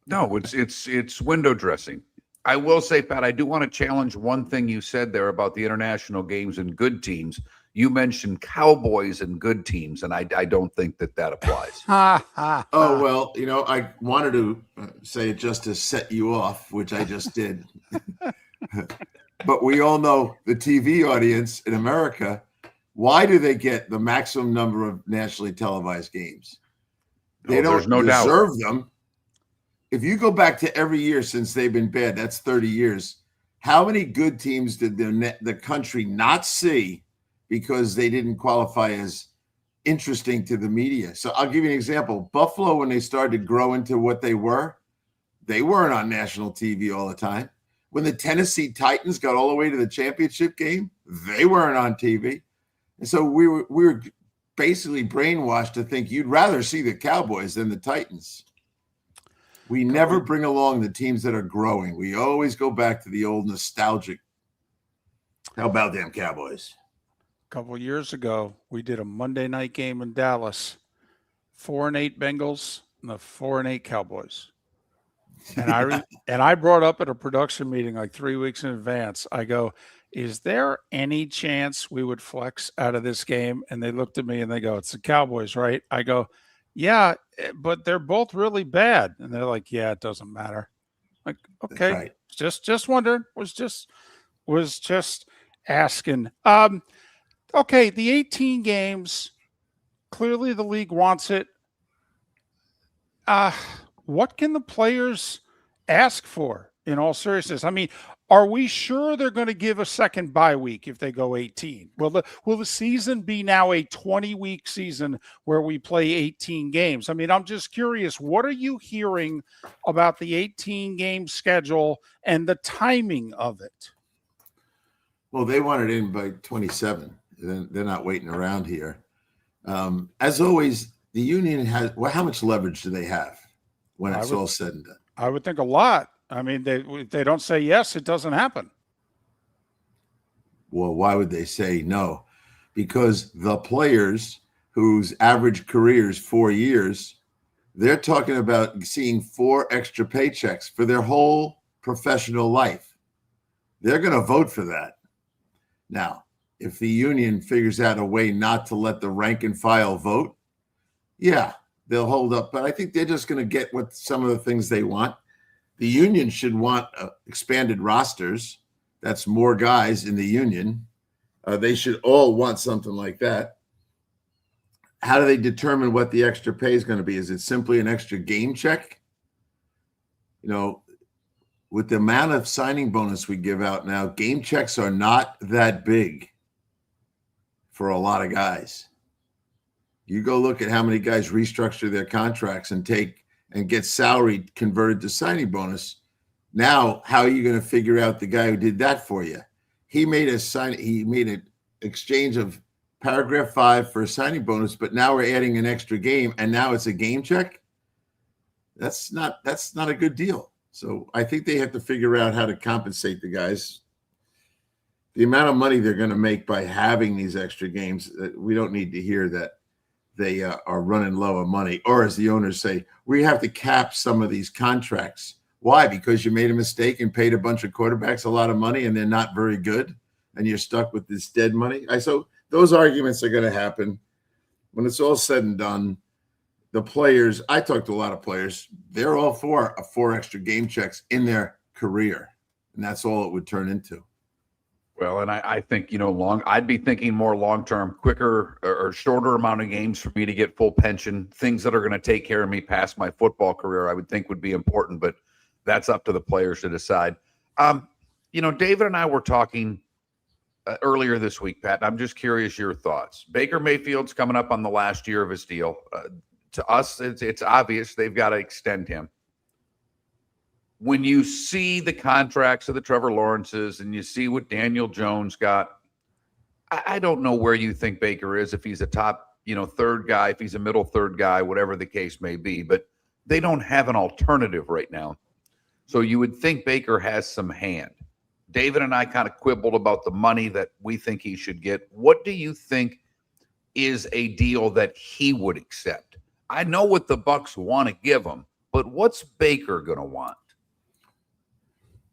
It's window dressing. I will say, Pat, I do want to challenge one thing you said there about the international games and good teams. You mentioned Cowboys and good teams, and I don't think that applies. Oh, well, I wanted to say it just to set you off, which I just did. But we all know the TV audience in America, why do they get the maximum number of nationally televised games? They don't deserve them. If you go back to every year since they've been bad, that's 30 years. How many good teams did the country not see because they didn't qualify as interesting to the media? So I'll give you an example. Buffalo, when they started to grow into what they weren't on national TV all the time. When the Tennessee Titans got all the way to the championship game, they weren't on TV. And so we were basically brainwashed to think you'd rather see the Cowboys than the Titans. We never bring along the teams that are growing. We always go back to the old nostalgic. How about them Cowboys? A couple of years ago, we did a Monday night game in Dallas. 4-8 Bengals and the 4-8 Cowboys. And I brought up at a production meeting like 3 weeks in advance. I go, is there any chance we would flex out of this game? And they looked at me and they go, it's the Cowboys, right? I go, yeah, but they're both really bad. And they're like, yeah, it doesn't matter. Like, okay, right. just wondering. Was just asking. Okay, the 18 games. Clearly, the league wants it. What can the players ask for? In all seriousness, I mean, are we sure they're going to give a second bye week if they go 18? Will the season be now a 20-week season where we play 18 games? I mean, I'm just curious. What are you hearing about the 18-game schedule and the timing of it? Well, they want it in by 27. They're not waiting around here. As always, the union has. Well, how much leverage do they have when it's all said and done? I would think a lot. I mean, they don't say yes, it doesn't happen. Well, why would they say no? Because the players whose average career is 4 years, they're talking about seeing 4 extra paychecks for their whole professional life. They're going to vote for that. Now, if the union figures out a way not to let the rank and file vote, yeah, they'll hold up. But I think they're just going to get what some of the things they want. The union should want expanded rosters. That's more guys in the union. They should all want something like that. How do they determine what the extra pay is going to be? Is it simply an extra game check? You know, with the amount of signing bonus we give out now, game checks are not that big for a lot of guys. You go look at how many guys restructure their contracts and get salary converted to signing bonus. Now, how are you going to figure out the guy who did that for you? He made an exchange of paragraph 5 for a signing bonus, but now we're adding an extra game, and now it's a game check. That's not a good deal. So I think they have to figure out how to compensate the guys. The amount of money they're going to make by having these extra games, we don't need to hear that they are running low on money. Or as the owners say, we have to cap some of these contracts. Why? Because you made a mistake and paid a bunch of quarterbacks a lot of money and they're not very good and you're stuck with this dead money. So those arguments are going to happen. When it's all said and done, the players, I talked to a lot of players, they're all for 4 extra game checks in their career. And that's all it would turn into. Well, and I think, I'd be thinking more long-term, quicker or shorter amount of games for me to get full pension, things that are going to take care of me past my football career, I would think would be important, but that's up to the players to decide. David and I were talking earlier this week, Pat, and I'm just curious your thoughts. Baker Mayfield's coming up on the last year of his deal. To us, it's obvious they've got to extend him. When you see the contracts of the Trevor Lawrences and you see what Daniel Jones got, I don't know where you think Baker is, if he's a top, third guy, if he's a middle third guy, whatever the case may be, but they don't have an alternative right now. So you would think Baker has some hand. David and I kind of quibbled about the money that we think he should get. What do you think is a deal that he would accept? I know what the Bucs want to give him, but what's Baker going to want?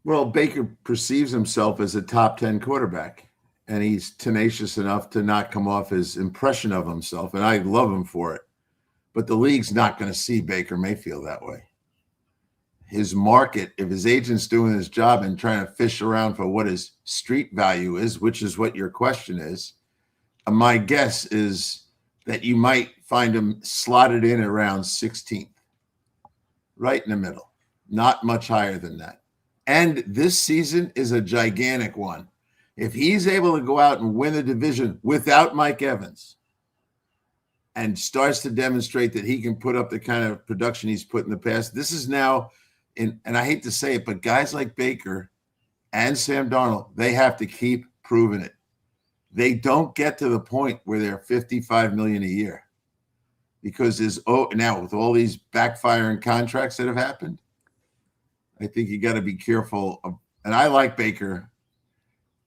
Well, Baker perceives himself as a top 10 quarterback, and he's tenacious enough to not come off his impression of himself, and I love him for it. But the league's not going to see Baker Mayfield that way. His market, if his agent's doing his job and trying to fish around for what his street value is, which is what your question is, my guess is that you might find him slotted in around 16th, right in the middle, not much higher than that. And this season is a gigantic one. If he's able to go out and win the division without Mike Evans and starts to demonstrate that he can put up the kind of production he's put in the past, this is now, and I hate to say it, but guys like Baker and Sam Darnold, they have to keep proving it. They don't get to the point where they're $55 million a year because now with all these backfiring contracts that have happened, I think you got to be careful. And I like Baker.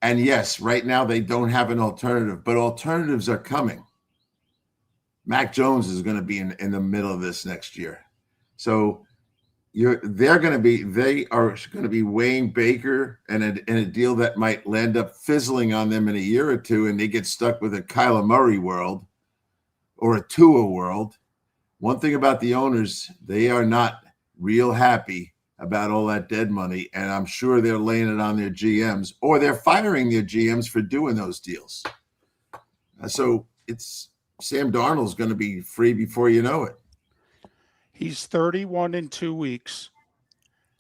And yes, right now they don't have an alternative, but alternatives are coming. Mac Jones is going to be in the middle of this next year. So they are going to be weighing Baker and a deal that might land up fizzling on them in a year or two, and they get stuck with a Kyler Murray world or a Tua world. One thing about the owners, they are not real happy about all that dead money, and I'm sure they're laying it on their GMs, or they're firing their GMs for doing those deals. So it's Sam Darnold's going to be free before you know it. He's 31 in 2 weeks.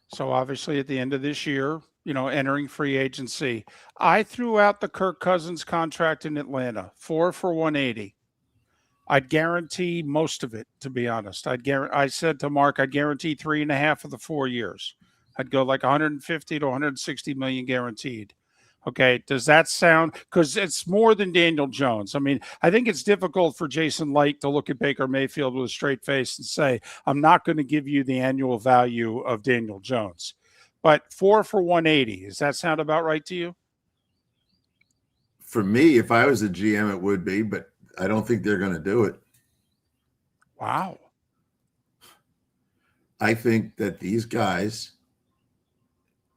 So obviously at the end of this year, entering free agency, I threw out the Kirk Cousins contract in Atlanta, 4 for $180. I'd guarantee most of it, to be honest. I said to Mark, I'd guarantee 3.5 of the 4 years. I'd go like 150 to 160 million guaranteed. Okay. Does that sound, because it's more than Daniel Jones. I mean, I think it's difficult for Jason Light to look at Baker Mayfield with a straight face and say, I'm not going to give you the annual value of Daniel Jones. But 4 for 180, does that sound about right to you? For me, if I was a GM, it would be, but I don't think they're going to do it. Wow. I think that these guys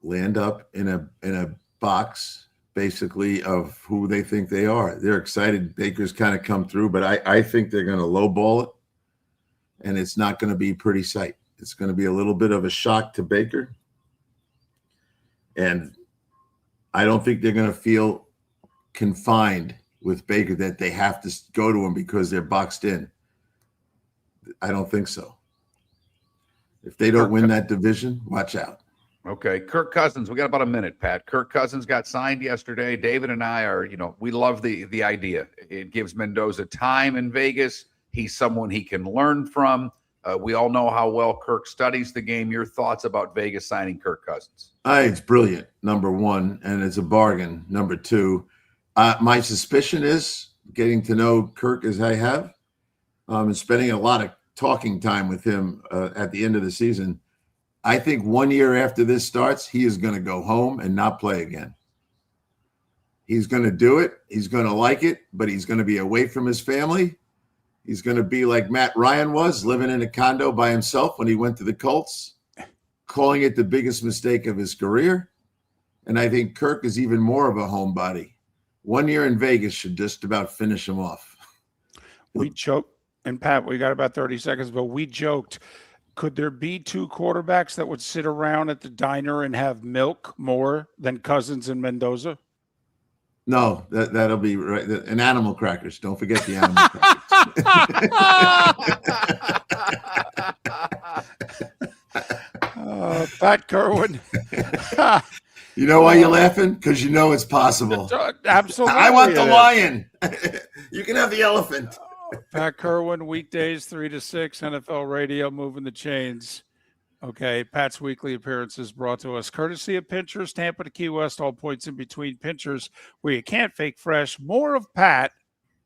land up in a box, basically, of who they think they are. They're excited Baker's kind of come through, but I think they're going to lowball it, and it's not going to be a pretty sight. It's going to be a little bit of a shock to Baker, and I don't think they're going to feel confined with Baker that they have to go to him because they're boxed in. I don't think so. If they don't win that division, watch out. Okay, Kirk Cousins. We got about a minute, Pat. Kirk Cousins got signed yesterday. David and I are, we love the idea. It gives Mendoza time in Vegas. He's someone he can learn from. We all know how well Kirk studies the game. Your thoughts about Vegas signing Kirk Cousins? It's brilliant, number one, and it's a bargain, number two. My suspicion is, getting to know Kirk as I have, and spending a lot of talking time with him at the end of the season, I think 1 year after this starts, he is going to go home and not play again. He's going to do it. He's going to like it, but he's going to be away from his family. He's going to be like Matt Ryan was, living in a condo by himself when he went to the Colts, calling it the biggest mistake of his career. And I think Kirk is even more of a homebody. 1 year in Vegas should just about finish him off. We joked, and Pat, we got about 30 seconds, but we joked, could there be two quarterbacks that would sit around at the diner and have milk more than Cousins and Mendoza? No, that'll be right. And animal crackers. Don't forget the animal crackers. Pat Kirwan. You know why you're laughing? Because you know it's possible. Absolutely. I want the lion. You can have the elephant. Pat Kirwan, weekdays 3 to 6, NFL Radio, moving the chains. Okay, Pat's weekly appearances brought to us courtesy of Pinchers, Tampa to Key West, all points in between. Pinchers, where you can't fake fresh. More of Pat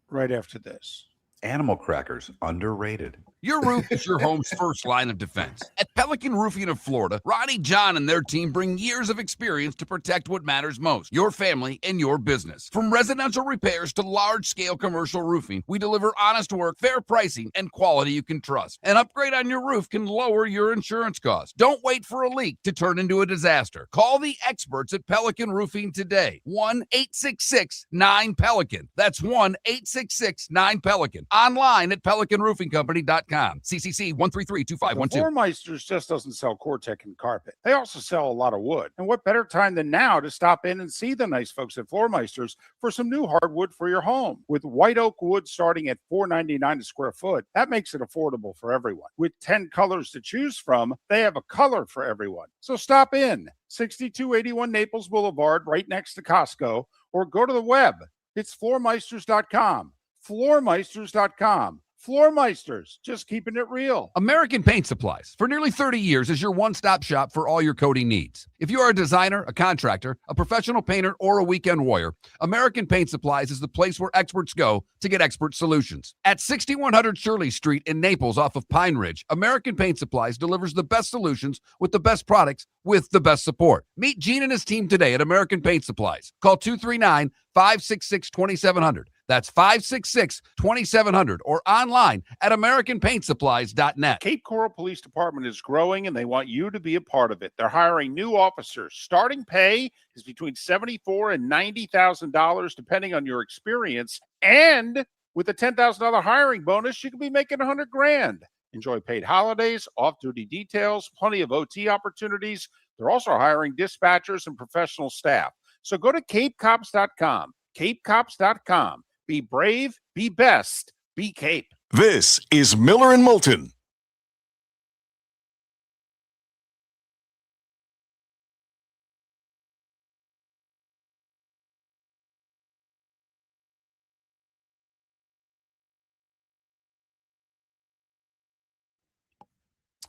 right after this. Animal crackers, underrated. Your roof is your home's first line of defense. At Pelican Roofing of Florida, Ronnie John and their team bring years of experience to protect what matters most, your family and your business. From residential repairs to large-scale commercial roofing, we deliver honest work, fair pricing, and quality you can trust. An upgrade on your roof can lower your insurance costs. Don't wait for a leak to turn into a disaster. Call the experts at Pelican Roofing today. 1-866-9-PELICAN. That's 1-866-9-PELICAN. Online at pelicanroofingcompany.com. CCC 1332512. Floor Meisters just doesn't sell Cortec and carpet. They also sell a lot of wood. And what better time than now to stop in and see the nice folks at Floor Meisters for some new hardwood for your home. With white oak wood starting at $4.99 a square foot, that makes it affordable for everyone. With 10 colors to choose from, they have a color for everyone. So stop in. 6281 Naples Boulevard, right next to Costco, or go to the web. It's floormeisters.com. Floormeisters.com. Floor Meisters, just keeping it real. American Paint Supplies, for nearly 30 years, is your one-stop shop for all your coating needs. If you are a designer, a contractor, a professional painter, or a weekend warrior, American Paint Supplies is the place where experts go to get expert solutions. At 6100 Shirley Street in Naples off of Pine Ridge, American Paint Supplies delivers the best solutions with the best products with the best support. Meet Gene and his team today at American Paint Supplies. Call 239-566-2700. That's 566-2700 or online at AmericanPaintSupplies.net. Cape Coral Police Department is growing and they want you to be a part of it. They're hiring new officers. Starting pay is between $74,000 and $90,000 depending on your experience. And with a $10,000 hiring bonus, you can be making $100,000. Enjoy paid holidays, off-duty details, plenty of OT opportunities. They're also hiring dispatchers and professional staff. So go to CapeCops.com. CapeCops.com. Be brave, be best, be Cape. This is Miller and Moulton.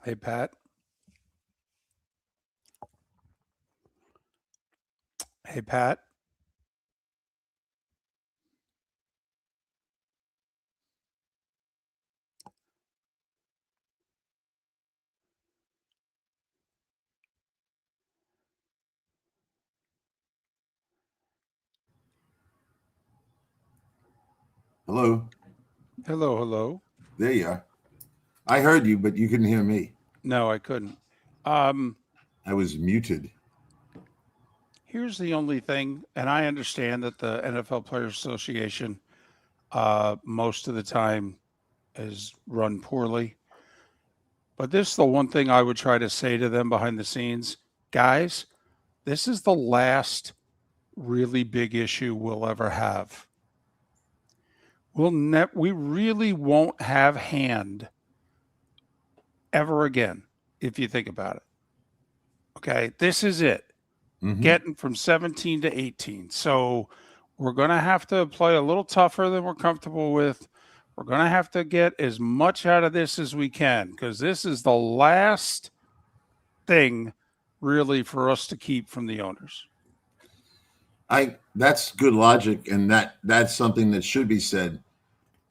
Hey, Pat. Hey, Pat. Hello. Hello, hello. There you are. I heard you, but you couldn't hear me. No, I couldn't. I was muted. Here's the only thing, and I understand that the NFL Players Association most of the time is run poorly. But this is the one thing I would try to say to them behind the scenes. Guys, this is the last really big issue we'll ever have. We really won't have hand ever again, if you think about it. Okay, this is it. Getting from 17 to 18. So we're going to have to play a little tougher than we're comfortable with. We're going to have to get as much out of this as we can, because this is the last thing really for us to keep from the owners. That's good logic, and that's something that should be said.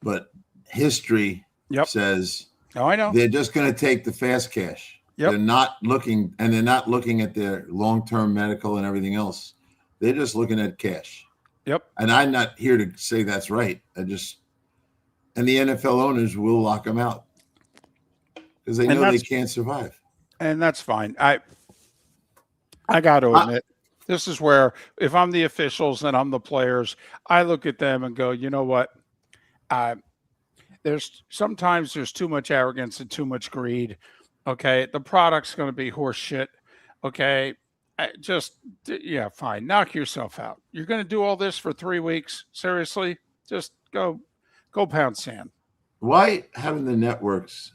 But history says I know they're just going to take the fast cash. They're not looking at their long-term medical and everything else. They're just looking at cash. And I'm not here to say that's right. And the NFL owners will lock them out because they know they can't survive. And that's fine. I got to admit, this is where if I'm the officials and I'm the players, I look at them and go, you know what? There's too much arrogance and too much greed. Okay, the product's going to be horse shit. Okay, fine. Knock yourself out. You're going to do all this for 3 weeks? Seriously? Just go pound sand. Why haven't the networks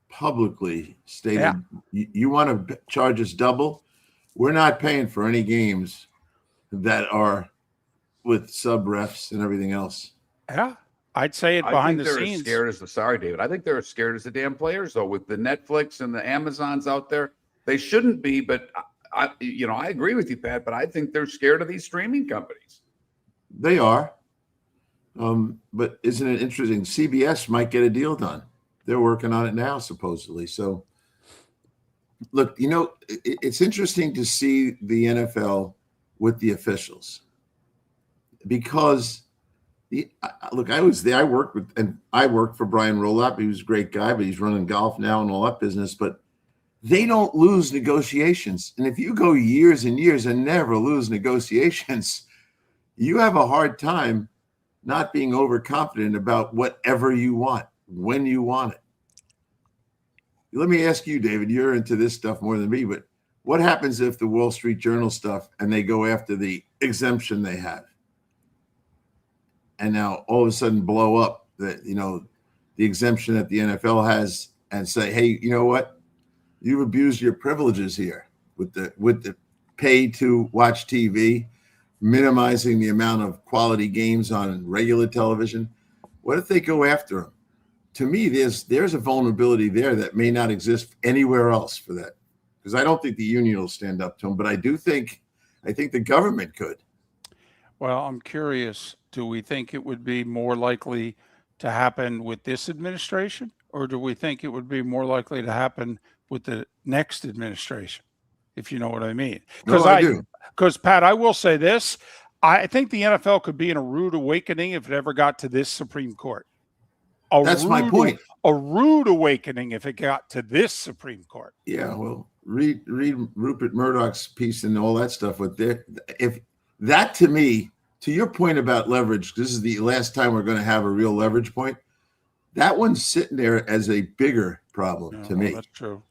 publicly stated you want to charge us double? We're not paying for any games that are with sub refs and everything else. Yeah. I'd say it behind the scenes. Sorry, David. I think they're as scared as the damn players, though, with the Netflix and the Amazons out there. They shouldn't be, but I agree with you, Pat, but I think they're scared of these streaming companies. They are. But isn't it interesting? CBS might get a deal done. They're working on it now, supposedly. So, look, it's interesting to see the NFL with the officials because I was there. I worked for Brian Rolop. He was a great guy, but he's running golf now and all that business. But they don't lose negotiations. And if you go years and years and never lose negotiations, you have a hard time not being overconfident about whatever you want, when you want it. Let me ask you, David, you're into this stuff more than me, but what happens if the Wall Street Journal stuff and they go after the exemption they have? And now all of a sudden blow up the exemption that the NFL has and say, hey, you know what? You've abused your privileges here with the pay to watch TV, minimizing the amount of quality games on regular television. What if they go after them? To me, there's a vulnerability there that may not exist anywhere else for that. Because I don't think the union will stand up to them, but I think the government could. Well, I'm curious. Do we think it would be more likely to happen with this administration, or do we think it would be more likely to happen with the next administration? If you know what I mean. Because I do. Because, Pat, I will say this. I think the NFL could be in a rude awakening if it ever got to this Supreme Court. That's my point. A rude awakening if it got to this Supreme Court. Yeah, well, read Rupert Murdoch's piece and all that stuff with if that, to me, to your point about leverage, this is the last time we're going to have a real leverage point. That one's sitting there as a bigger problem to me. That's true.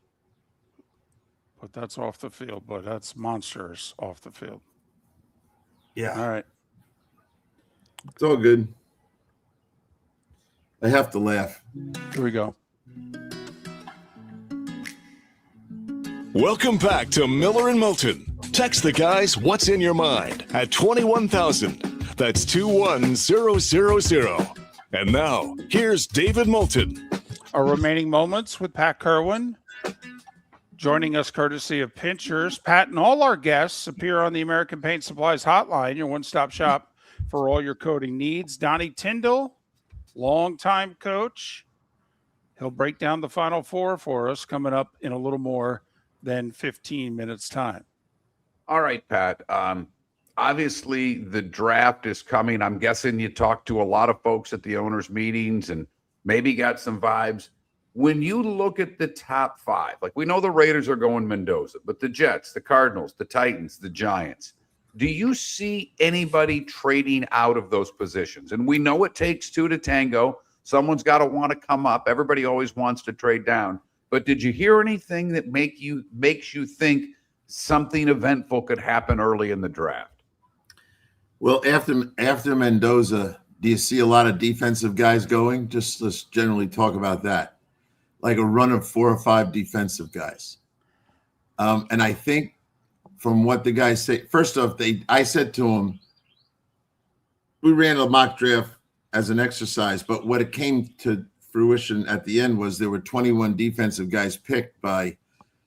But that's off the field, but that's monsters off the field. Yeah. All right. It's all good. I have to laugh. Here we go. Welcome back to Miller and Moulton. Text the guys what's in your mind at 21,000. That's 21000. And now, here's David Moulton. Our remaining moments with Pat Kirwan. Joining us courtesy of Pinchers. Pat and all our guests appear on the American Paint Supplies Hotline, your one-stop shop for all your coating needs. Donnie Tyndall, longtime coach. He'll break down the Final Four for us coming up in a little more than 15 minutes' time. All right, Pat. Obviously, the draft is coming. I'm guessing you talked to a lot of folks at the owners' meetings and maybe got some vibes. When you look at the top five, like we know the Raiders are going Mendoza, but the Jets, the Cardinals, the Titans, the Giants, do you see anybody trading out of those positions? And we know it takes two to tango. Someone's got to want to come up. Everybody always wants to trade down. But did you hear anything that makes you think something eventful could happen early in the draft? Well, after Mendoza, do you see a lot of defensive guys going? Just let's generally talk about that. Like a run of 4 or 5 defensive guys. And I think from what the guys say, first off, I said to them, we ran a mock draft as an exercise, but what it came to fruition at the end was there were 21 defensive guys picked by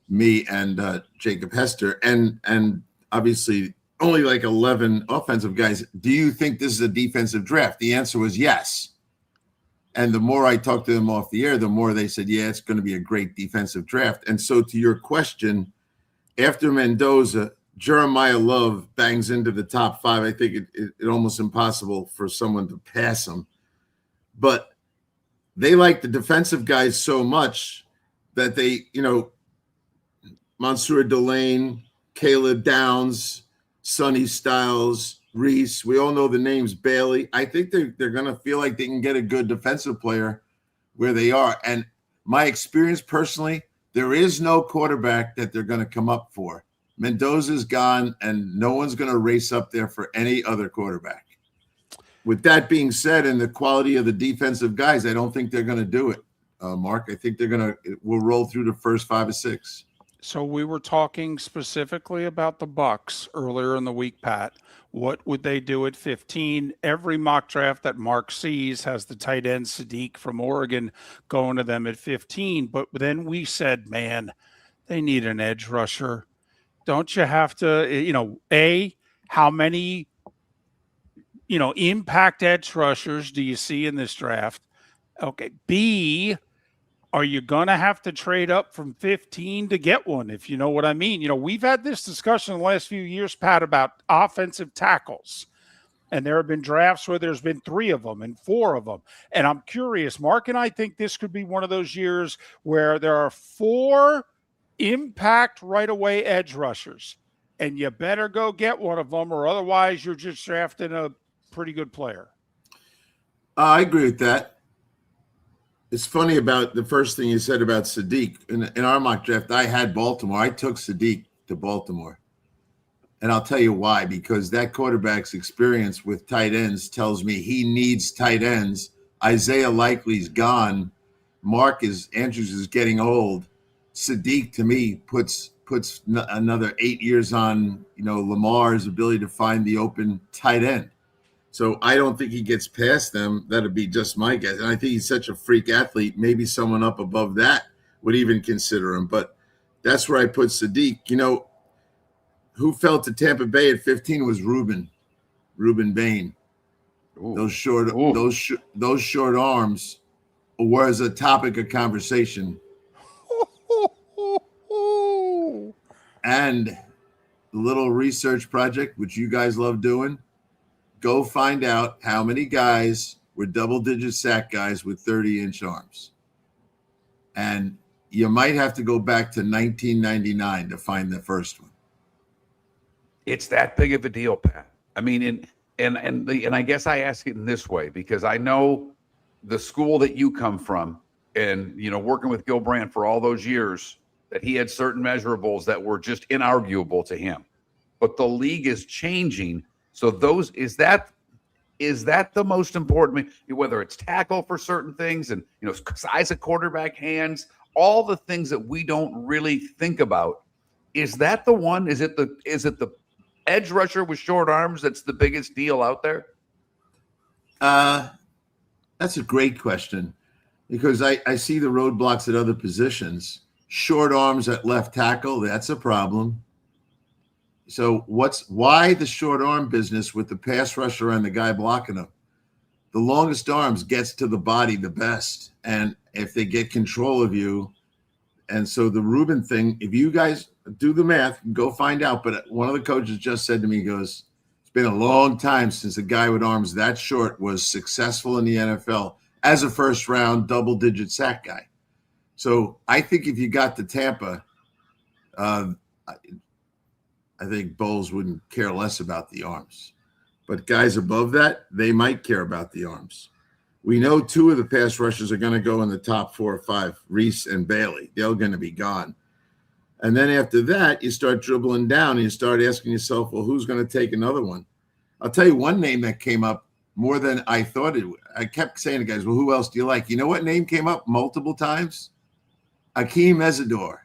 me and Jacob Hester, and obviously only like 11 offensive guys. Do you think this is a defensive draft? The answer was yes. And the more I talked to them off the air, the more they said, yeah, it's going to be a great defensive draft. And so to your question, after Mendoza, Jeremiah Love bangs into the top 5. I think it's almost impossible for someone to pass him. But they like the defensive guys so much that they, Mansour Delane, Caleb Downs, Sonny Styles, Reese, we all know the names, Bailey. I think they're going to feel like they can get a good defensive player where they are. And my experience personally, there is no quarterback that they're going to come up for. Mendoza's gone, and no one's going to race up there for any other quarterback. With that being said, and the quality of the defensive guys, I don't think they're going to do it, Mark. I think we'll roll through the first 5 or 6. So we were talking specifically about the Bucs earlier in the week, Pat. What would they do at 15? Every mock draft that Mark sees has the tight end Sadiq from Oregon going to them at 15. But then we said, man, they need an edge rusher. Don't you have to, how many, impact edge rushers do you see in this draft? Okay. B, are you going to have to trade up from 15 to get one, if you know what I mean? We've had this discussion in the last few years, Pat, about offensive tackles. And there have been drafts where there's been 3 of them and 4 of them. And I'm curious, Mark and I think this could be one of those years where there are 4 impact right away edge rushers. And you better go get one of them, or otherwise you're just drafting a pretty good player. I agree with that. It's funny about the first thing you said about Sadiq. In our mock draft, I had Baltimore. I took Sadiq to Baltimore. And I'll tell you why. Because that quarterback's experience with tight ends tells me he needs tight ends. Isaiah Likely's gone. Andrews is getting old. Sadiq, to me, puts another 8 years on, Lamar's ability to find the open tight end. So I don't think he gets past them. That'd be just my guess. And I think he's such a freak athlete. Maybe someone up above that would even consider him. But that's where I put Sadiq. Who fell to Tampa Bay at 15 was Ruben Bain. Ooh. Those short arms was a topic of conversation. And the little research project, which you guys love doing, go find out how many guys were double-digit sack guys with 30-inch arms. And you might have to go back to 1999 to find the first one. It's that big of a deal, Pat. I mean, and I guess I ask it in this way because I know the school that you come from, and working with Gil Brandt for all those years, that he had certain measurables that were just inarguable to him. But the league is changing. So is that the most important, whether it's tackle for certain things and, size of quarterback hands, all the things that we don't really think about. Is that the one? Is it the edge rusher with short arms that's the biggest deal out there? That's a great question because I see the roadblocks at other positions. Short arms at left tackle, that's a problem. So why the short arm business with the pass rusher and the guy blocking him? The longest arms gets to the body the best. And if they get control of you, and so the Ruben thing, if you guys do the math, go find out. But one of the coaches just said to me, he goes, it's been a long time since a guy with arms that short was successful in the NFL as a first round double-digit sack guy. So I think if you got to Tampa, I think Bowles wouldn't care less about the arms. But guys above that, they might care about the arms. We know two of the pass rushers are going to go in the top 4 or 5, Reese and Bailey. They're going to be gone. And then after that, you start dribbling down and you start asking yourself, well, who's going to take another one? I'll tell you one name that came up more than I thought it would. I kept saying to guys, well, who else do you like? You know what name came up multiple times? Akeem Mesidor.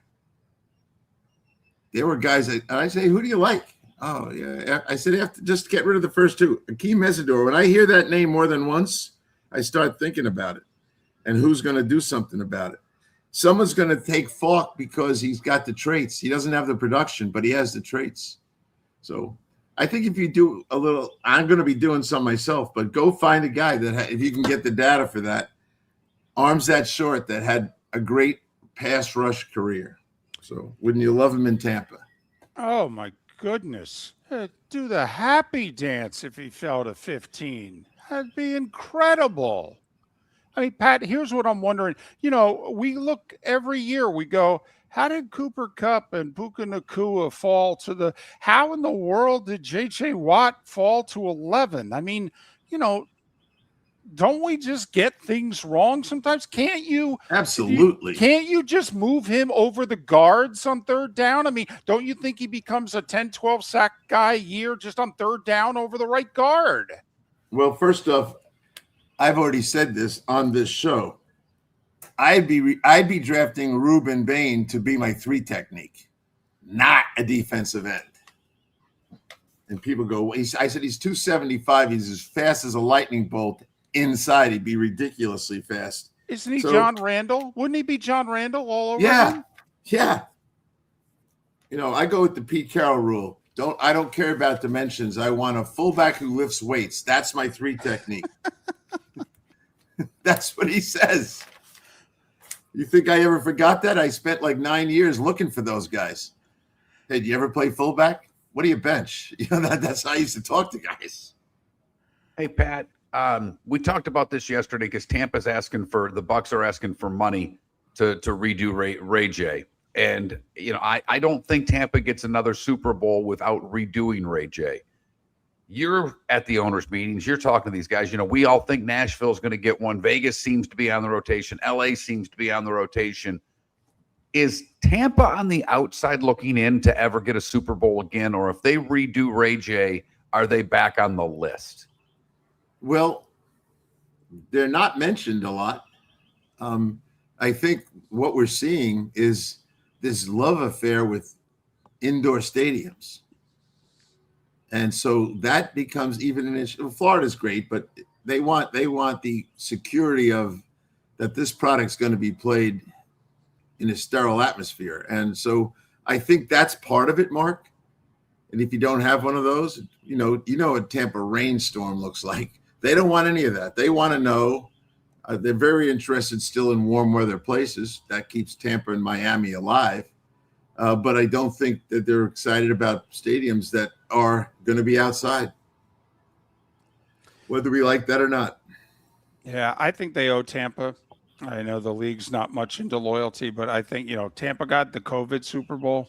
There were guys that, and I say, who do you like? Oh, yeah. I said, you have to just get rid of the first two. Akeem Mesidor. When I hear that name more than once, I start thinking about it and who's going to do something about it. Someone's going to take Falk because he's got the traits. He doesn't have the production, but he has the traits. So I think if you do a little, I'm going to be doing some myself, but go find a guy that, if you can get the data for that, arms that short, that had a great pass rush career. So wouldn't you love him in Tampa? Oh, my goodness. Do the happy dance if he fell to 15. That'd be incredible. I mean, Pat, here's what I'm wondering. You know, we look every year, we go, how did Cooper Kupp and Puka Nacua fall to the – how in the world did J.J. Watt fall to 11? I mean, you know, don't we just get things wrong sometimes? Can't you – Absolutely. Can't you just move him over the guards on third down? I mean, don't you think he becomes a 10, 12 sack guy a year just on third down over the right guard? Well, first off, I've already said this on this show. I'd be drafting Reuben Bain to be my 3 technique, not a defensive end. And people go, I said he's 275. He's as fast as a lightning bolt inside. He'd be ridiculously fast. Isn't he John Randall? Wouldn't he be John Randall all over him? Yeah. You know, I go with the Pete Carroll rule. I don't care about dimensions. I want a fullback who lifts weights. That's my 3 technique. That's what he says. You think I ever forgot that? I spent like 9 years looking for those guys. Hey, do you ever play fullback? What do you bench? You know, that's how I used to talk to guys. Hey, Pat, we talked about this yesterday because the Bucks are asking for money to redo Ray J. And, you know, I don't think Tampa gets another Super Bowl without redoing Ray J. You're at the owners' meetings. You're talking to these guys. You know, we all think Nashville's going to get one. Vegas seems to be on the rotation. LA seems to be on the rotation. Is Tampa on the outside looking in to ever get a Super Bowl again? Or if they redo Ray J, are they back on the list? Well, they're not mentioned a lot. I think what we're seeing is this love affair with indoor stadiums. And so that becomes even an issue. Florida's great, but they want the security of that this product's going to be played in a sterile atmosphere. And so I think that's part of it, Mark. And if you don't have one of those, you know what Tampa rainstorm looks like. They don't want any of that. They want to know. They're very interested still in warm weather places. That keeps Tampa and Miami alive. But I don't think that they're excited about stadiums that are going to be outside, whether we like that or not. Yeah, I think they owe Tampa. I know the league's not much into loyalty, but I think, you know, Tampa got the COVID Super Bowl.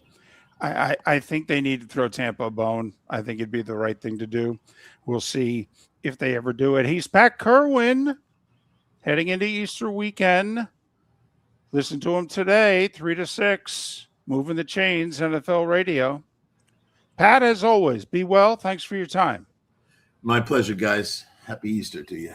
I think they need to throw Tampa a bone. I think it'd be the right thing to do. We'll see if they ever do it. He's Pat Kirwan heading into Easter weekend. Listen to him today, 3 to 6. Moving the chains, NFL radio. Pat, as always, be well. Thanks for your time. My pleasure, guys. Happy Easter to you.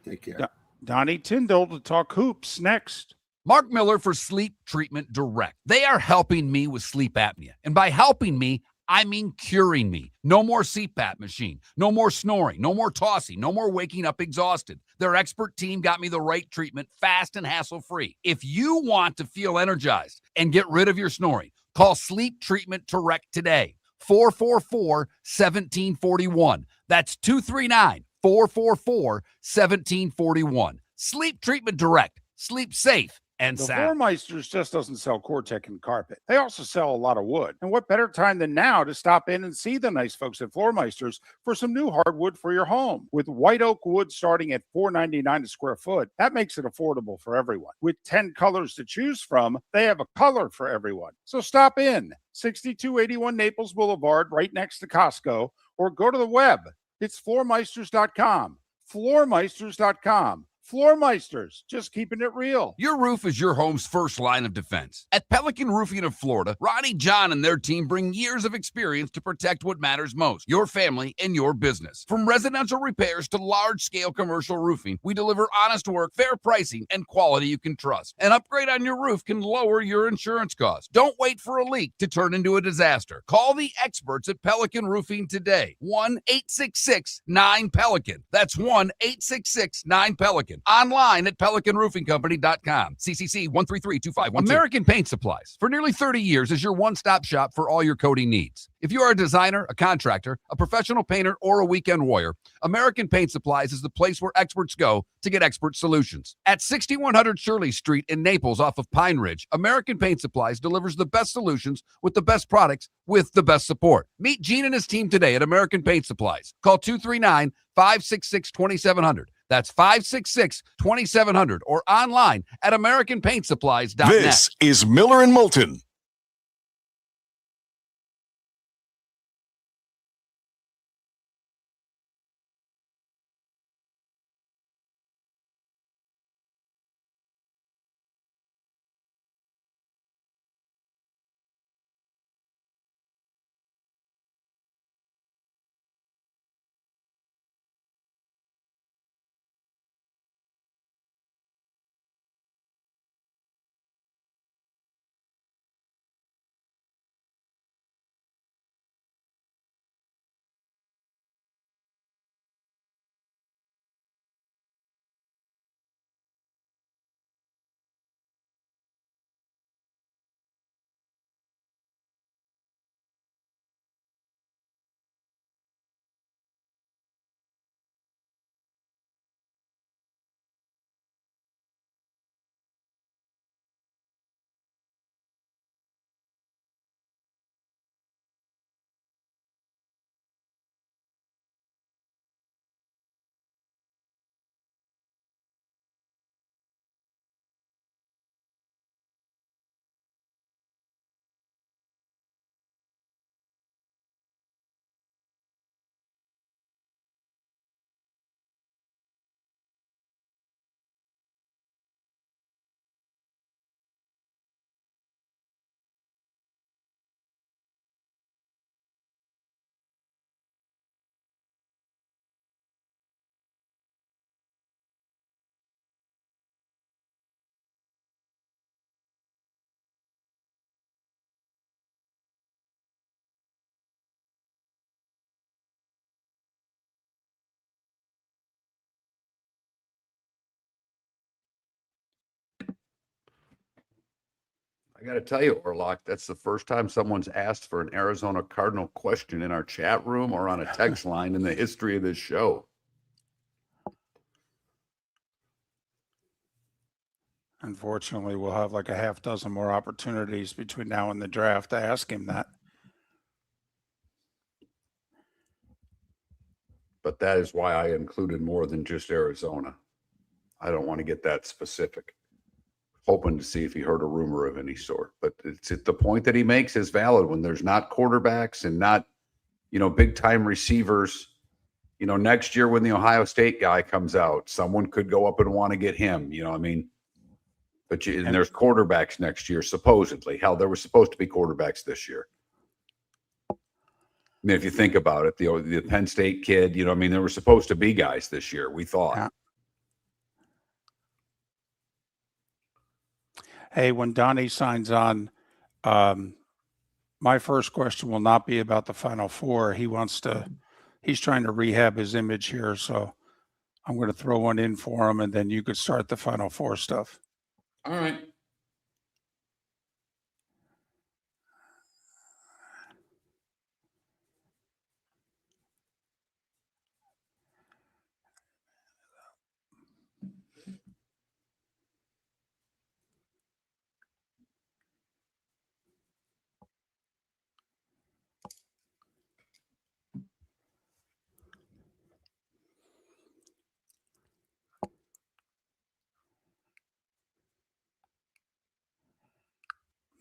Take care. Donnie Tyndall to talk hoops next. Mark Miller for Sleep Treatment Direct. They are helping me with sleep apnea. And by helping me, I mean curing me. No more CPAP machine. No more snoring. No more tossing. No more waking up exhausted. Their expert team got me the right treatment, fast and hassle-free. If you want to feel energized and get rid of your snoring, call Sleep Treatment Direct today. 444-1741. That's 239-444-1741. Sleep Treatment Direct. Sleep safe. and The sound. Floormeisters just doesn't sell Cortec and carpet. They also sell a lot of wood. And what better time than now to stop in and see the nice folks at Floormeisters for some new hardwood for your home. With white oak wood starting at $4.99 a square foot, that makes it affordable for everyone. With 10 colors to choose from, they have a color for everyone. So stop in, 6281 Naples Boulevard, right next to Costco, or go to the web. It's floormeisters.com. Floormeisters.com. Floormeisters, just keeping it real. Your roof is your home's first line of defense. At Pelican Roofing of Florida, Ronnie John and their team bring years of experience to protect what matters most, your family and your business. From residential repairs to large-scale commercial roofing, we deliver honest work, fair pricing, and quality you can trust. An upgrade on your roof can lower your insurance costs. Don't wait for a leak to turn into a disaster. Call the experts at Pelican Roofing today. 1-866-9-PELICAN. That's 1-866-9-PELICAN. Online at pelicanroofingcompany.com. CCC 1332512. American Paint Supplies, for nearly 30 years, is your one-stop shop for all your coating needs. If you are a designer, a contractor, a professional painter, or a weekend warrior, American Paint Supplies is the place where experts go to get expert solutions. At 6100 Shirley Street in Naples off of Pine Ridge, American Paint Supplies delivers the best solutions with the best products with the best support. Meet Gene and his team today at American Paint Supplies. Call 239-566-2700. That's 566-2700 or online at AmericanPaintSupplies.net. This is Miller and Moulton. I got to tell you, Orlock, that's the first time someone's asked for an Arizona Cardinal question in our chat room or on a text line in the history of this show. Unfortunately, we'll have like a half dozen more opportunities between now and the draft to ask him that. But that is why I included more than just Arizona. I don't want to get that specific. Hoping to see if he heard a rumor of any sort. But it's the point that he makes is valid when there's not quarterbacks and not, big time receivers. Next year when the Ohio State guy comes out, someone could go up and want to get him. But there's quarterbacks next year, supposedly. Hell, there were supposed to be quarterbacks this year. I mean, if you think about it, the Penn State kid, there were supposed to be guys this year, we thought. Yeah. Hey, when Donnie signs on, my first question will not be about the Final Four. He's trying to rehab his image here, so I'm going to throw one in for him, and then you could start the Final Four stuff. All right.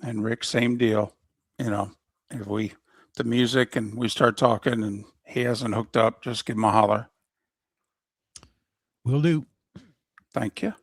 And Rick, same deal. If the music and we start talking and he hasn't hooked up, just give him a holler. Will do. Thank you.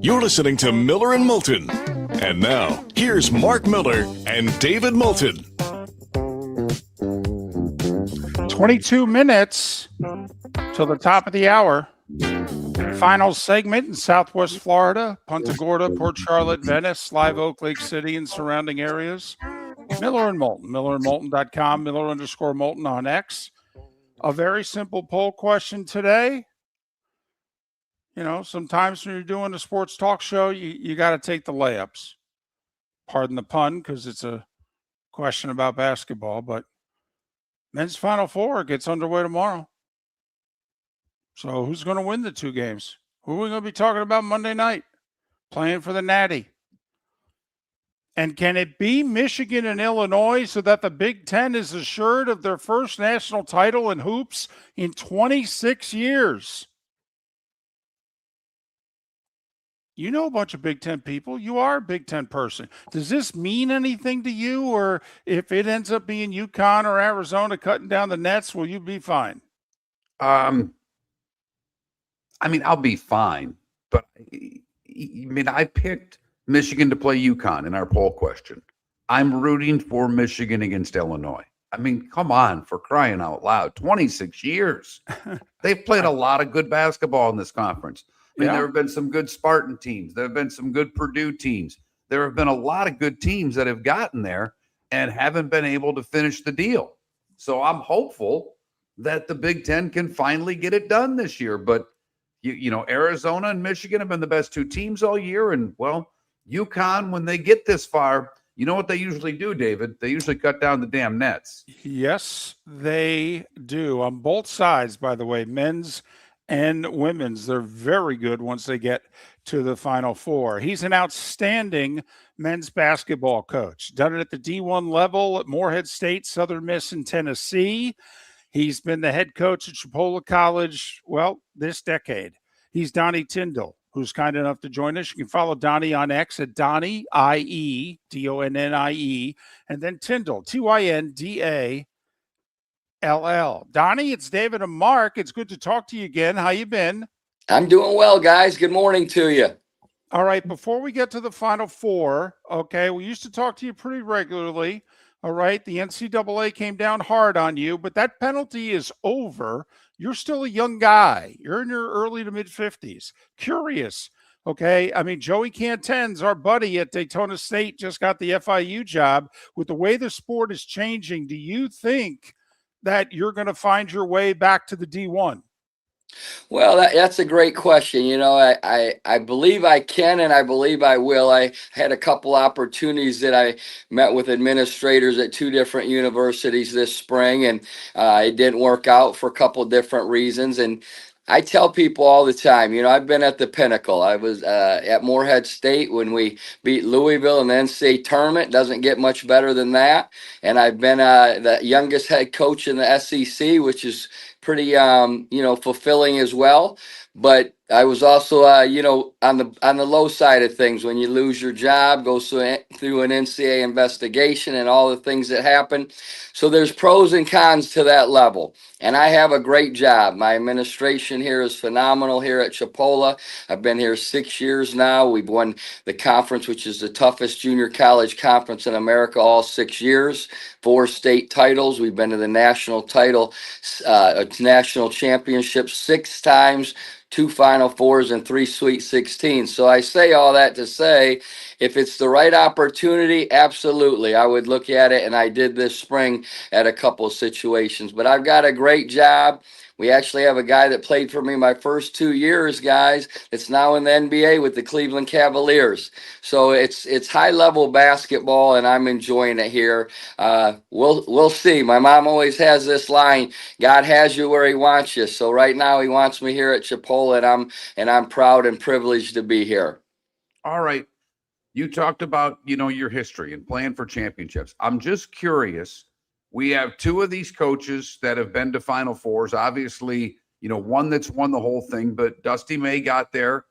You're listening to Miller and Moulton. And now, here's Mark Miller and David Moulton. 22 minutes till the top of the hour. Final segment in Southwest Florida, Punta Gorda, Port Charlotte, Venice, Live Oak, Lake City, and surrounding areas. Miller and Moulton, millerandmoulton.com, Miller_Moulton on X. A very simple poll question today. Sometimes when you're doing a sports talk show, you got to take the layups. Pardon the pun, because it's a question about basketball, but men's Final Four gets underway tomorrow. So who's going to win the two games? Who are we going to be talking about Monday night? Playing for the Natty. And can it be Michigan and Illinois so that the Big Ten is assured of their first national title in hoops in 26 years? You know a bunch of Big Ten people. You are a Big Ten person. Does this mean anything to you? Or if it ends up being UConn or Arizona cutting down the nets, will you be fine? I'll be fine. But, I picked Michigan to play UConn in our poll question. I'm rooting for Michigan against Illinois. Come on, for crying out loud. 26 years. They've played a lot of good basketball in this conference. There have been some good Spartan teams. There have been some good Purdue teams. There have been a lot of good teams that have gotten there and haven't been able to finish the deal. So I'm hopeful that the Big Ten can finally get it done this year. But, Arizona and Michigan have been the best two teams all year. And, UConn, when they get this far, you know what they usually do, David? They usually cut down the damn nets. Yes, they do. On both sides, by the way, men's and women's. They're very good once they get to the Final Four. He's an outstanding men's basketball coach. Done it at the D1 level at Morehead State, Southern Miss, and Tennessee. He's been the head coach at Chipola College, this decade. He's Donnie Tyndall, who's kind enough to join us. You can follow Donnie on X at Donnie, I-E, D-O-N-N-I-E, and then Tyndall, T-Y-N-D-A, LL. Donnie, it's David and Mark. It's good to talk to you again. How you been? I'm doing well, guys. Good morning to you. All right. Before we get to the Final Four, okay, we used to talk to you pretty regularly. All right. The NCAA came down hard on you, but that penalty is over. You're still a young guy. You're in your early to mid 50s. Curious. Okay. Joey Canten's our buddy at Daytona State, just got the FIU job. With the way the sport is changing, do you think that you're going to find your way back to the D1? Well, that's a great question. I believe I can, and I believe I will. I had a couple opportunities that I met with administrators at two different universities this spring, and it didn't work out for a couple different reasons. And I tell people all the time, I've been at the pinnacle. I was at Morehead State when we beat Louisville in the NCAA tournament. Doesn't get much better than that. And I've been the youngest head coach in the SEC, which is pretty, fulfilling as well. But I was also, on the low side of things. When you lose your job, go through an NCAA investigation and all the things that happen. So there's pros and cons to that level. And I have a great job. My administration here is phenomenal here at Chipola. I've been here 6 years now. We've won the conference, which is the toughest junior college conference in America, all 6 years. 4 state titles. We've been to the national championship 6 times. 2 Final Fours and 3 Sweet 16s. So I say all that to say, if it's the right opportunity, absolutely, I would look at it. And I did this spring at a couple of situations. But I've got a great job. We actually have a guy that played for me my first 2 years, guys, that's now in the NBA with the Cleveland Cavaliers. So it's high level basketball, and I'm enjoying it here. We'll see. My mom always has this line: God has you where He wants you. So right now He wants me here at Chipola, and I'm proud and privileged to be here. All right. You talked about, your history and playing for championships. I'm just curious. We have 2 of these coaches that have been to Final Fours. Obviously, one that's won the whole thing, but Dusty May got there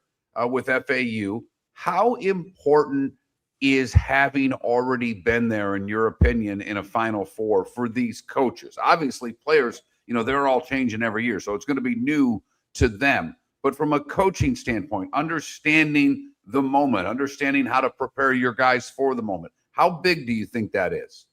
with FAU. How important is having already been there, in your opinion, in a Final Four for these coaches? Obviously, players, they're all changing every year, so it's going to be new to them. But from a coaching standpoint, understanding the moment, understanding how to prepare your guys for the moment, how big do you think that is?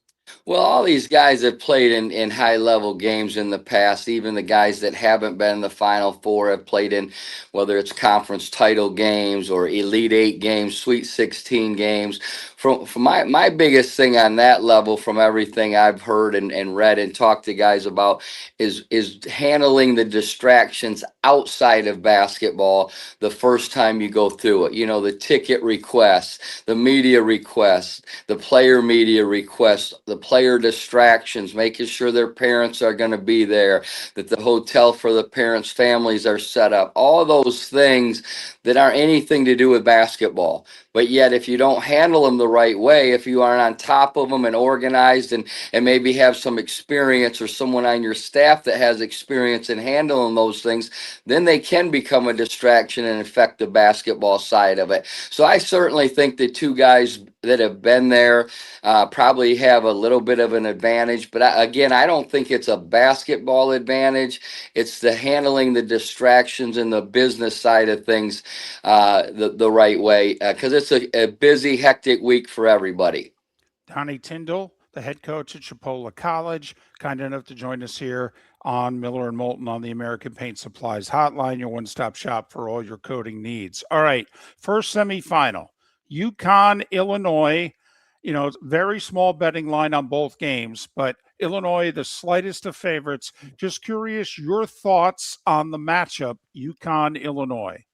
Well, all these guys have played in high-level games in the past. Even the guys that haven't been in the Final Four have played in, whether it's conference title games or Elite 8 games, Sweet 16 games. From my biggest thing on that level, from everything I've heard and read and talked to guys about, is handling the distractions outside of basketball the first time you go through it. The ticket requests, the media requests, the player media requests, the player distractions, making sure their parents are going to be there, that the hotel for the parents' families are set up, all those things that aren't anything to do with basketball. But yet, if you don't handle them the right way, if you aren't on top of them and organized and maybe have some experience or someone on your staff that has experience in handling those things, then they can become a distraction and affect the basketball side of it. So I certainly think the 2 guys that have been there probably have a little bit of an advantage. But again, I don't think it's a basketball advantage. It's the handling the distractions and the business side of things the right way, because it's a busy, hectic week for everybody. Donnie Tyndall, the head coach at Chipola College, kind enough to join us here on Miller and Moulton on the American Paint Supplies Hotline, your one-stop shop for all your coating needs. All right, first semifinal, UConn, Illinois. Very small betting line on both games, but Illinois, the slightest of favorites. Just curious, your thoughts on the matchup, UConn, Illinois.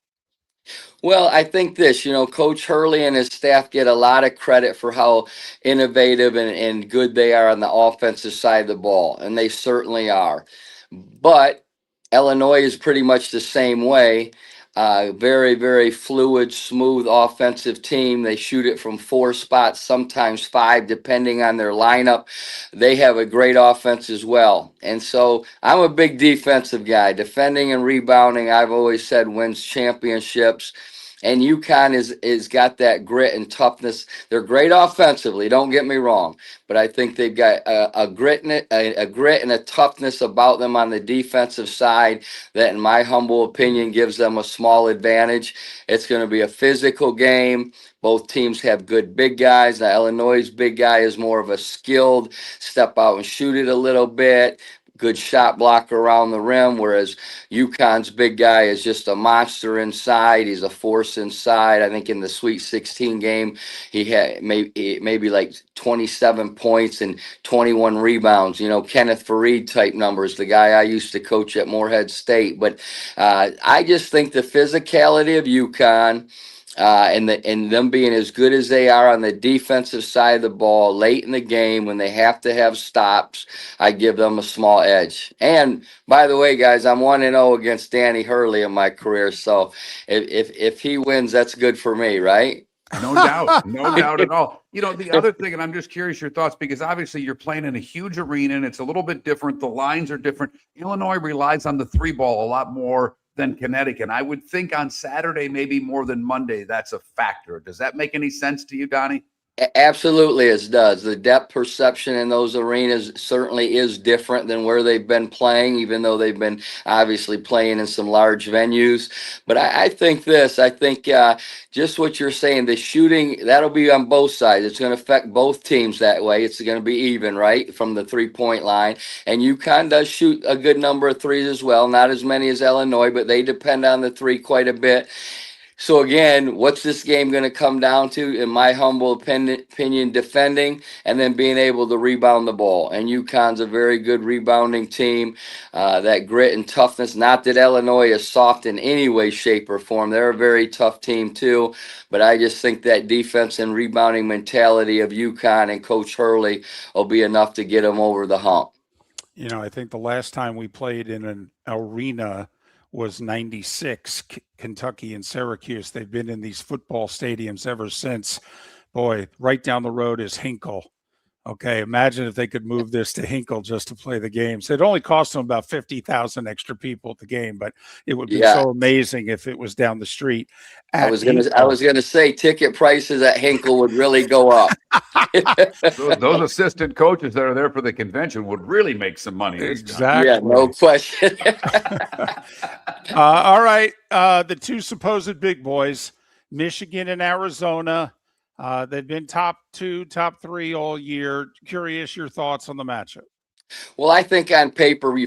Well, I think this, Coach Hurley and his staff get a lot of credit for how innovative and good they are on the offensive side of the ball, and they certainly are. But Illinois is pretty much the same way. Very, very fluid, smooth offensive team. They shoot it from 4 spots, sometimes 5, depending on their lineup. They have a great offense as well. And so I'm a big defensive guy. Defending and rebounding, I've always said, wins championships. And UConn is got that grit and toughness. They're great offensively, don't get me wrong, but I think they've got a grit and a toughness about them on the defensive side that, in my humble opinion, gives them a small advantage. It's going to be a physical game. Both teams have good big guys. Now, Illinois' big guy is more of a skilled, step out and shoot it a little bit, good shot blocker around the rim, whereas UConn's big guy is just a monster inside. He's a force inside. I think in the Sweet 16 game, he had maybe like 27 points and 21 rebounds. Kenneth Fareed type numbers, the guy I used to coach at Morehead State. But I just think the physicality of UConn, and them being as good as they are on the defensive side of the ball late in the game when they have to have stops, I give them a small edge. And by the way, guys, I'm 1-0 against Danny Hurley in my career. So if he wins, that's good for me, right? No doubt. No doubt at all. The other thing, and I'm just curious your thoughts, because obviously you're playing in a huge arena and it's a little bit different. The lines are different. Illinois relies on the 3 ball a lot more than Connecticut. I would think on Saturday, maybe more than Monday, that's a factor. Does that make any sense to you, Donnie? Absolutely, it does. The depth perception in those arenas certainly is different than where they've been playing, even though they've been obviously playing in some large venues. But I think just what you're saying, the shooting, that'll be on both sides. It's going to affect both teams that way. It's going to be even, right, from the 3-point line. And UConn does shoot a good number of threes as well, not as many as Illinois, but they depend on the three quite a bit. So again, what's this game going to come down to? In my humble opinion, defending and then being able to rebound the ball. And UConn's a very good rebounding team. That grit and toughness. Not that Illinois is soft in any way, shape, or form. They're a very tough team too. But I just think that defense and rebounding mentality of UConn and Coach Hurley will be enough to get them over the hump. You know, I think the last time we played in an arena was 96, Kentucky and Syracuse. They've been in these football stadiums ever since. Boy, right down the road is Hinkle. Okay, imagine if they could move this to Hinkle just to play the games. It only cost them about 50,000 extra people at the game, but it would be so amazing if it was down the street. I was gonna say ticket prices at Hinkle would really go up. those assistant coaches that are there for the convention would really make some money. Exactly. Yeah, no question. All right, the two supposed big boys, Michigan and Arizona. They've been top 2, top 3 all year. Curious your thoughts on the matchup. Well, I think on paper, you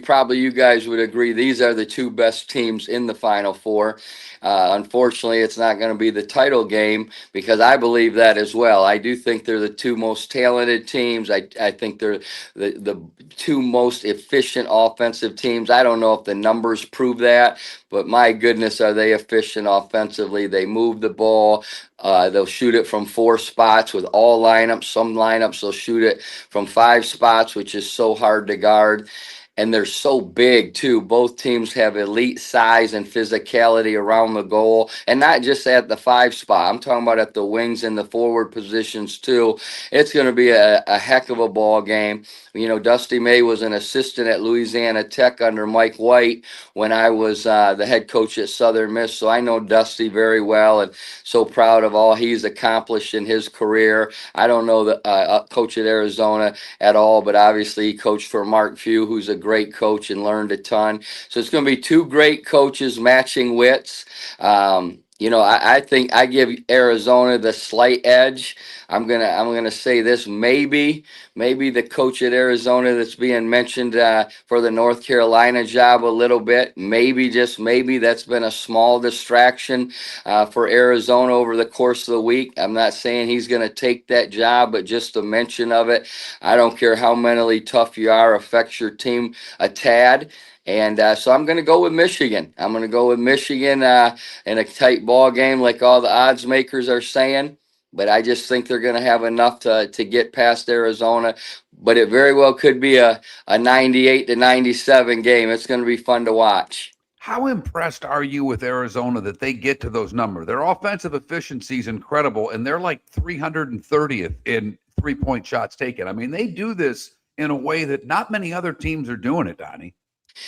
guys would agree these are the two best teams in the Final Four. Unfortunately, it's not going to be the title game because I believe that as well. I do think they're the two most talented teams. I think they're the two most efficient offensive teams. I don't know if the numbers prove that, but my goodness, are they efficient offensively. They move the ball. They'll shoot it from 4 spots with all lineups. Some lineups they'll shoot it from 5 spots, which is so hard to guard. And they're so big, too. Both teams have elite size and physicality around the goal. And not just at the 5 spot. I'm talking about at the wings and the forward positions, too. It's going to be a heck of a ball game. You know, Dusty May was an assistant at Louisiana Tech under Mike White when I was the head coach at Southern Miss. So I know Dusty very well and so proud of all he's accomplished in his career. I don't know the coach at Arizona at all, but obviously he coached for Mark Few, who's a great coach and learned a ton. So it's going to be two great coaches matching wits. You know, I think I give Arizona the slight edge. I'm gonna say this. Maybe the coach at Arizona that's being mentioned for the North Carolina job a little bit. Maybe, just maybe, that's been a small distraction for Arizona over the course of the week. I'm not saying he's going to take that job, but just the mention of it, I don't care how mentally tough you are, affects your team a tad. And so I'm going to go with Michigan. I'm going to go with Michigan in a tight ball game like all the odds makers are saying. But I just think they're going to have enough to get past Arizona. But it very well could be a 98-97 game. It's going to be fun to watch. How impressed are you with Arizona that they get to those numbers? Their offensive efficiency is incredible, and they're like 330th in 3-point shots taken. I mean, they do this in a way that not many other teams are doing it, Donnie.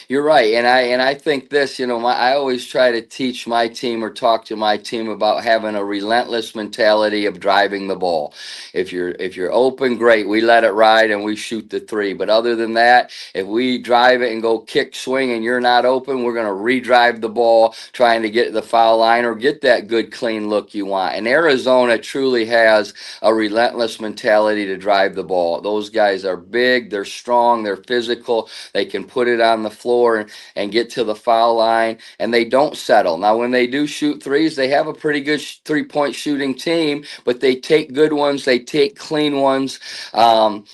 You're right, and I think this. You know, I always try to teach my team or talk to my team about having a relentless mentality of driving the ball. If you're open, great, we let it ride and we shoot the 3. But other than that, if we drive it and go kick, swing, and you're not open, we're going to redrive the ball, trying to get to the foul line or get that good, clean look you want. And Arizona truly has a relentless mentality to drive the ball. Those guys are big, they're strong, they're physical, they can put it on the floor and get to the foul line, and they don't settle. Now, when they do shoot threes, they have a pretty good 3-point shooting team, but they take good ones, they take clean ones. And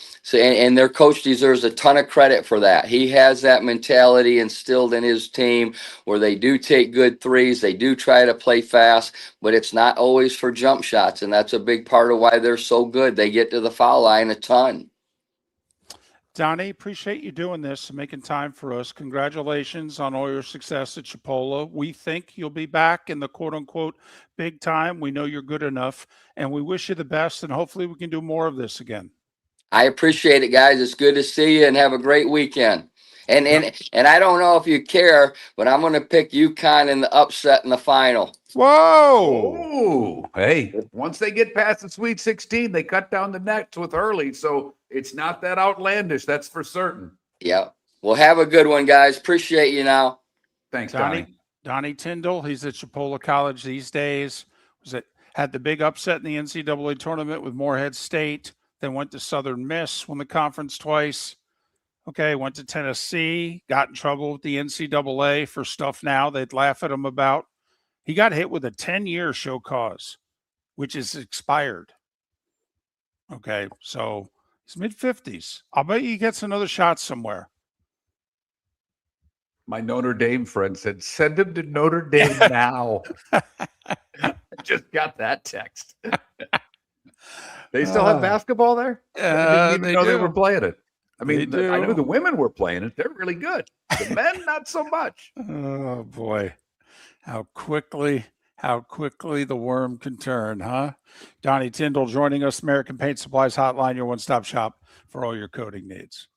their coach deserves a ton of credit for that. He has that mentality instilled in his team where they do take good threes, they do try to play fast, but it's not always for jump shots, and that's a big part of why they're so good. They get to the foul line a ton. Donnie, appreciate you doing this and making time for us. Congratulations on all your success at Chipola. We think you'll be back in the quote-unquote big time. We know you're good enough, and we wish you the best, and hopefully we can do more of this again. I appreciate it, guys. It's good to see you, and have a great weekend. And I don't know if you care, but I'm going to pick UConn in the upset in the final. Whoa. Oh, hey, once they get past the Sweet 16, they cut down the nets with Hurley. So it's not that outlandish. That's for certain. Yep. Well, have a good one, guys. Appreciate you now. Thanks, Donnie. Donnie Tyndall, he's at Chipola College these days. Had the big upset in the NCAA tournament with Morehead State, then went to Southern Miss, won the conference twice. Okay, went to Tennessee, got in trouble with the NCAA for stuff now they'd laugh at him about. He got hit with a 10-year show cause, which is expired. Okay, so he's mid-50s. I'll bet he gets another shot somewhere. My Notre Dame friend said, send him to Notre Dame now. I just got that text. They still have basketball there? I didn't even know they were playing it. I mean, I knew the women were playing it. They're really good. The men, not so much. Oh, boy. How quickly the worm can turn, huh? Donnie Tyndall joining us, American Paint Supplies Hotline, your one-stop shop for all your coating needs.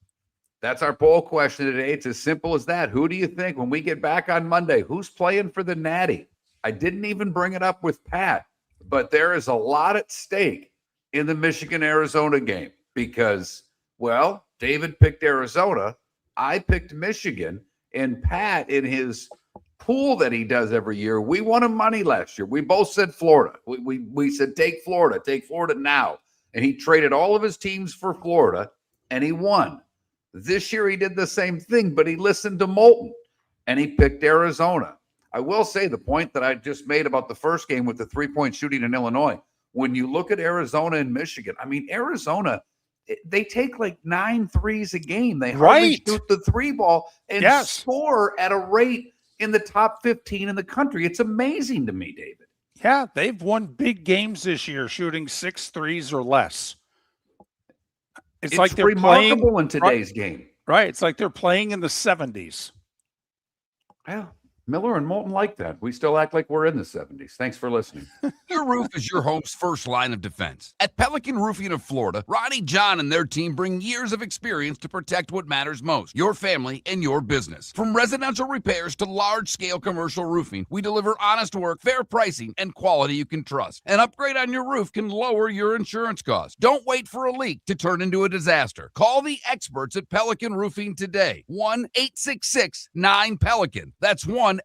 That's our poll question today. It's as simple as that. Who do you think, when we get back on Monday, who's playing for the Natty? I didn't even bring it up with Pat, but there is a lot at stake in the Michigan-Arizona game because, well, David picked Arizona, I picked Michigan, and Pat, in his pool that he does every year, we won him money last year. We both said Florida. We said take Florida now. And he traded all of his teams for Florida, and he won. This year he did the same thing, but he listened to Moulton, and he picked Arizona. I will say the point that I just made about the first game with the three-point shooting in Illinois, when you look at Arizona and Michigan, I mean, Arizona, they take like 9 threes a game. They hardly shoot the three ball and score at a rate in the top 15 in the country. It's amazing to me, David. Yeah, they've won big games this year shooting 6 threes or less. It's like they're remarkable in today's game. Right. It's like they're playing in the 70s. Yeah. Miller and Moulton like that. We still act like we're in the 70s. Thanks for listening. Your roof is your home's first line of defense. At Pelican Roofing of Florida, Ronnie John and their team bring years of experience to protect what matters most, your family and your business. From residential repairs to large-scale commercial roofing, we deliver honest work, fair pricing, and quality you can trust. An upgrade on your roof can lower your insurance costs. Don't wait for a leak to turn into a disaster. Call the experts at Pelican Roofing today. 1-866-9-PELICAN. That's 1-866-9-PELICAN.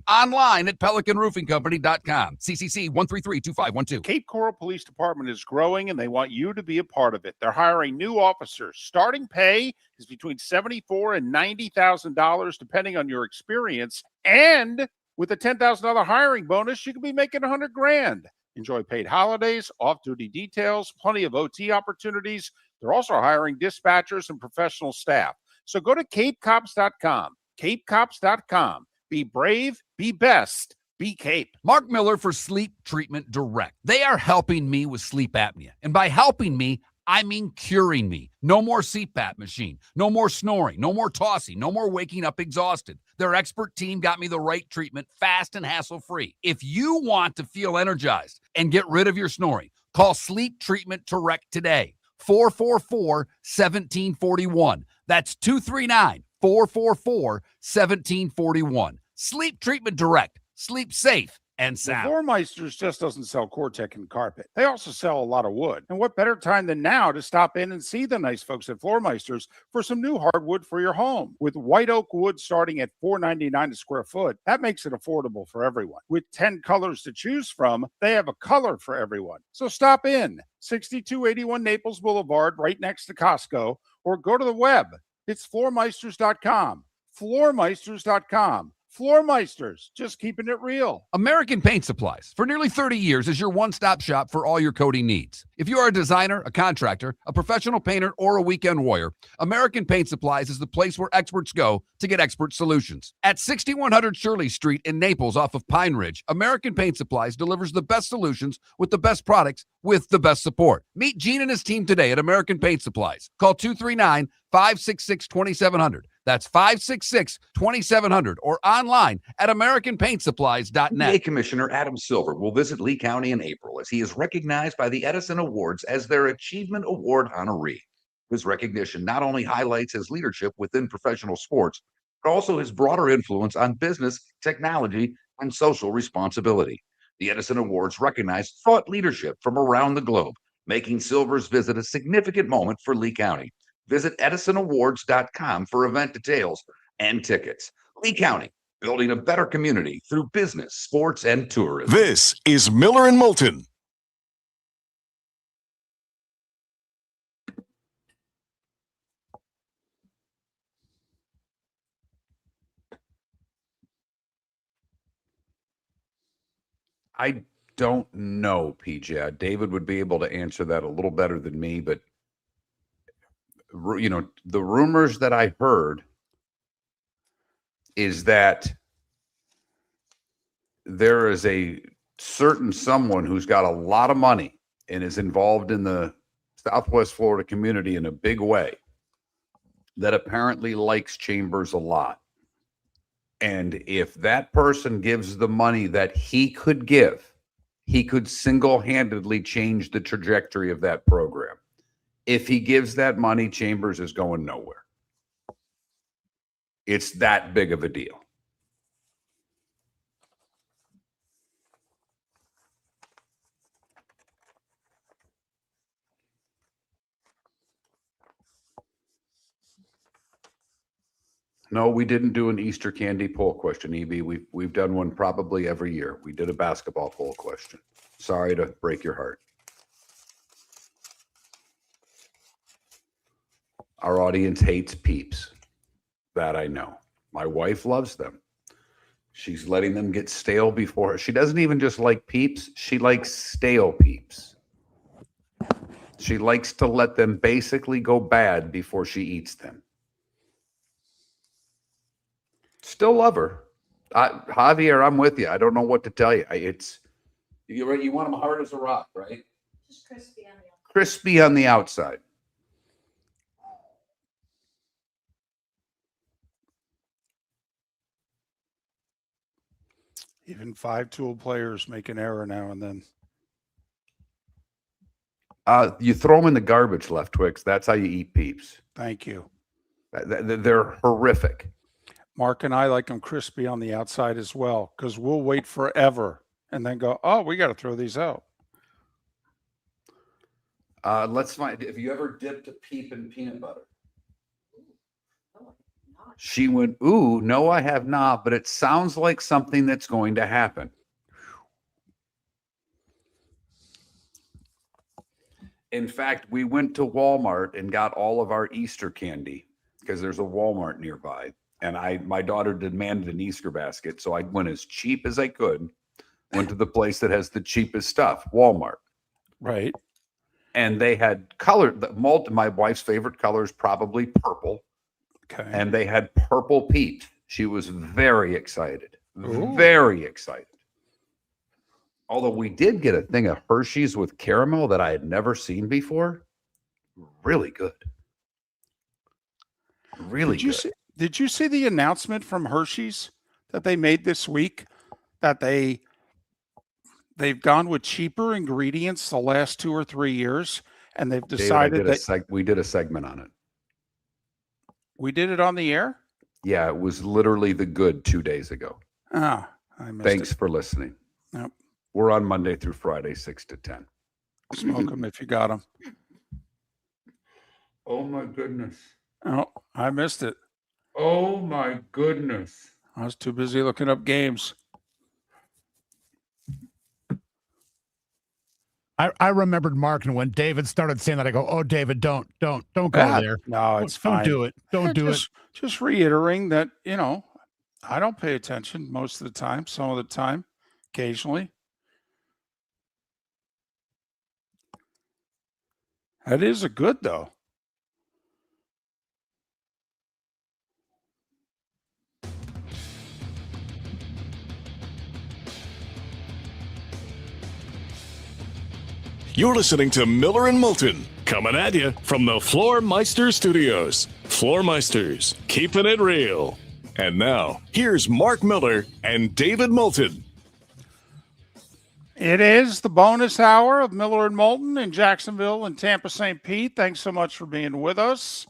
Online at pelicanroofingcompany.com. CCC 1332512. Cape Coral Police Department is growing, and they want you to be a part of it. They're hiring new officers. Starting pay is between $74,000 and $90,000, depending on your experience. And with a $10,000 hiring bonus, you could be making $100,000. Enjoy paid holidays, off-duty details, plenty of OT opportunities. They're also hiring dispatchers and professional staff. So go to capecops.com. capecops.com. Be brave, be best, be Cape. Mark Miller for Sleep Treatment Direct. They are helping me with sleep apnea. And by helping me, I mean curing me. No more CPAP machine, no more snoring, no more tossing, no more waking up exhausted. Their expert team got me the right treatment, fast and hassle-free. If you want to feel energized and get rid of your snoring, call Sleep Treatment Direct today. 444-1741. That's 239-444-1741. Sleep Treatment Direct. Sleep safe and sound. Floor Meisters just doesn't sell Cortec and carpet. They also sell a lot of wood. And what better time than now to stop in and see the nice folks at Floor Meisters for some new hardwood for your home. With white oak wood starting at $4.99 a square foot, that makes it affordable for everyone. With 10 colors to choose from, they have a color for everyone. So stop in, 6281 Naples Boulevard, right next to Costco, or go to the web. It's floormeisters.com. Floormeisters.com. Floor Meisters, just keeping it real. American Paint Supplies, for nearly 30 years, is your one-stop shop for all your coating needs. If you are a designer, a contractor, a professional painter, or a weekend warrior, American Paint Supplies is the place where experts go to get expert solutions. At 6100 Shirley Street in Naples off of Pine Ridge, American Paint Supplies delivers the best solutions with the best products with the best support. Meet Gene and his team today at American Paint Supplies. Call 239-566-2700. That's 566-2700 or online at AmericanPaintSupplies.net. PA Commissioner Adam Silver will visit Lee County in April as he is recognized by the Edison Awards as their Achievement Award honoree. His recognition not only highlights his leadership within professional sports, but also his broader influence on business, technology, and social responsibility. The Edison Awards recognize thought leadership from around the globe, making Silver's visit a significant moment for Lee County. Visit EdisonAwards.com for event details and tickets. Lee County, building a better community through business, sports, and tourism. This is Miller and Moulton. I don't know, PJ. David would be able to answer that a little better than me, but the rumors that I heard is that there is a certain someone who's got a lot of money and is involved in the Southwest Florida community in a big way that apparently likes Chambers a lot. And if that person gives the money that he could give, he could single-handedly change the trajectory of that program. If he gives that money, Chambers is going nowhere. It's that big of a deal. No, we didn't do an Easter candy poll question, EB. We've done one probably every year. We did a basketball poll question. Sorry to break your heart. Our audience hates Peeps. That I know. My wife loves them. She's letting them get stale before her. She doesn't even just like Peeps. She likes stale Peeps. She likes to let them basically go bad before she eats them. Still love her. Javier, I'm with you. I don't know what to tell you. You want them hard as a rock, right? Just crispy on the outside. Crispy on the outside. Even 5-tool players make an error now and then. You throw them in the garbage, Left Twix. That's how you eat Peeps. Thank you. They're horrific. Mark and I like them crispy on the outside as well, because we'll wait forever and then go, oh, we got to throw these out. Let's find. Have you ever dipped a Peep in peanut butter? She went, ooh, no, I have not, but it sounds like something that's going to happen. In fact, we went to Walmart and got all of our Easter candy because there's a Walmart nearby. And my daughter demanded an Easter basket. So I went as cheap as I could, went to the place that has the cheapest stuff, Walmart. Right. And they had colored, my wife's favorite color is probably purple. Okay. And they had purple Peeps. She was very excited. Ooh. Very excited. Although we did get a thing of Hershey's with caramel that I had never seen before. Really good. Really good. Did you see the announcement from Hershey's that they made this week that they've gone with cheaper ingredients the last 2 or 3 years, and they've decided we did a segment on it. We did it on the air? Yeah, it was literally the good 2 days ago. Ah, I missed Thanks it. for listening. Yep. We're on Monday through Friday, 6 to 10. Smoke them if you got them. Oh my goodness. Oh, I missed it. Oh my goodness. I was too busy looking up games. I remembered Mark, and when David started saying that, I go, "Oh, David, don't go there. No, it's fine. Don't do it. Don't do it." Just reiterating that, I don't pay attention most of the time, some of the time, occasionally. That is a good, though. You're listening to Miller and Moulton, coming at you from the Floor Meister Studios. Floor Meisters, keeping it real. And now, here's Mark Miller and David Moulton. It is the bonus hour of Miller and Moulton in Jacksonville and Tampa St. Pete. Thanks so much for being with us.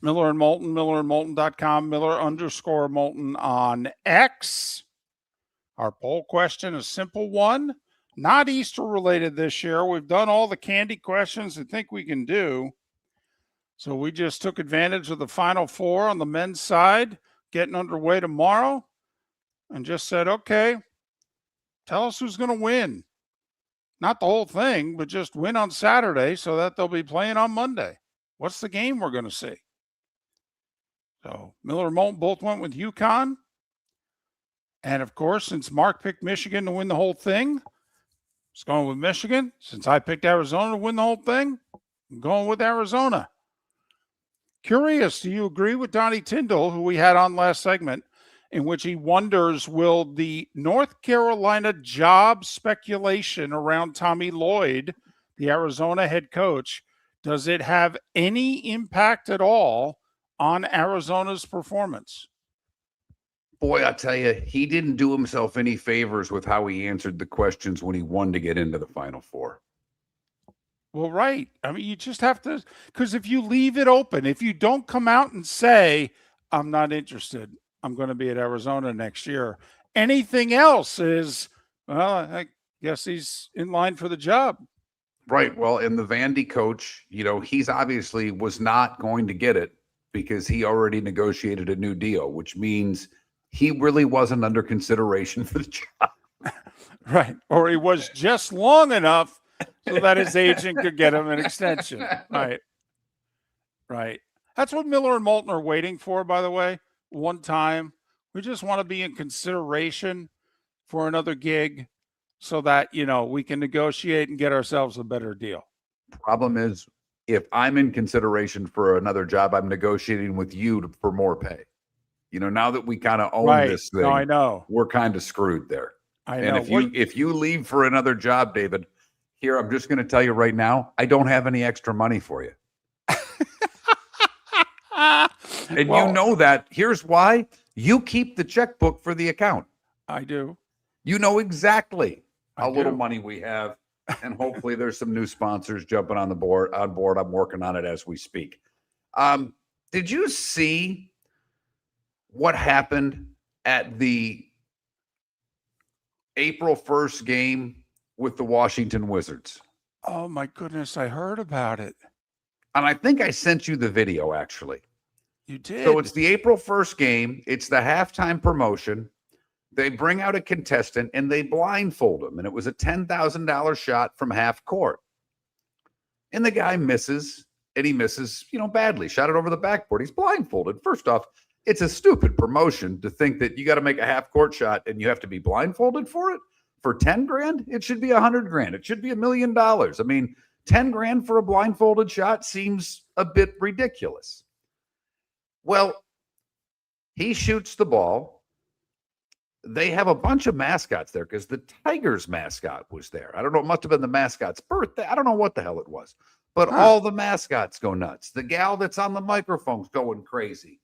Miller and Moulton, millerandmoulton.com, Miller_Moulton on X. Our poll question, a simple one, not Easter related this year. We've done all the candy questions I think we can do. So we just took advantage of the Final Four on the men's side, getting underway tomorrow, and just said, okay, tell us who's going to win. Not the whole thing, but just win on Saturday so that they'll be playing on Monday. What's the game we're going to see? So Miller and Moulton both went with UConn. And of course, since Mark picked Michigan to win the whole thing, it's going with Michigan. Since I picked Arizona to win the whole thing, I'm going with Arizona. Curious, do you agree with Donnie Tyndall, who we had on last segment, in which he wonders, will the North Carolina job speculation around Tommy Lloyd, the Arizona head coach, does it have any impact at all on Arizona's performance? Boy, I tell you, he didn't do himself any favors with how he answered the questions when he won to get into the Final Four. Well, right. I mean, you just have to, because if you leave it open, if you don't come out and say, I'm not interested, I'm going to be at Arizona next year, anything else is, well, I guess he's in line for the job. Right. Well, and the Vandy coach, he's obviously was not going to get it because he already negotiated a new deal, which means he really wasn't under consideration for the job. Right. Or he was just long enough so that his agent could get him an extension. Right. Right. That's what Miller and Moulton are waiting for, by the way. One time, we just want to be in consideration for another gig so that, we can negotiate and get ourselves a better deal. Problem is, if I'm in consideration for another job, I'm negotiating with you for more pay. Now that we kind of own this thing, no, I know we're kind of screwed there. I know. And if you leave for another job, David, here, I'm just going to tell you right now, I don't have any extra money for you. And well, you know that. Here's why. You keep the checkbook for the account. I do. You know exactly how little do. money we have. And hopefully there's some new sponsors jumping on board. I'm working on it as we speak. Did you see what happened at the April 1st game with the Washington Wizards? Oh, my goodness. I heard about it. And I think I sent you the video, actually. You did? So it's the April 1st game. It's the halftime promotion. They bring out a contestant and they blindfold him. And it was a $10,000 shot from half court. And the guy misses, and he misses, badly. Shot it over the backboard. He's blindfolded. First off, it's a stupid promotion to think that you got to make a half court shot and you have to be blindfolded for it. For 10 grand, it should be 100 grand. It should be $1 million. I mean, 10 grand for a blindfolded shot seems a bit ridiculous. Well, he shoots the ball. They have a bunch of mascots there because the Tigers mascot was there. I don't know. It must have been the mascot's birthday. I don't know what the hell it was. But all the mascots go nuts. The gal that's on the microphone's going crazy.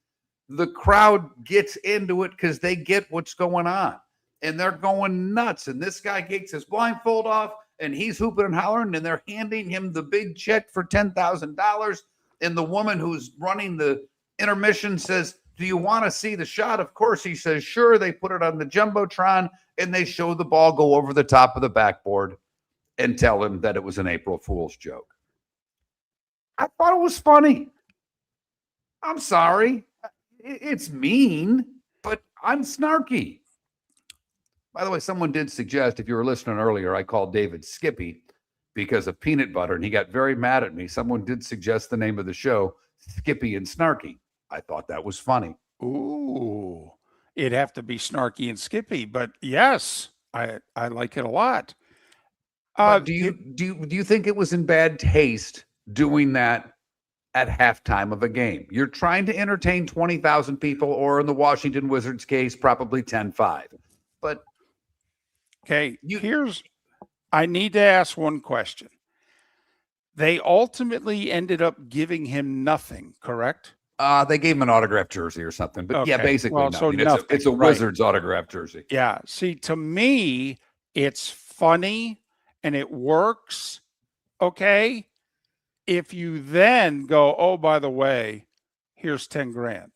The crowd gets into it because they get what's going on. And they're going nuts. And this guy takes his blindfold off, and he's hooping and hollering, and they're handing him the big check for $10,000. And the woman who's running the intermission says, do you want to see the shot? Of course, he says, sure. They put it on the Jumbotron, and they show the ball go over the top of the backboard and tell him that it was an April Fool's joke. I thought it was funny. I'm sorry. It's mean, but I'm snarky. By the way, someone did suggest, if you were listening earlier, I called David Skippy because of peanut butter, and he got very mad at me. Someone did suggest the name of the show, Skippy and Snarky. I thought that was funny. Ooh, it'd have to be Snarky and Skippy, but yes, I like it a lot. Do you think it was in bad taste doing that at halftime of a game? You're trying to entertain 20,000 people, or in the Washington Wizards case, probably 10-5. But okay, I need to ask one question. They ultimately ended up giving him nothing, correct? They gave him an autographed jersey or something. But yeah, basically well, nothing. So It's a Wizards autographed jersey. Yeah. See, to me, it's funny and it works, okay, if you then go, oh, by the way, here's 10 grand.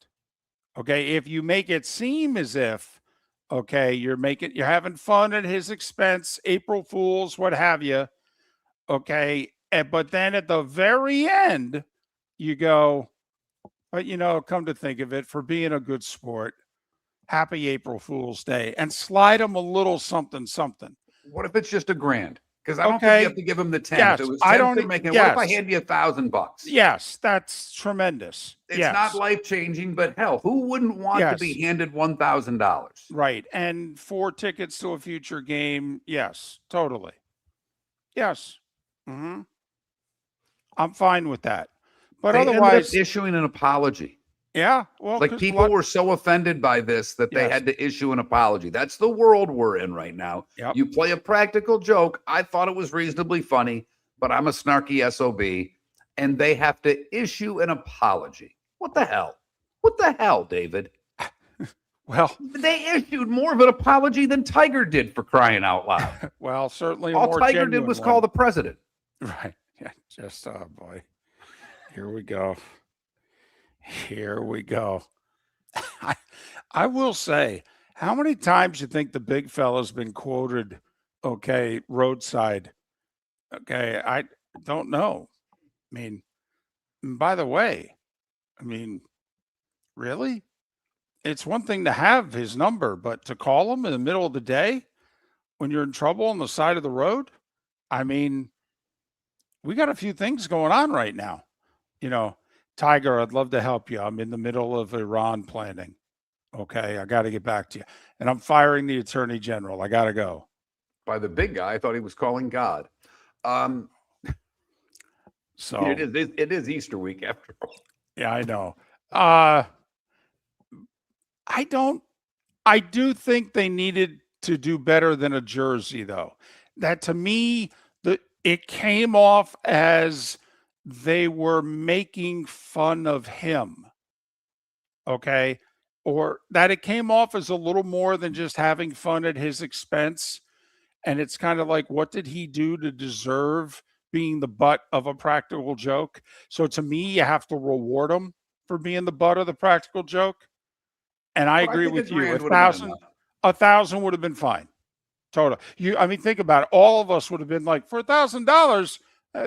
Okay. If you make it seem as if, okay, you're having fun at his expense, April Fools, what have you. Okay. But then at the very end, you go, but come to think of it, for being a good sport, happy April Fool's Day, and slide them a little something. What if it's just $1,000? Because I don't think Okay. you have to give them the 10. Yes, If it was I 10 don't- they're making, yes. what if I hand you $1,000? Yes, that's tremendous. It's Yes. not life-changing, but hell, who wouldn't want to be Yes. handed $1,000? Right. And 4 tickets to a future game. Yes, totally. Yes. Hmm. I'm fine with that. But They ended otherwise, up issuing an apology. yeah. Well, Like, 'cause people were so offended by this that they Yes. had to issue an apology. That's the world we're in right now. Yep. You play a practical joke. I thought it was reasonably funny, but I'm a snarky SOB, and they have to issue an apology. What the hell? What the hell, David? Well, They issued more of an apology than Tiger did, for crying out loud. certainly a All more Tiger did genuine was one. call the president. Right. Yeah. Just, oh boy. Here we go. Here we go. I will say, how many times you think the big fella's been quoted, okay, roadside? Okay, I don't know. I mean, and by the way, really? It's one thing to have his number, but to call him in the middle of the day when you're in trouble on the side of the road? We got a few things going on right now. Tiger, I'd love to help you. I'm in the middle of Iran planning. Okay, I got to get back to you. And I'm firing the attorney general. I got to go. By the big guy, I thought he was calling God. So It is Easter week after all. yeah, I know. I do think they needed to do better than a jersey, though. That, to me, it came off as they were making fun of him. Okay. Or that it came off as a little more than just having fun at his expense. And it's kind of like, what did he do to deserve being the butt of a practical joke? So to me, you have to reward him for being the butt of the practical joke. And I agree with you. $1,000 would have been fine. Total. Think about it. All of us would have been like, for $1,000,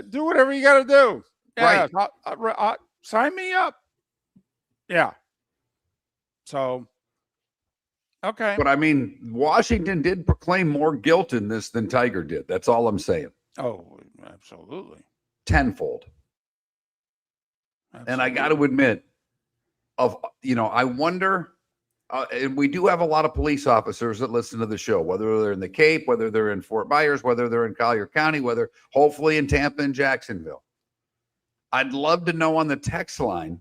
do whatever you got to do. Yeah, Right. Sign me up. Yeah. So, okay. But Washington did proclaim more guilt in this than Tiger did. That's all I'm saying. Oh, absolutely. Tenfold. And I got to admit, I wonder, and we do have a lot of police officers that listen to the show, whether they're in the Cape, whether they're in Fort Myers, whether they're in Collier County, whether hopefully in Tampa and Jacksonville. I'd love to know on the text line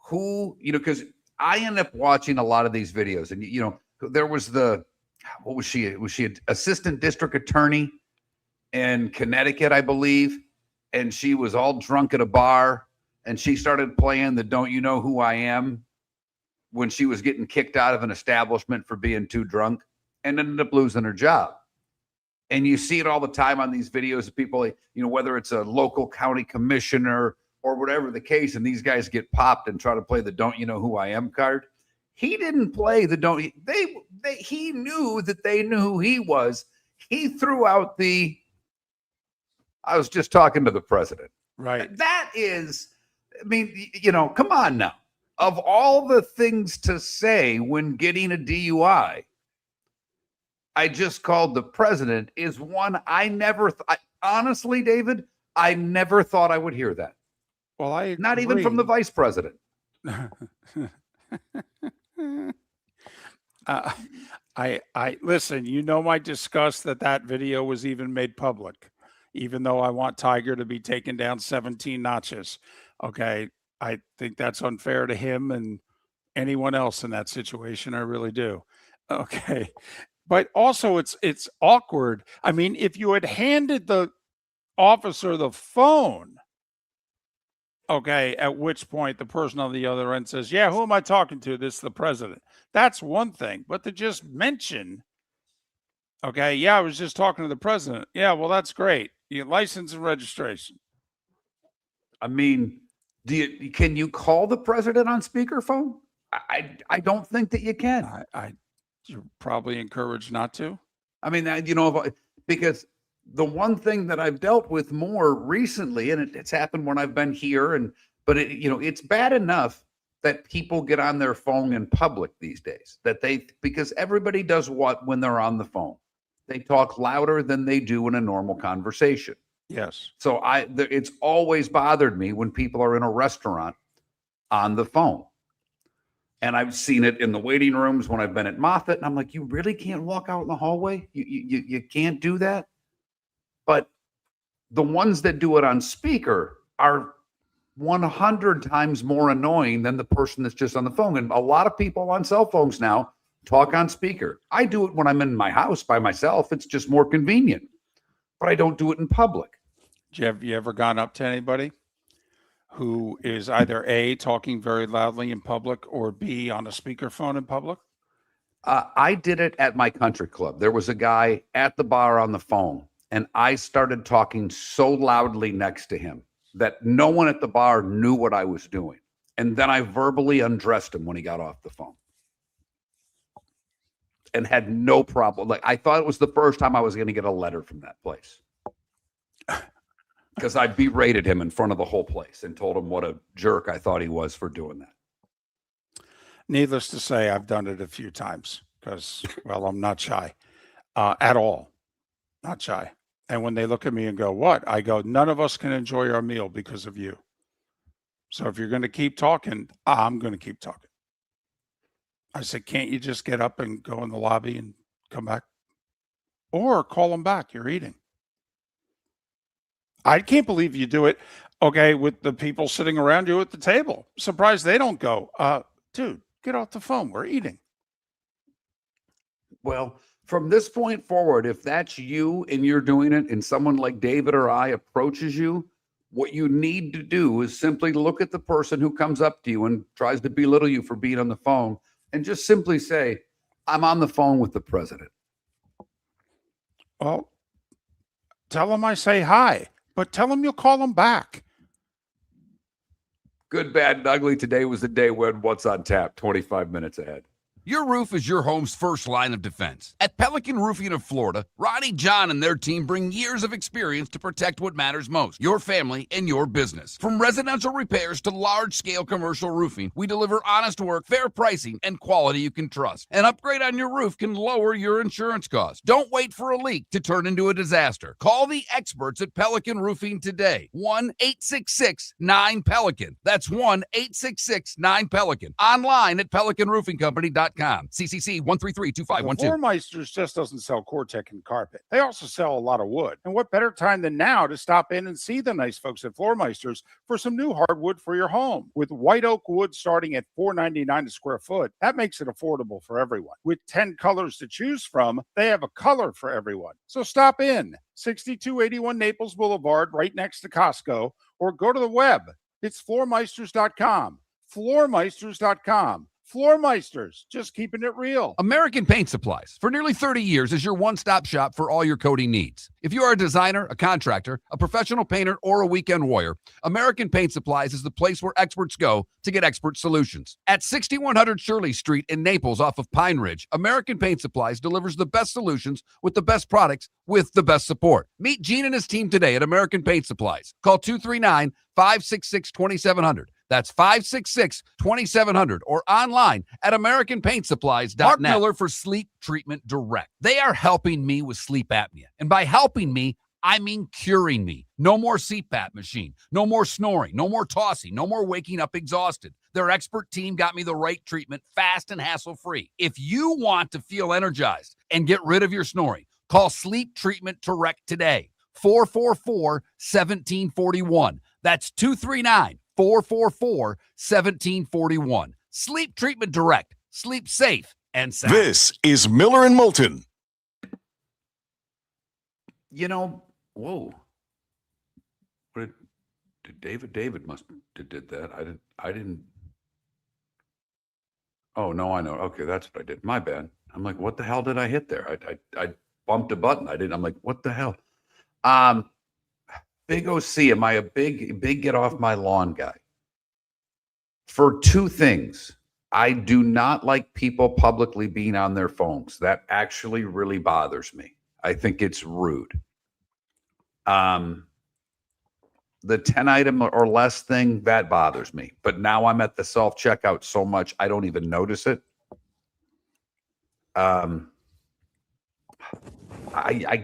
who, because I end up watching a lot of these videos, and there was what was she? Was she an assistant district attorney in Connecticut, I believe? And she was all drunk at a bar, and she started playing the "Don't You Know Who I Am" when she was getting kicked out of an establishment for being too drunk, and ended up losing her job. And you see it all the time on these videos of people, whether it's a local county commissioner or whatever the case, and these guys get popped and try to play the "Don't You Know Who I Am" card. He didn't play the "Don't." He knew that they knew who he was. He threw out the "I was just talking to the president." Right. That is, come on now. Of all the things to say when getting a DUI, I just called the president is one I never honestly, David, I never thought I would hear that. Well, I agree. Not even from the vice president. I listen, my disgust that video was even made public, even though I want Tiger to be taken down 17 notches. Okay. I think that's unfair to him and anyone else in that situation. I really do. Okay. But also it's awkward. If you had handed the officer the phone, okay, at which point the person on the other end says, yeah, who am I talking to? This is the president. That's one thing. But to just mention, Okay. Yeah, I was just talking to the president. Yeah, well, that's great. You license and registration. I mean, can you call the president on speakerphone? I don't think that you can. You're probably encouraged not to. I mean, because the one thing that I've dealt with more recently, and it's happened when I've been here, but it's bad enough that people get on their phone in public these days, because everybody does what when they're on the phone? They talk louder than they do in a normal conversation. Yes. So it's always bothered me when people are in a restaurant on the phone. And I've seen it in the waiting rooms when I've been at Moffat, and I'm like, you really can't walk out in the hallway? You can't do that? But the ones that do it on speaker are 100 times more annoying than the person that's just on the phone. And a lot of people on cell phones now talk on speaker. I do it when I'm in my house by myself. It's just more convenient. But I don't do it in public. Have you ever gone up to anybody who is either A, talking very loudly in public, or B, on a speakerphone in public? I did it at my country club. There was a guy at the bar on the phone, and I started talking so loudly next to him that no one at the bar knew what I was doing. And then I verbally undressed him when he got off the phone. And had no problem. Like, I thought it was the first time I was going to get a letter from that place. Because I berated him in front of the whole place and told him what a jerk I thought he was for doing that. Needless to say, I've done it a few times because, well, I'm not shy at all. Not shy. And when they look at me and go, what? I go, none of us can enjoy our meal because of you. So if you're going to keep talking, I'm going to keep talking. I said, can't you just get up and go in the lobby and come back? Or call them back. You're eating. I can't believe you do it, okay, with the people sitting around you at the table. Surprised they don't go, dude, get off the phone. We're eating. Well, from this point forward, if that's you and you're doing it and someone like David or I approaches you, what you need to do is simply look at the person who comes up to you and tries to belittle you for being on the phone and just simply say, I'm on the phone with the president. Well, tell them I say hi. But tell them you'll call them back. Good, bad, and ugly. Today was the day when What's on Tap, 25 minutes ahead. Your roof is your home's first line of defense. At Pelican Roofing of Florida, Ronnie John and their team bring years of experience to protect what matters most, your family and your business. From residential repairs to large-scale commercial roofing, we deliver honest work, fair pricing, and quality you can trust. An upgrade on your roof can lower your insurance costs. Don't wait for a leak to turn into a disaster. Call the experts at Pelican Roofing today. 1-866-9-PELICAN. That's 1-866-9-PELICAN. Online at pelicanroofingcompany.com. CCC 1332512. Floormeisters just doesn't sell Cortec and carpet. They also sell a lot of wood. And what better time than now to stop in and see the nice folks at Floormeisters for some new hardwood for your home. With white oak wood starting at $4.99 a square foot, that makes it affordable for everyone. With 10 colors to choose from, they have a color for everyone. So stop in. 6281 Naples Boulevard, right next to Costco, or go to the web. It's floormeisters.com. Floormeisters.com. Floormeisters, just keeping it real. American Paint Supplies, for nearly 30 years, is your one-stop shop for all your coating needs. If you are a designer, a contractor, a professional painter, or a weekend warrior, American Paint Supplies is the place where experts go to get expert solutions. At 6100 Shirley Street in Naples off of Pine Ridge, American Paint Supplies delivers the best solutions with the best products with the best support. Meet Gene and his team today at American Paint Supplies. Call 239-566-2700. That's 566-2700 or online at AmericanPaintSupplies.net. Mark Miller for Sleep Treatment Direct. They are helping me with sleep apnea. And by helping me, I mean curing me. No more CPAP machine. No more snoring. No more tossing. No more waking up exhausted. Their expert team got me the right treatment fast and hassle-free. If you want to feel energized and get rid of your snoring, call Sleep Treatment Direct today. 444-1741. That's 239-444-1741. Sleep Treatment Direct. Sleep safe and sound. This is Miller and Moulton. You know, whoa. What did David must have did that. I didn't. Oh, no, I know. Okay, that's what I did. My bad. I'm like, what the hell did I hit there? bumped a button. I'm like, what the hell? Big OC, am I a big get off my lawn guy? For two things. I do not like people publicly being on their phones. That actually really bothers me. I think it's rude. The 10 item or less thing, that bothers me. But now I'm at the self-checkout so much, I don't even notice it. I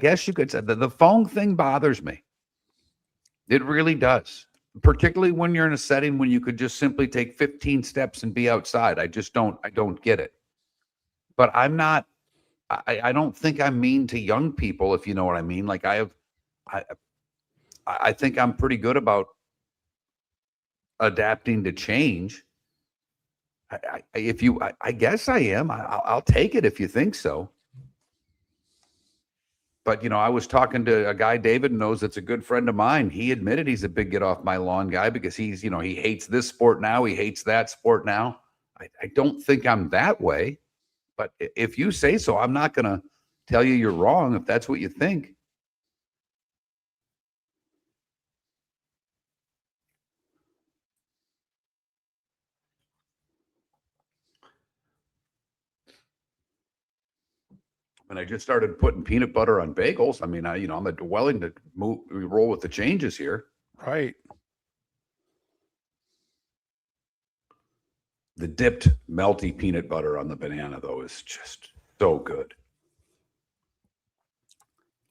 guess you could say the phone thing bothers me. It really does. Particularly when you're in a setting when you could just simply take 15 steps and be outside. I don't get it. But I don't think I'm mean to young people, if you know what I mean. Like I think I'm pretty good about adapting to change. I guess I am. I'll take it if you think so. But, I was talking to a guy David knows that's a good friend of mine. He admitted he's a big get off my lawn guy because he's, he hates this sport now. He hates that sport now. I don't think I'm that way. But if you say so, I'm not going to tell you you're wrong if that's what you think. And I just started putting peanut butter on bagels. I mean, I'm willing to roll with the changes here. Right. The dipped melty peanut butter on the banana, though, is just so good.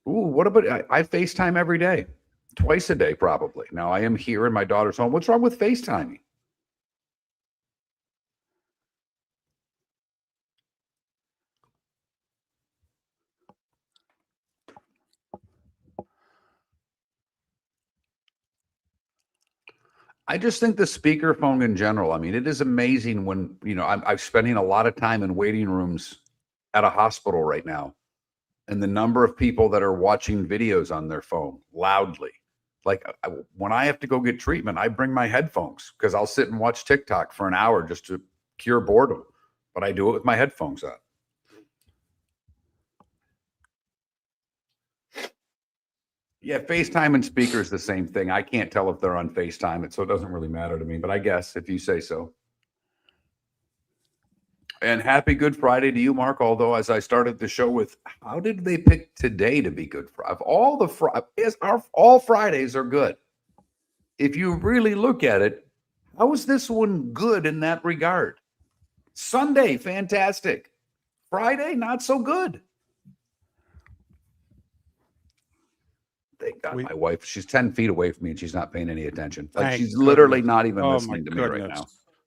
Ooh, what about I FaceTime every day, twice a day, probably. Now I am here in my daughter's home. What's wrong with FaceTiming? I just think the speakerphone in general, I mean, it is amazing when, I'm spending a lot of time in waiting rooms at a hospital right now. And the number of people that are watching videos on their phone loudly. Like when I have to go get treatment, I bring my headphones because I'll sit and watch TikTok for an hour just to cure boredom. But I do it with my headphones on. Yeah, FaceTime and speaker is the same thing. I can't tell if they're on FaceTime, so it doesn't really matter to me. But I guess if you say so. And happy Good Friday to you, Mark. Although, as I started the show with, how did they pick today to be Good Friday? All Fridays are good. If you really look at it, how is this one good in that regard? Sunday, fantastic. Friday, not so good. Thank God, my wife, she's 10 feet away from me and she's not paying any attention. Like she's literally not even listening to me right now.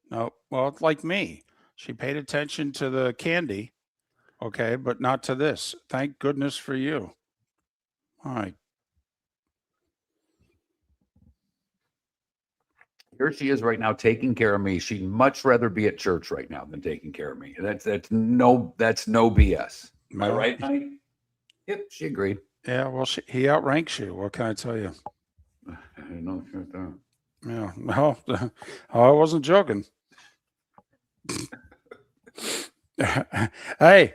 No, well, it's like me. She paid attention to the candy, okay, but not to this. Thank goodness for you. All right. Here she is right now taking care of me. She'd much rather be at church right now than taking care of me. That's no BS. Am I right, honey? Yep, she agreed. Yeah, well, he outranks you. What can I tell you? I don't know. Yeah, no, I wasn't joking. Hey,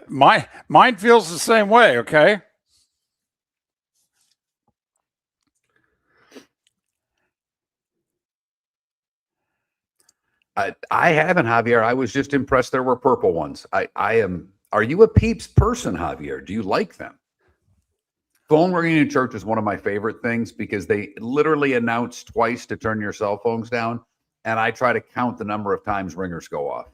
mine feels the same way. Okay. I haven't, Javier. I was just impressed there were purple ones. I am. Are you a Peeps person, Javier? Do you like them? Phone ringing in church is one of my favorite things because they literally announce twice to turn your cell phones down, and I try to count the number of times ringers go off.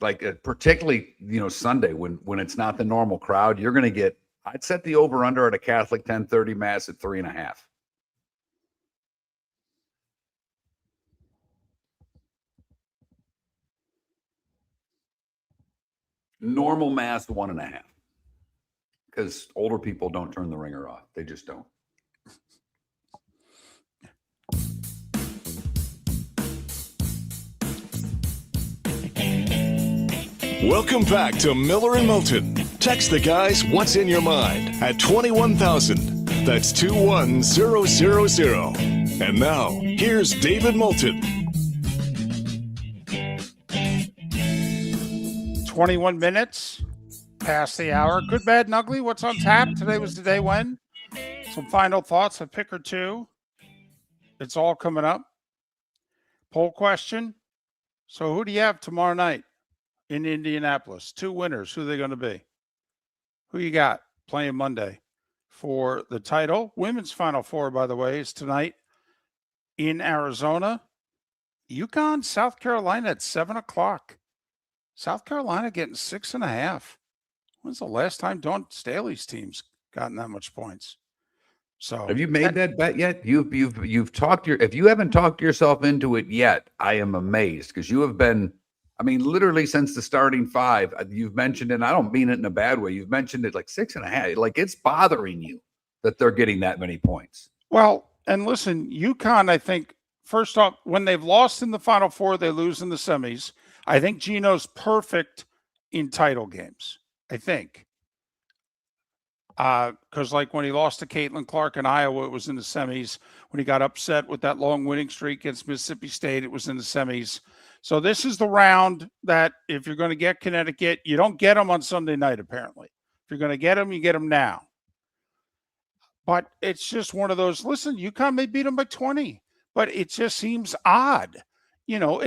Like particularly, Sunday when it's not the normal crowd, you're going to get. I'd set the over under at a Catholic 10:30 mass at 3.5. Normal mass 1.5. Because older people don't turn the ringer off. They just don't. Welcome back to Miller and Moulton. Text the guys what's in your mind at 21,000. That's 21000. And now, here's David Moulton. 21 minutes past the hour. Good, bad, and ugly. What's on tap? Today was the day when. Some final thoughts, a pick or two. It's all coming up. Poll question. So who do you have tomorrow night in Indianapolis? 2 winners. Who are they going to be? Who you got playing Monday for the title? Women's Final Four, by the way, is tonight in Arizona. UConn, South Carolina at 7 o'clock. South Carolina getting 6.5. When's the last time Dawn Staley's team's gotten that much points? So have you made that bet yet? You've talked if you haven't talked yourself into it yet, I am amazed because you have been, I mean, literally since the starting 5, you've mentioned it. And I don't mean it in a bad way. You've mentioned it like 6.5. Like it's bothering you that they're getting that many points. Well, and listen, UConn, I think, first off, when they've lost in the Final Four, they lose in the semis. I think Gino's perfect in title games, I think. Because like when he lost to Caitlin Clark in Iowa, it was in the semis. When he got upset with that long winning streak against Mississippi State, it was in the semis. So this is the round that if you're going to get Connecticut, you don't get them on Sunday night, apparently. If you're going to get them, you get them now. But it's just one of those, listen, UConn may beat them by 20, but it just seems odd. You know,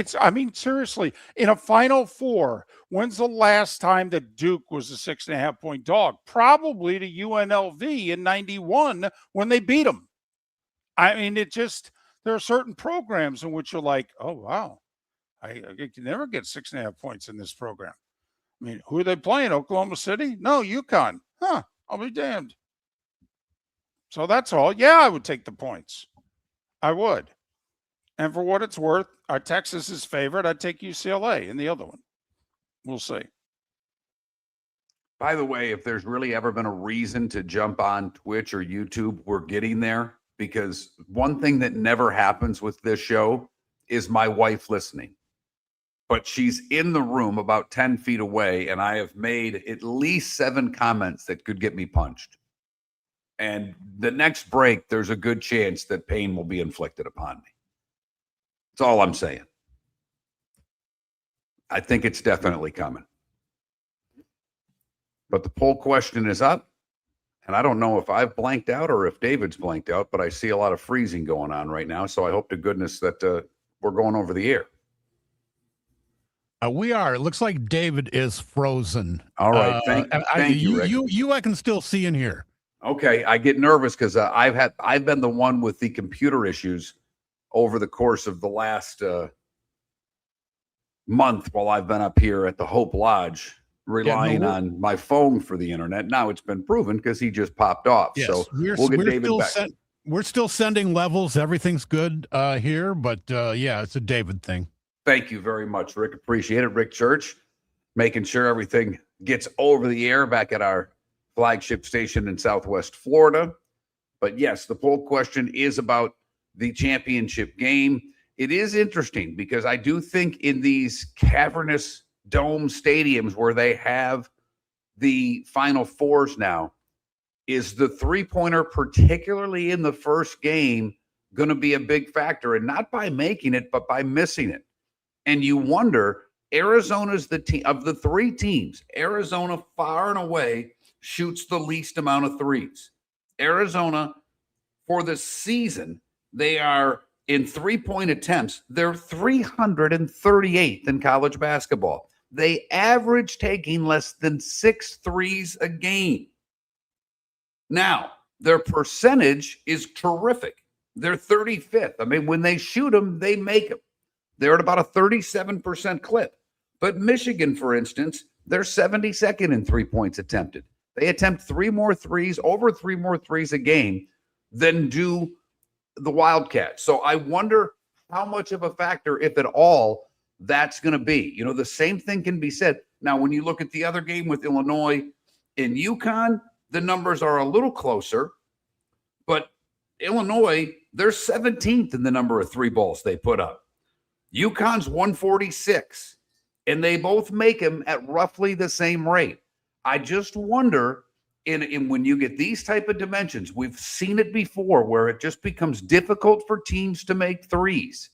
seriously, in a Final Four, when's the last time that Duke was a 6.5-point dog? Probably to UNLV in 91 when they beat them. I mean, there are certain programs in which you're like, oh, wow, I can never get 6.5 points in this program. I mean, who are they playing? Oklahoma City? No, UConn. Huh, I'll be damned. So that's all. Yeah, I would take the points. I would. And for what it's worth, Texas is favored. I'd take UCLA in the other one. We'll see. By the way, if there's really ever been a reason to jump on Twitch or YouTube, we're getting there because one thing that never happens with this show is my wife listening. But she's in the room about 10 feet away, and I have made at least 7 comments that could get me punched. And the next break, there's a good chance that pain will be inflicted upon me. That's all I'm saying. I think it's definitely coming. But the poll question is up. And I don't know if I've blanked out or if David's blanked out, but I see a lot of freezing going on right now. So I hope to goodness that we're going over the air. We are. It looks like David is frozen. All right. Thank you, Rick. You I can still see in here. Okay. I get nervous because I've been the one with the computer issues over the course of the last month while I've been up here at the Hope Lodge, relying on my phone for the internet. Now it's been proven because he just popped off. Yes, so we'll get David back. We're still sending levels. Everything's good here, but yeah, it's a David thing. Thank you very much, Rick. Appreciate it. Rick Church, making sure everything gets over the air back at our flagship station in Southwest Florida. But yes, the poll question is about the championship game. It is interesting because I do think in these cavernous dome stadiums where they have the Final Fours now, is the three-pointer, particularly in the first game, going to be a big factor? And not by making it, but by missing it. And you wonder, Arizona's the team of the 3 teams. Arizona far and away shoots the least amount of threes. Arizona, for the season, they are in 3-point attempts. They're 338th in college basketball. They average taking less than 6 threes a game. Now, their percentage is terrific. They're 35th. I mean, when they shoot them, they make them. They're at about a 37% clip. But Michigan, for instance, they're 72nd in 3 points attempted. They attempt 3 more threes, over 3 more threes a game than do the Wildcats. So I wonder how much of a factor, if at all, that's going to be. You know, the same thing can be said. Now, when you look at the other game with Illinois and UConn, the numbers are a little closer. But Illinois, they're 17th in the number of 3 balls they put up. UConn's 146, and they both make them at roughly the same rate. I just wonder, in when you get these type of dimensions, we've seen it before where it just becomes difficult for teams to make threes.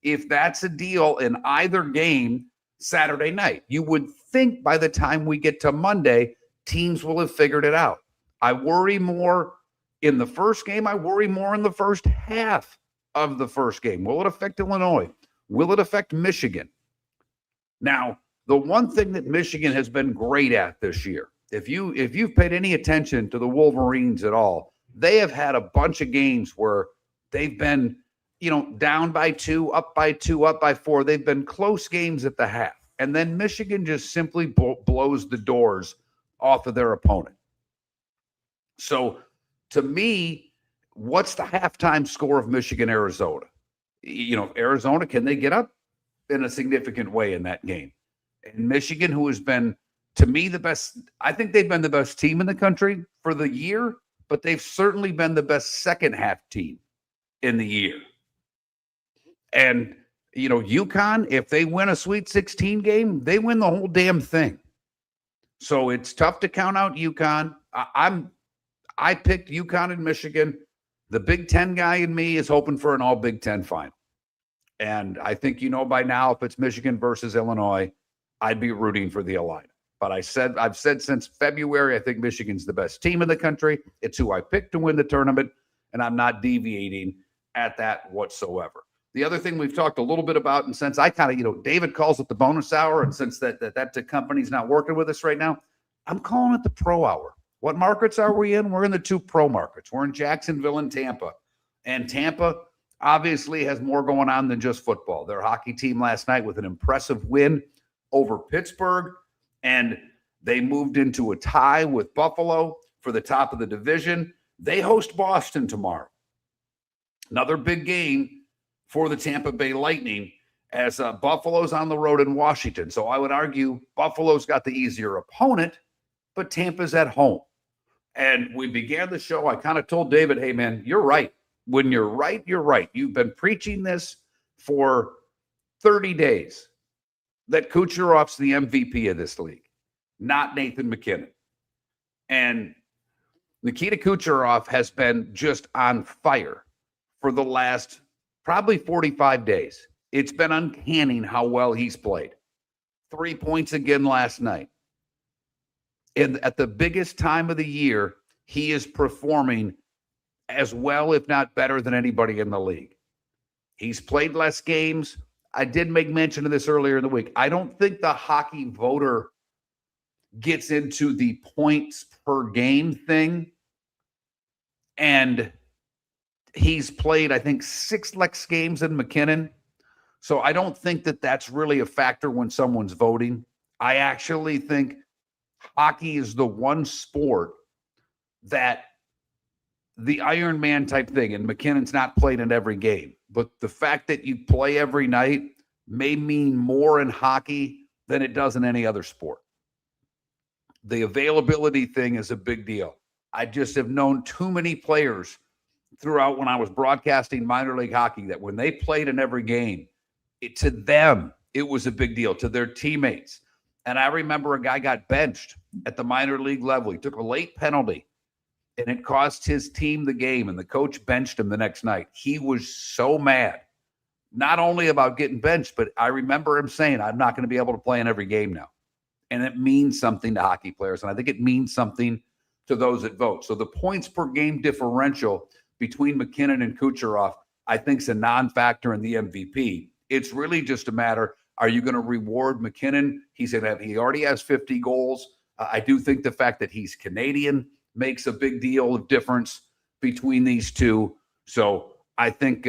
If that's a deal in either game, Saturday night. You would think by the time we get to Monday, teams will have figured it out. I worry more in the first game. I worry more in the first half of the first game. Will it affect Illinois? Will it affect Michigan? Now, the one thing that Michigan has been great at this year, if you've paid any attention to the Wolverines at all, they have had a bunch of games where they've been, down by 2, up by 2, up by 4. They've been close games at the half. And then Michigan just simply blows the doors off of their opponent. So to me, what's the halftime score of Michigan-Arizona? Arizona, can they get up in a significant way in that game? And Michigan, who has been, to me, the best, I think they've been the best team in the country for the year, but they've certainly been the best second half team in the year. And, UConn, if they win a Sweet 16 game, they win the whole damn thing. So it's tough to count out UConn. I picked UConn and Michigan. The Big Ten guy in me is hoping for an all Big Ten final. And I think by now, if it's Michigan versus Illinois, I'd be rooting for the Illini. But I've said since February, I think Michigan's the best team in the country. It's who I picked to win the tournament, and I'm not deviating at that whatsoever. The other thing we've talked a little bit about, and since I kind of, David calls it the bonus hour, and since that company's not working with us right now, I'm calling it the pro hour. What markets are we in? We're in the 2 pro markets. We're in Jacksonville and Tampa. And Tampa obviously has more going on than just football. Their hockey team last night with an impressive win over Pittsburgh, and they moved into a tie with Buffalo for the top of the division. They host Boston tomorrow. Another big game for the Tampa Bay Lightning, as Buffalo's on the road in Washington. So I would argue Buffalo's got the easier opponent, but Tampa's at home. And we began the show. I kind of told David, hey, man, you're right. When you're right, you're right. You've been preaching this for 30 days, that Kucherov's the MVP of this league, not Nathan McKinnon. And Nikita Kucherov has been just on fire for the last probably 45 days. It's been uncanny how well he's played. 3 points again last night. And at the biggest time of the year, he is performing as well, if not better, than anybody in the league. He's played less games. I did make mention of this earlier in the week. I don't think the hockey voter gets into the points per game thing. And he's played, I think, 6 less games than McKinnon. So I don't think that that's really a factor when someone's voting. I actually think hockey is the one sport that the Iron Man type thing, and McKinnon's not played in every game, but the fact that you play every night may mean more in hockey than it does in any other sport. The availability thing is a big deal. I just have known too many players throughout when I was broadcasting minor league hockey that when they played in every game, to them, it was a big deal, to their teammates. And I remember a guy got benched at the minor league level. He took a late penalty, and it cost his team the game, and the coach benched him the next night. He was so mad, not only about getting benched, but I remember him saying, I'm not going to be able to play in every game now. And it means something to hockey players, and I think it means something to those that vote. So the points per game differential between McKinnon and Kucherov, I think, is a non-factor in the MVP. It's really just a matter, are you going to reward McKinnon? He already has 50 goals. I do think the fact that he's Canadian makes a big deal of difference between these two. So I think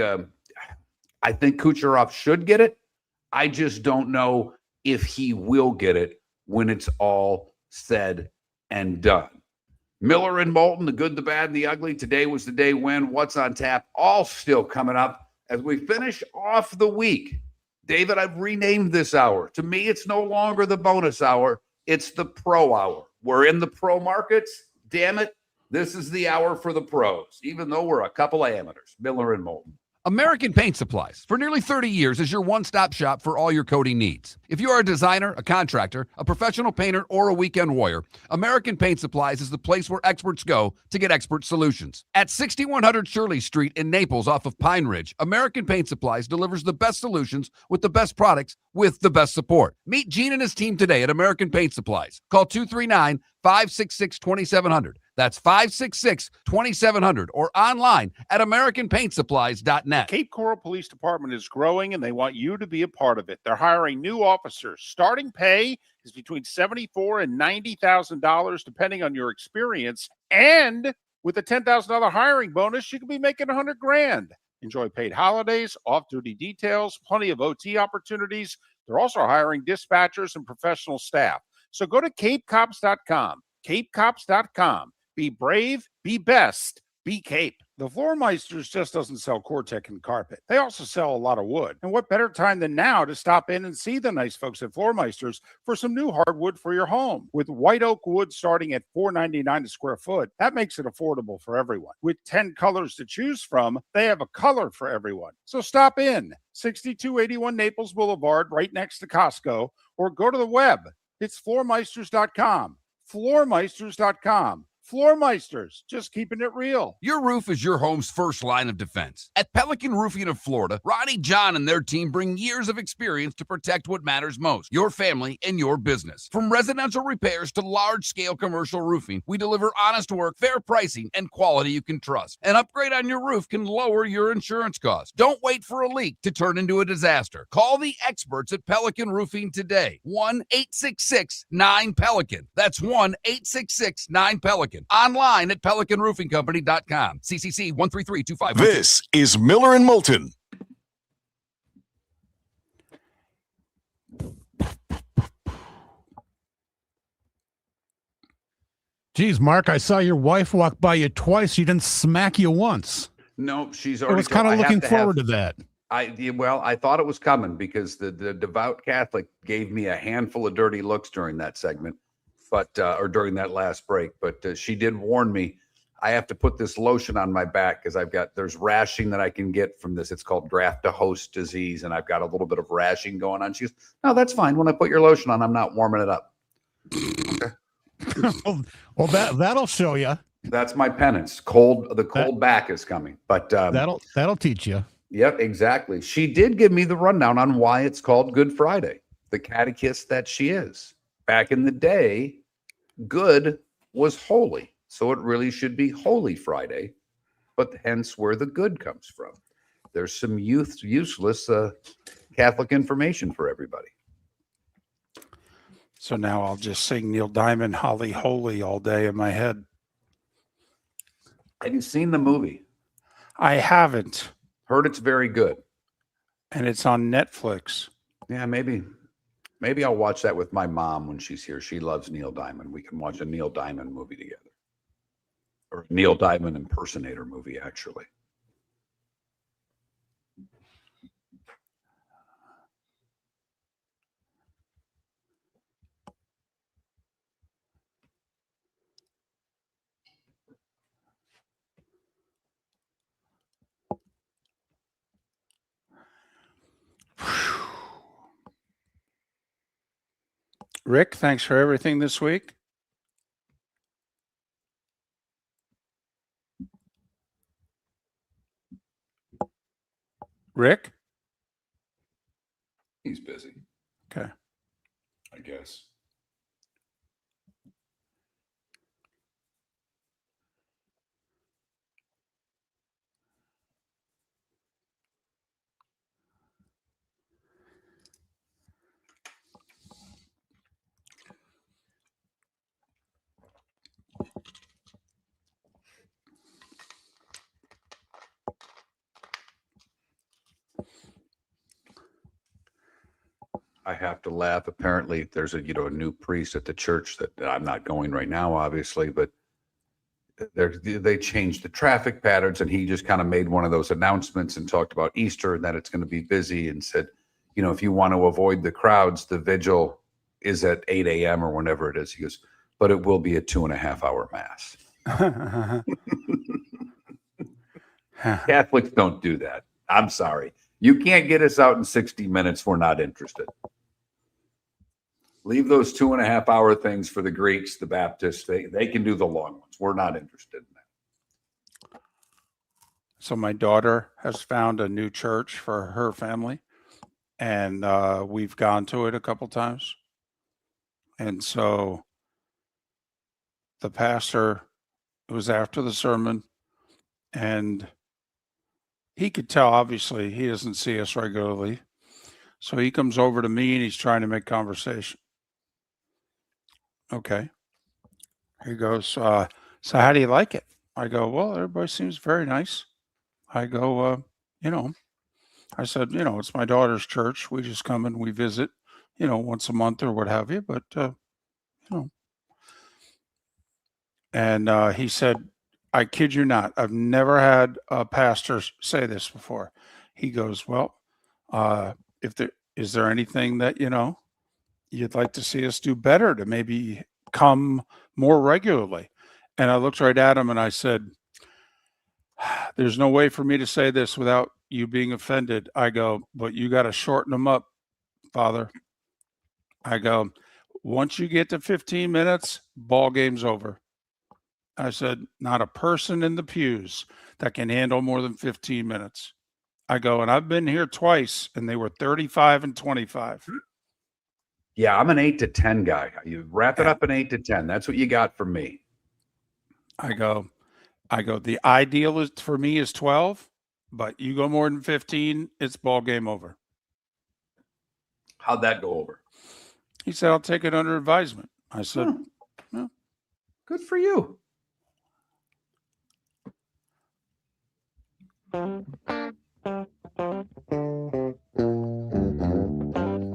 Kucherov should get it. I just don't know if he will get it when it's all said and done. Miller and Moulton, the good, the bad, and the ugly. Today was the day when, what's on tap, all still coming up as we finish off the week. David, I've renamed this hour. To me, it's no longer the bonus hour. It's the pro hour. We're in the pro markets. Damn it. This is the hour for the pros, even though we're a couple of amateurs. Miller and Moulton. American Paint Supplies, for nearly 30 years, is your one-stop shop for all your coating needs. If you are a designer, a contractor, a professional painter, or a weekend warrior, American Paint Supplies is the place where experts go to get expert solutions. At 6100 Shirley Street in Naples off of Pine Ridge, American Paint Supplies delivers the best solutions with the best products with the best support. Meet Gene and his team today at American Paint Supplies. Call 239-566-2700. That's 566-2700 or online at AmericanPaintSupplies.net. Cape Coral Police Department is growing and they want you to be a part of it. They're hiring new officers. Starting pay is between $74,000 and $90,000 depending on your experience. And with a $10,000 hiring bonus, you could be making $100,000. Enjoy paid holidays, off-duty details, plenty of OT opportunities. They're also hiring dispatchers and professional staff. So go to CapeCops.com. CapeCops.com. Be brave, be best, be Cape. The Floormeisters just doesn't sell Cortec and carpet. They also sell a lot of wood. And what better time than now to stop in and see the nice folks at Floormeisters for some new hardwood for your home. With white oak wood starting at $4.99 a square foot, that makes it affordable for everyone. With 10 colors to choose from, they have a color for everyone. So stop in, 6281 Naples Boulevard, right next to Costco, or go to the web. It's floormeisters.com. Floormeisters.com. Floormeisters, just keeping it real. Your roof is your home's first line of defense. At Pelican Roofing of Florida, Ronnie, John, and their team bring years of experience to protect what matters most, your family and your business. From residential repairs to large-scale commercial roofing, we deliver honest work, fair pricing, and quality you can trust. An upgrade on your roof can lower your insurance costs. Don't wait for a leak to turn into a disaster. Call the experts at Pelican Roofing today. 1-866-9-PELICAN. That's 1-866-9-PELICAN. Online at PelicanRoofingCompany.com. CCC 13325. This is Miller and Moulton. Geez, Mark, I saw your wife walk by you twice. She didn't smack you once. No, she's I already. was kind of looking forward to that. I thought it was coming because the devout Catholic gave me a handful of dirty looks during that segment, or during that last break. But she did warn me. I have to put this lotion on my back because there's rashing that I can get from this. It's called graft-to-host disease, and I've got a little bit of rashing going on. She goes, "No, that's fine. When I put your lotion on, I'm not warming it up." well, that'll show you. That's my penance. The cold back is coming, but that'll teach you. Yep, exactly. She did give me the rundown on why it's called Good Friday. The catechist that she is. Back in the day, good was holy, so it really should be Holy Friday, but hence where the good comes from. There's some useless Catholic information for everybody. So now I'll just sing Neil Diamond, Holly Holy all day in my head. Have you seen the movie? I haven't. Heard it's very good. And it's on Netflix. Yeah, maybe I'll watch that with my mom when she's here. She loves Neil Diamond. We can watch a Neil Diamond movie together. Or a Neil Diamond impersonator movie, actually. Rick, thanks for everything this week. Rick? He's busy. Okay. I guess. I have to laugh. Apparently, there's a new priest at the church that I'm not going right now, obviously, but they changed the traffic patterns, and he just kind of made one of those announcements and talked about Easter and that it's going to be busy, and said, if you want to avoid the crowds, the vigil is at 8 a.m. or whenever it is. He goes, but it will be a 2.5-hour mass. Catholics don't do that. I'm sorry. You can't get us out in 60 minutes. We're not interested. Leave those 2.5 hour things for the Greeks, the Baptists. They can do the long ones. We're not interested in that. So my daughter has found a new church for her family, and we've gone to it a couple times. And so the pastor, it was after the sermon, and he could tell, obviously, he doesn't see us regularly. So he comes over to me and he's trying to make conversation. Okay. He goes, so how do you like it? I go, well, everybody seems very nice. I go, I said, it's my daughter's church. We just come and we visit, once a month or what have you. But, And he said, I kid you not, I've never had a pastor say this before. He goes, well, is there anything that, you'd like to see us do better to maybe come more regularly? And I looked right at him and I said, there's no way for me to say this without you being offended. I go, but you got to shorten them up, Father. I go, once you get to 15 minutes, ball game's over. I said, not a person in the pews that can handle more than 15 minutes. I go, and I've been here twice, and they were 35 and 25. Yeah, I'm an 8 to 10 guy. You wrap it up in 8 to 10. That's what you got from me. I go, the ideal is for me is 12, but you go more than 15, it's ball game over. How'd that go over? He said, I'll take it under advisement. I said, yeah. Good for you.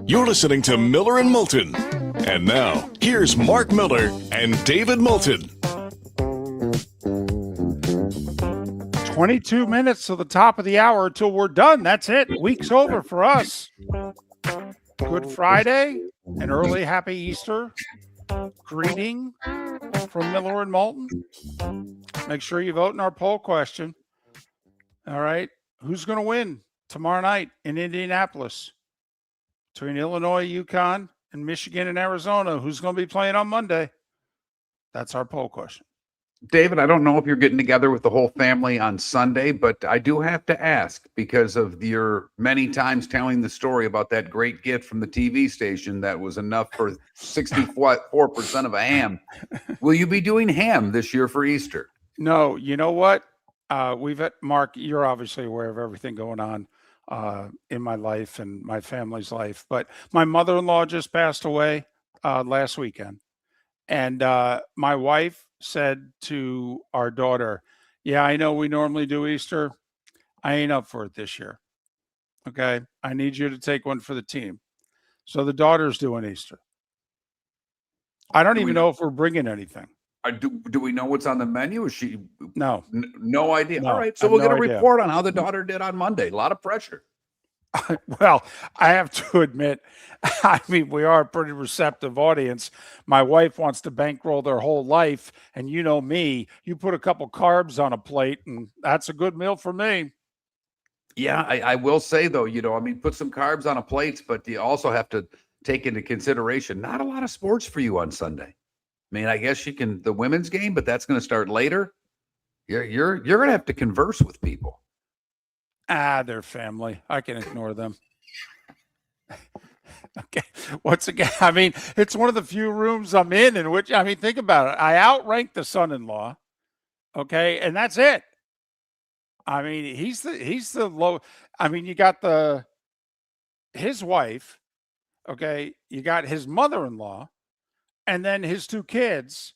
You're listening to Miller and Moulton. And now, here's Mark Miller and David Moulton. 22 minutes to the top of the hour till we're done. That's it. Week's over for us. Good Friday, an early happy Easter. Greeting from Miller and Moulton. Make sure you vote in our poll question. All right. Who's going to win tomorrow night in Indianapolis? Between Illinois, UConn, and Michigan and Arizona, who's going to be playing on Monday? That's our poll question. David, I don't know if you're getting together with the whole family on Sunday, but I do have to ask because of your many times telling the story about that great gift from the TV station that was enough for 64% of a ham. Will you be doing ham this year for Easter? No, you know what? We've had, Mark, you're obviously aware of everything going on in my life and my family's life, but my mother-in-law just passed away last weekend. And my wife said to our daughter, yeah, I know we normally do Easter. I ain't up for it this year. Okay. I need you to take one for the team. So the daughter's doing Easter. I don't even know if we're bringing anything. Do we know what's on the menu? Is she? No. No idea. No, all right. So we'll get a idea. report on how the daughter did on Monday. A lot of pressure. Well, I have to admit, I mean, we are a pretty receptive audience. My wife wants to bankroll their whole life. And you know me, you put a couple carbs on a plate and that's a good meal for me. Yeah, I will say, though, put some carbs on a plate, but you also have to take into consideration, not a lot of sports for you on Sunday. I mean, I guess you can, the women's game, but that's going to start later. You're going to have to converse with people. They're family. I can ignore them. Okay. Once again, I mean, it's one of the few rooms I'm in which, I mean, think about it. I outrank the son-in-law. Okay. And that's it. I mean, he's the low. I mean, you got his wife. Okay. You got his mother-in-law and then his two kids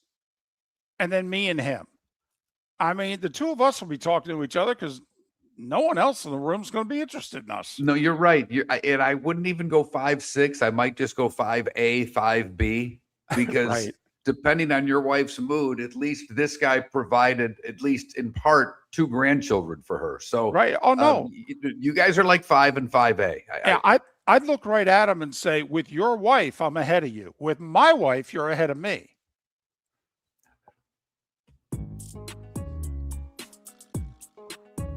and then me and him. I mean, the two of us will be talking to each other because no one else in the room is going to be interested in us. No, you're right. And I wouldn't even go 5-6. I might just go 5A, 5B, because right. Depending on your wife's mood, at least this guy provided, at least in part, 2 grandchildren for her. So right. Oh no, you guys are like 5 and 5A. I'd look right at him and say, with your wife, I'm ahead of you. With my wife, you're ahead of me.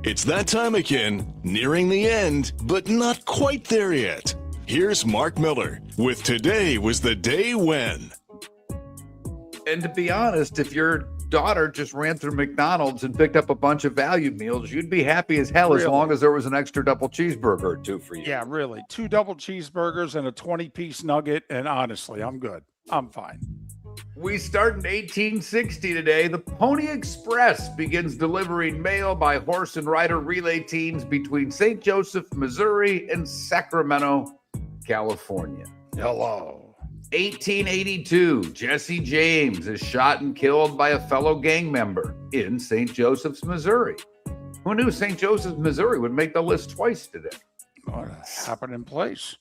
It's that time again, nearing the end, but not quite there yet. Here's Mark Miller with Today Was the Day When. And to be honest, if your daughter just ran through McDonald's and picked up a bunch of value meals, you'd be happy as hell as long as there was an extra double cheeseburger or two for you. Yeah, really. 2 double cheeseburgers and a 20-piece nugget, and honestly, I'm good. I'm fine. We start in 1860 today. The Pony Express begins delivering mail by horse and rider relay teams between St. Joseph, Missouri, and Sacramento, California. Hello. 1882, Jesse James is shot and killed by a fellow gang member in St. Joseph's, Missouri. Who knew St. Joseph's, Missouri would make the list twice today? What happened in place?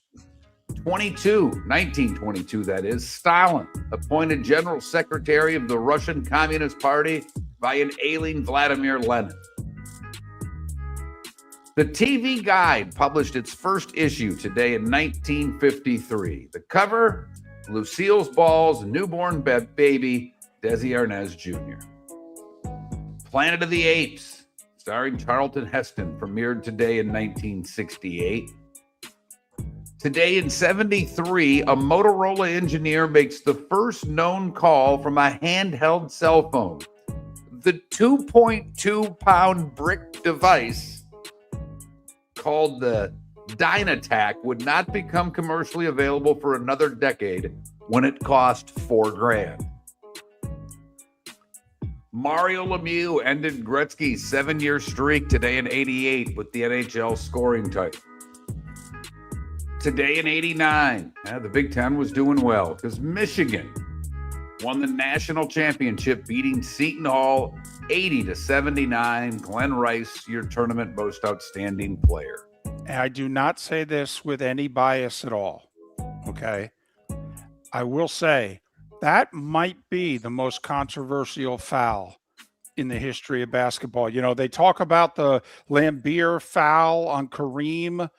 1922, that is, Stalin appointed General Secretary of the Russian Communist Party by an ailing Vladimir Lenin. The TV Guide published its first issue today in 1953. The cover, Lucille's Ball's newborn baby, Desi Arnaz Jr. Planet of the Apes, starring Charlton Heston, premiered today in 1968. Today in 73, a Motorola engineer makes the first known call from a handheld cell phone. The 2.2-pound brick device called the Dynatac would not become commercially available for another decade when it cost $4,000. Mario Lemieux ended Gretzky's 7-year streak today in 88 with the NHL scoring title. Today in 89, the Big Ten was doing well because Michigan won the national championship, beating Seton Hall 80-79. Glenn Rice, your tournament most outstanding player. I do not say this with any bias at all, okay? I will say that might be the most controversial foul in the history of basketball. You know, they talk about the Lambeer foul on Kareem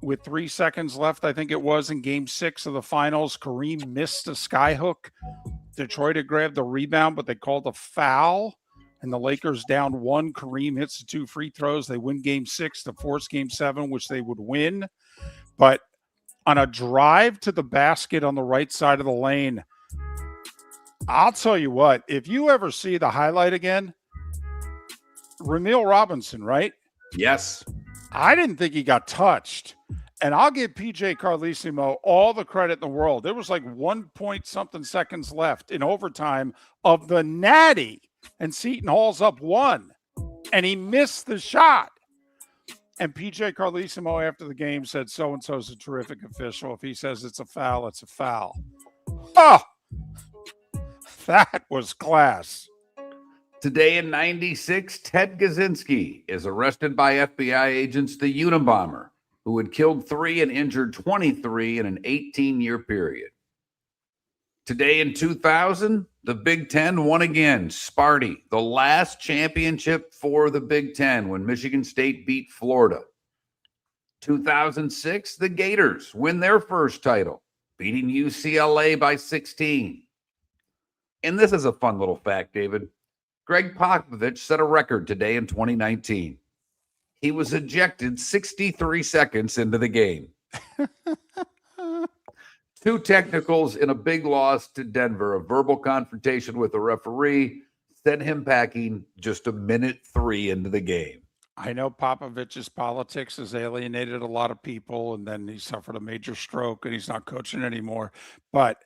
with 3 seconds left, I think it was, in Game 6 of the finals. Kareem missed a skyhook. Detroit had grabbed the rebound, but they called a foul, and the Lakers down 1. Kareem hits the 2 free throws. They win Game 6 to force Game 7, which they would win. But on a drive to the basket on the right side of the lane, I'll tell you what, if you ever see the highlight again, Ramil Robinson, right? Yes. I didn't think he got touched. And I'll give PJ Carlesimo all the credit in the world. There was like 1 point something seconds left in overtime of the Natty, and Seton Hall's up 1. And he missed the shot. And PJ Carlesimo after the game said, so-and-so's a terrific official. If he says it's a foul, it's a foul. Oh, that was class. Today in 96, Ted Kaczynski is arrested by FBI agents, the Unabomber, who had killed 3 and injured 23 in an 18-year period. Today in 2000, the Big Ten won again. Sparty, the last championship for the Big Ten when Michigan State beat Florida. 2006, the Gators win their first title, beating UCLA by 16. And this is a fun little fact, David. Greg Popovich set a record today in 2019. He was ejected 63 seconds into the game. 2 technicals in a big loss to Denver. A verbal confrontation with the referee sent him packing just a minute 3 into the game. I know Popovich's politics has alienated a lot of people, and then he suffered a major stroke and he's not coaching anymore. But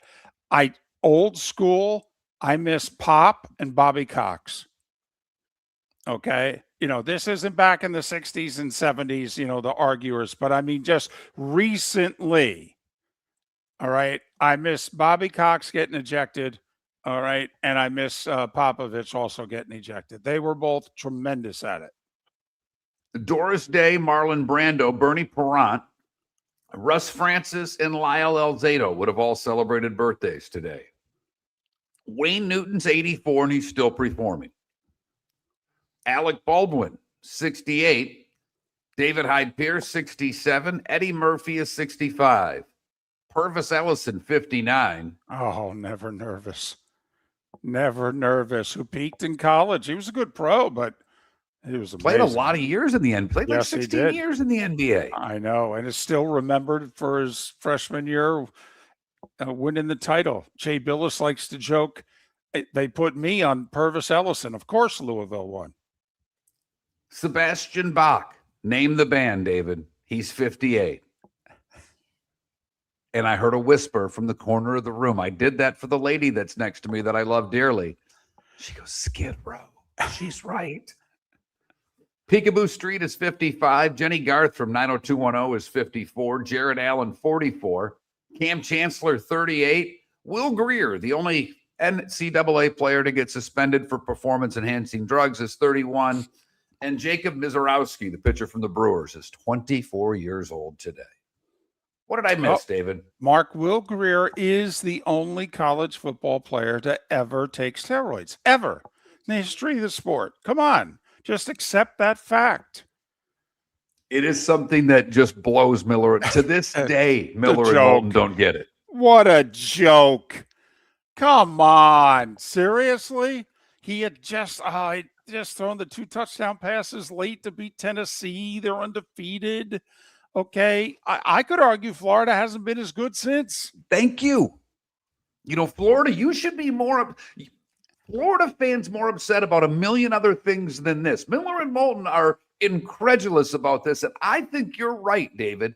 old school, I miss Pop and Bobby Cox. Okay. You know, this isn't back in the 60s and 70s, you know, the arguers, but I mean, just recently. All right. I miss Bobby Cox getting ejected. All right. And I miss Popovich also getting ejected. They were both tremendous at it. Doris Day, Marlon Brando, Bernie Perrant, Russ Francis, and Lyle Alzado would have all celebrated birthdays today. Wayne Newton's 84 and he's still performing. Alec Baldwin, 68. David Hyde Pierce, 67. Eddie Murphy is 65. Purvis Ellison, 59. Oh, never nervous. Never nervous. Who peaked in college. He was a good pro, but He was amazing. Played a lot of years in the NBA. Played like Yes, he 16 did. years in the NBA. I know, and is still remembered for his freshman year winning the title. Jay Billis likes to joke, they put me on Purvis Ellison. Of course, Louisville won. Sebastian Bach. Name the band, David. He's 58. And I heard a whisper from the corner of the room. I did that for the lady that's next to me that I love dearly. She goes, Skid Row. She's right. Peekaboo Street is 55. Jenny Garth from 90210 is 54. Jared Allen, 44. Cam Chancellor, 38. Will Greer, the only NCAA player to get suspended for performance-enhancing drugs, is 31. And Jacob Mizorowski, the pitcher from the Brewers, is 24 years old today. What did I miss, David? Mark, Will Greer is the only college football player to ever take steroids, ever, in the history of the sport. Come on. Just accept that fact. It is something that just blows Miller. To this day, Miller and Moulton don't get it. What a joke. Come on. Seriously? He had just thrown the 2 touchdown passes late to beat Tennessee. They're undefeated. Okay. I could argue Florida hasn't been as good since. Thank you. You know, Florida, you should be more Florida fans more upset about a million other things than this. Miller and Moulton are incredulous about this, and I think you're right, David.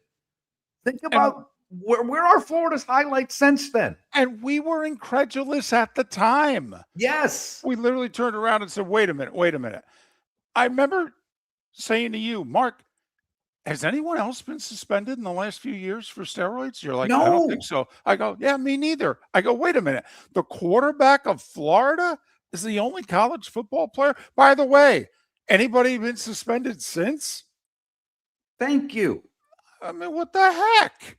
Think about where are Florida's highlights since then? And we were incredulous at the time. Yes. We literally turned around and said, wait a minute. I remember saying to you, Mark, has anyone else been suspended in the last few years for steroids? You're like, no. I don't think so. I go, yeah, me neither. I go, wait a minute. The quarterback of Florida is the only college football player. By the way, anybody been suspended since? Thank you. I mean, what the heck?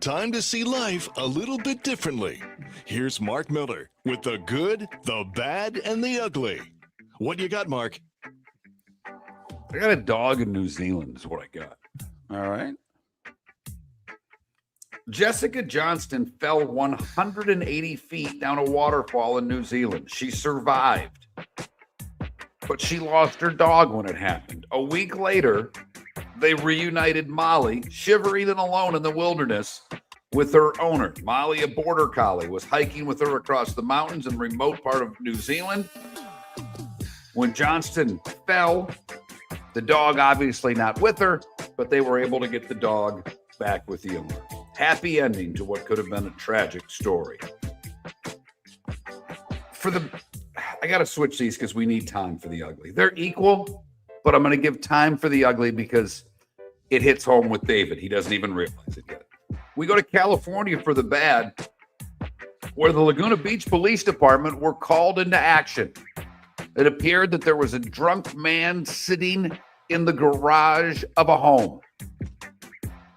Time to see life a little bit differently. Here's Mark Miller with the good, the bad, and the ugly. What you got, Mark? I got a dog in New Zealand is what I got. All right. Jessica Johnston fell 180 feet down a waterfall in New Zealand. She survived, but she lost her dog when it happened. A week later, they reunited Molly, shivering and alone in the wilderness, with her owner. Molly, a border collie, was hiking with her across the mountains in a remote part of New Zealand. When Johnston fell, the dog obviously not with her, but they were able to get the dog back with the owner. Happy ending to what could have been a tragic story. I got to switch these because we need time for the ugly. They're equal, but I'm going to give time for the ugly because it hits home with David. He doesn't even realize it yet. We go to California for the bad, where the Laguna Beach Police Department were called into action. It appeared that there was a drunk man sitting in the garage of a home.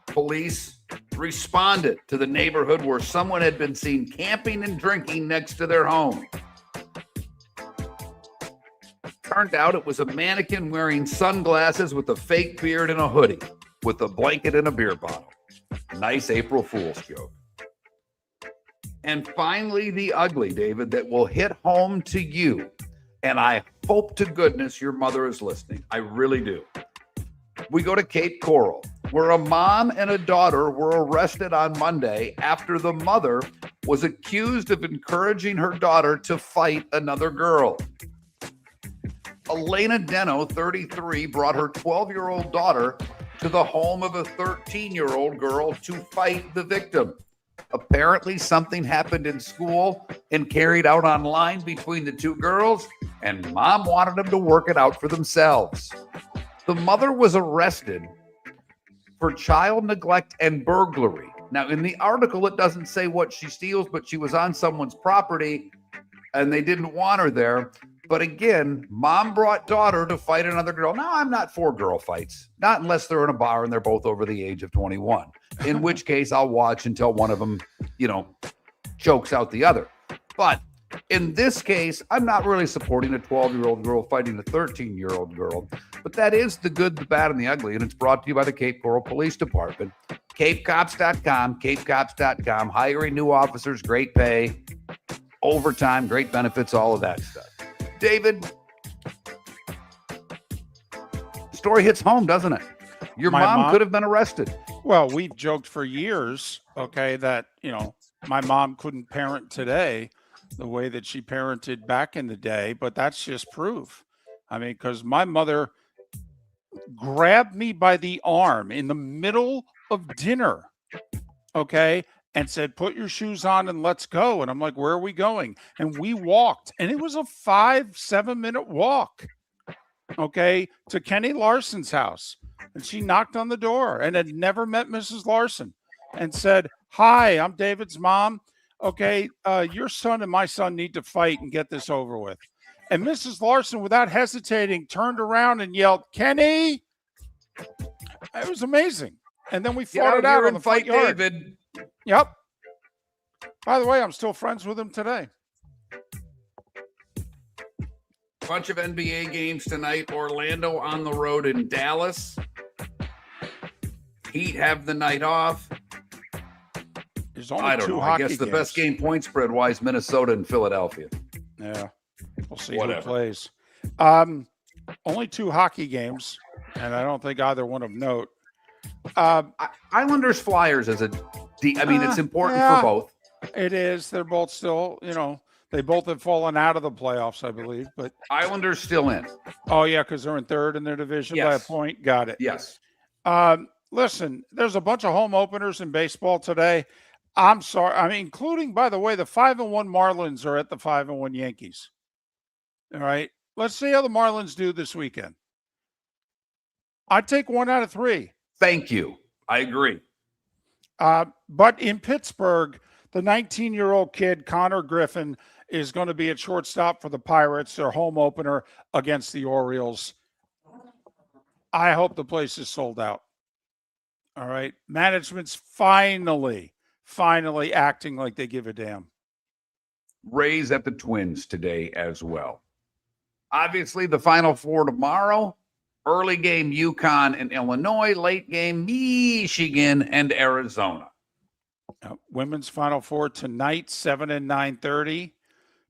Police responded to the neighborhood where someone had been seen camping and drinking next to their home. Turned out it was a mannequin wearing sunglasses with a fake beard and a hoodie, with a blanket and a beer bottle. Nice April Fool's joke. And finally, the ugly, David, that will hit home to you. And I hope to goodness your mother is listening. I really do. We go to Cape Coral, where a mom and a daughter were arrested on Monday after the mother was accused of encouraging her daughter to fight another girl. Elena Deno, 33, brought her 12-year-old daughter to the home of a 13-year-old girl to fight the victim. Apparently, something happened in school and carried out online between the two girls, and mom wanted them to work it out for themselves. The mother was arrested for child neglect and burglary. Now, in the article, it doesn't say what she steals, but she was on someone's property, and they didn't want her there. But again, mom brought daughter to fight another girl. Now, I'm not for girl fights, not unless they're in a bar and they're both over the age of 21, in which case I'll watch until one of them, chokes out the other. But in this case, I'm not really supporting a 12-year-old girl fighting a 13-year-old girl. But that is the good, the bad, and the ugly, and it's brought to you by the Cape Coral Police Department. CapeCops.com, hiring new officers, great pay, overtime, great benefits, all of that stuff. David, story hits home, doesn't it? Your mom could have been arrested. Well, we've joked for years, okay, that, my mom couldn't parent today the way that she parented back in the day, but that's just proof. I mean, because my mother grabbed me by the arm in the middle of dinner, okay, and said, put your shoes on and let's go. And I'm like, where are we going? And we walked, and it was a 5-7 minute walk, okay, to Kenny Larson's house. And she knocked on the door and had never met Mrs. Larson and said, hi, I'm David's mom. Okay, your son and my son need to fight and get this over with. And Mrs. Larson, without hesitating, turned around and yelled, Kenny. It was amazing. And then we fought it out on the front yard. David. Yep. By the way, I'm still friends with him today. Bunch of NBA games tonight. Orlando on the road in Dallas. Heat have the night off. There's only I don't know. I guess the best game point spread wise, Minnesota and Philadelphia. Yeah. We'll see Whatever. who plays. Only 2 hockey games, and I don't think either one of note. Islanders Flyers it's important for both. It is. They're both still, they both have fallen out of the playoffs, I believe. But Islanders still in. Oh, yeah, because they're in third in their division by a point. Got it. Yes. Listen, there's a bunch of home openers in baseball today. I'm sorry. I mean, including, by the way, the 5-1 Marlins are at the 5-1 Yankees. All right. Let's see how the Marlins do this weekend. I'd take 1 out of 3. Thank you. I agree. But in Pittsburgh, the 19-year-old kid, Connor Griffin, is going to be at shortstop for the Pirates, their home opener against the Orioles. I hope the place is sold out. All right. Management's finally acting like they give a damn. Rays at the Twins today as well. Obviously, the Final Four tomorrow. Early game, UConn and Illinois. Late game, Michigan and Arizona. Women's Final Four tonight, 7 and 9:30,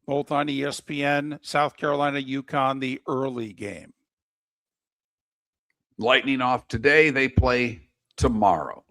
both on ESPN. South Carolina, UConn, the early game. Lightning off today. They play tomorrow.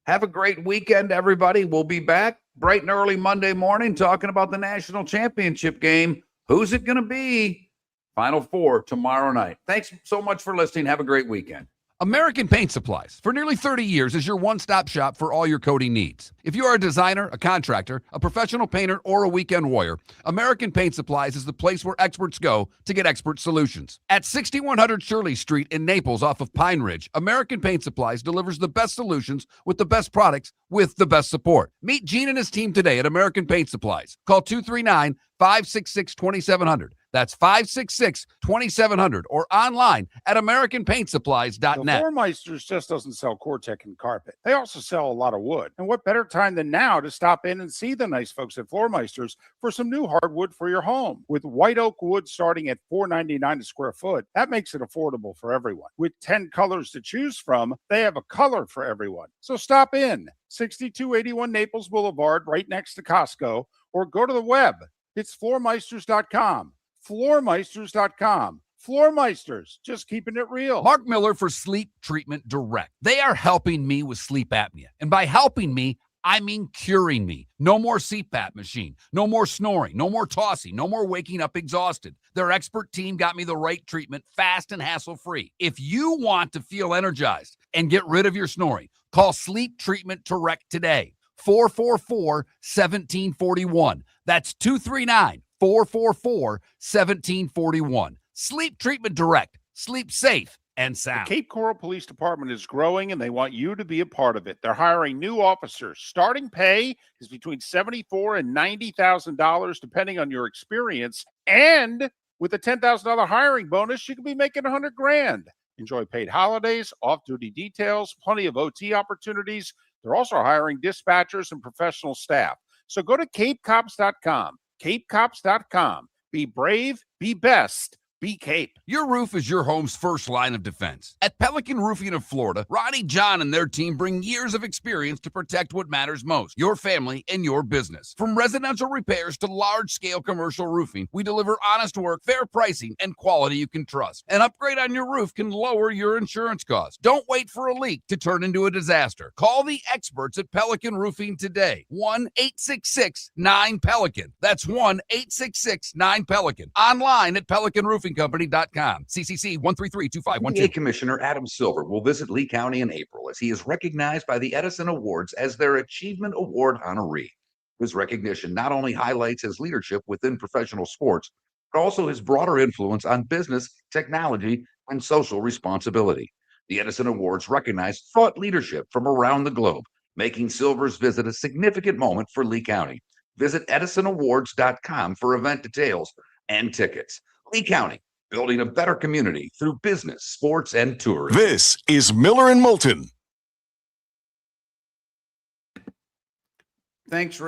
Have a great weekend, everybody. We'll be back bright and early Monday morning talking about the national championship game. Who's it going to be? Final Four tomorrow night. Thanks so much for listening. Have a great weekend. American Paint Supplies, for nearly 30 years, is your one-stop shop for all your coating needs. If you are a designer, a contractor, a professional painter, or a weekend warrior, American Paint Supplies is the place where experts go to get expert solutions. At 6100 Shirley Street in Naples off of Pine Ridge, American Paint Supplies delivers the best solutions with the best products with the best support. Meet Gene and his team today at American Paint Supplies. Call 239-566-2700. That's 566-2700 or online at AmericanPaintSupplies.net. The Floormeisters just doesn't sell Cortec and carpet. They also sell a lot of wood. And what better time than now to stop in and see the nice folks at Floormeisters for some new hardwood for your home. With white oak wood starting at $4.99 a square foot, that makes it affordable for everyone. With 10 colors to choose from, they have a color for everyone. So stop in, 6281 Naples Boulevard, right next to Costco, or go to the web. It's floormeisters.com. Floormeisters.com. Floormeisters, just keeping it real. Mark Miller for Sleep Treatment Direct. They are helping me with sleep apnea. And by helping me, I mean curing me. No more CPAP machine. No more snoring. No more tossing. No more waking up exhausted. Their expert team got me the right treatment, fast and hassle-free. If you want to feel energized and get rid of your snoring, call Sleep Treatment Direct today. 444-1741. That's 239-444-1741. Sleep Treatment Direct. Sleep safe and sound. The Cape Coral Police Department is growing, and they want you to be a part of it. They're hiring new officers. Starting pay is between $74,000 and $90,000, depending on your experience. And with a $10,000 hiring bonus, you could be making $100,000. Enjoy paid holidays, off-duty details, plenty of OT opportunities. They're also hiring dispatchers and professional staff. So go to CapeCops.com. CapeCops.com. Be brave, be best. Be Cape. Your roof is your home's first line of defense. At Pelican Roofing of Florida, Ronnie John and their team bring years of experience to protect what matters most, your family and your business. From residential repairs to large-scale commercial roofing, we deliver honest work, fair pricing, and quality you can trust. An upgrade on your roof can lower your insurance costs. Don't wait for a leak to turn into a disaster. Call the experts at Pelican Roofing today. 1-866-9-PELICAN. That's 1-866-9-PELICAN. Online at PelicanRoofingCompany.com. CCC 1332512. EPA Commissioner Adam Silver will visit Lee County in April as he is recognized by the Edison Awards as their Achievement Award honoree. His recognition not only highlights his leadership within professional sports, but also his broader influence on business, technology, and social responsibility. The Edison Awards recognize thought leadership from around the globe, making Silver's visit a significant moment for Lee County. Visit EdisonAwards.com for event details and tickets. Lee County, building a better community through business, sports, and tourism. This is Miller and Moulton. Thanks, Rick.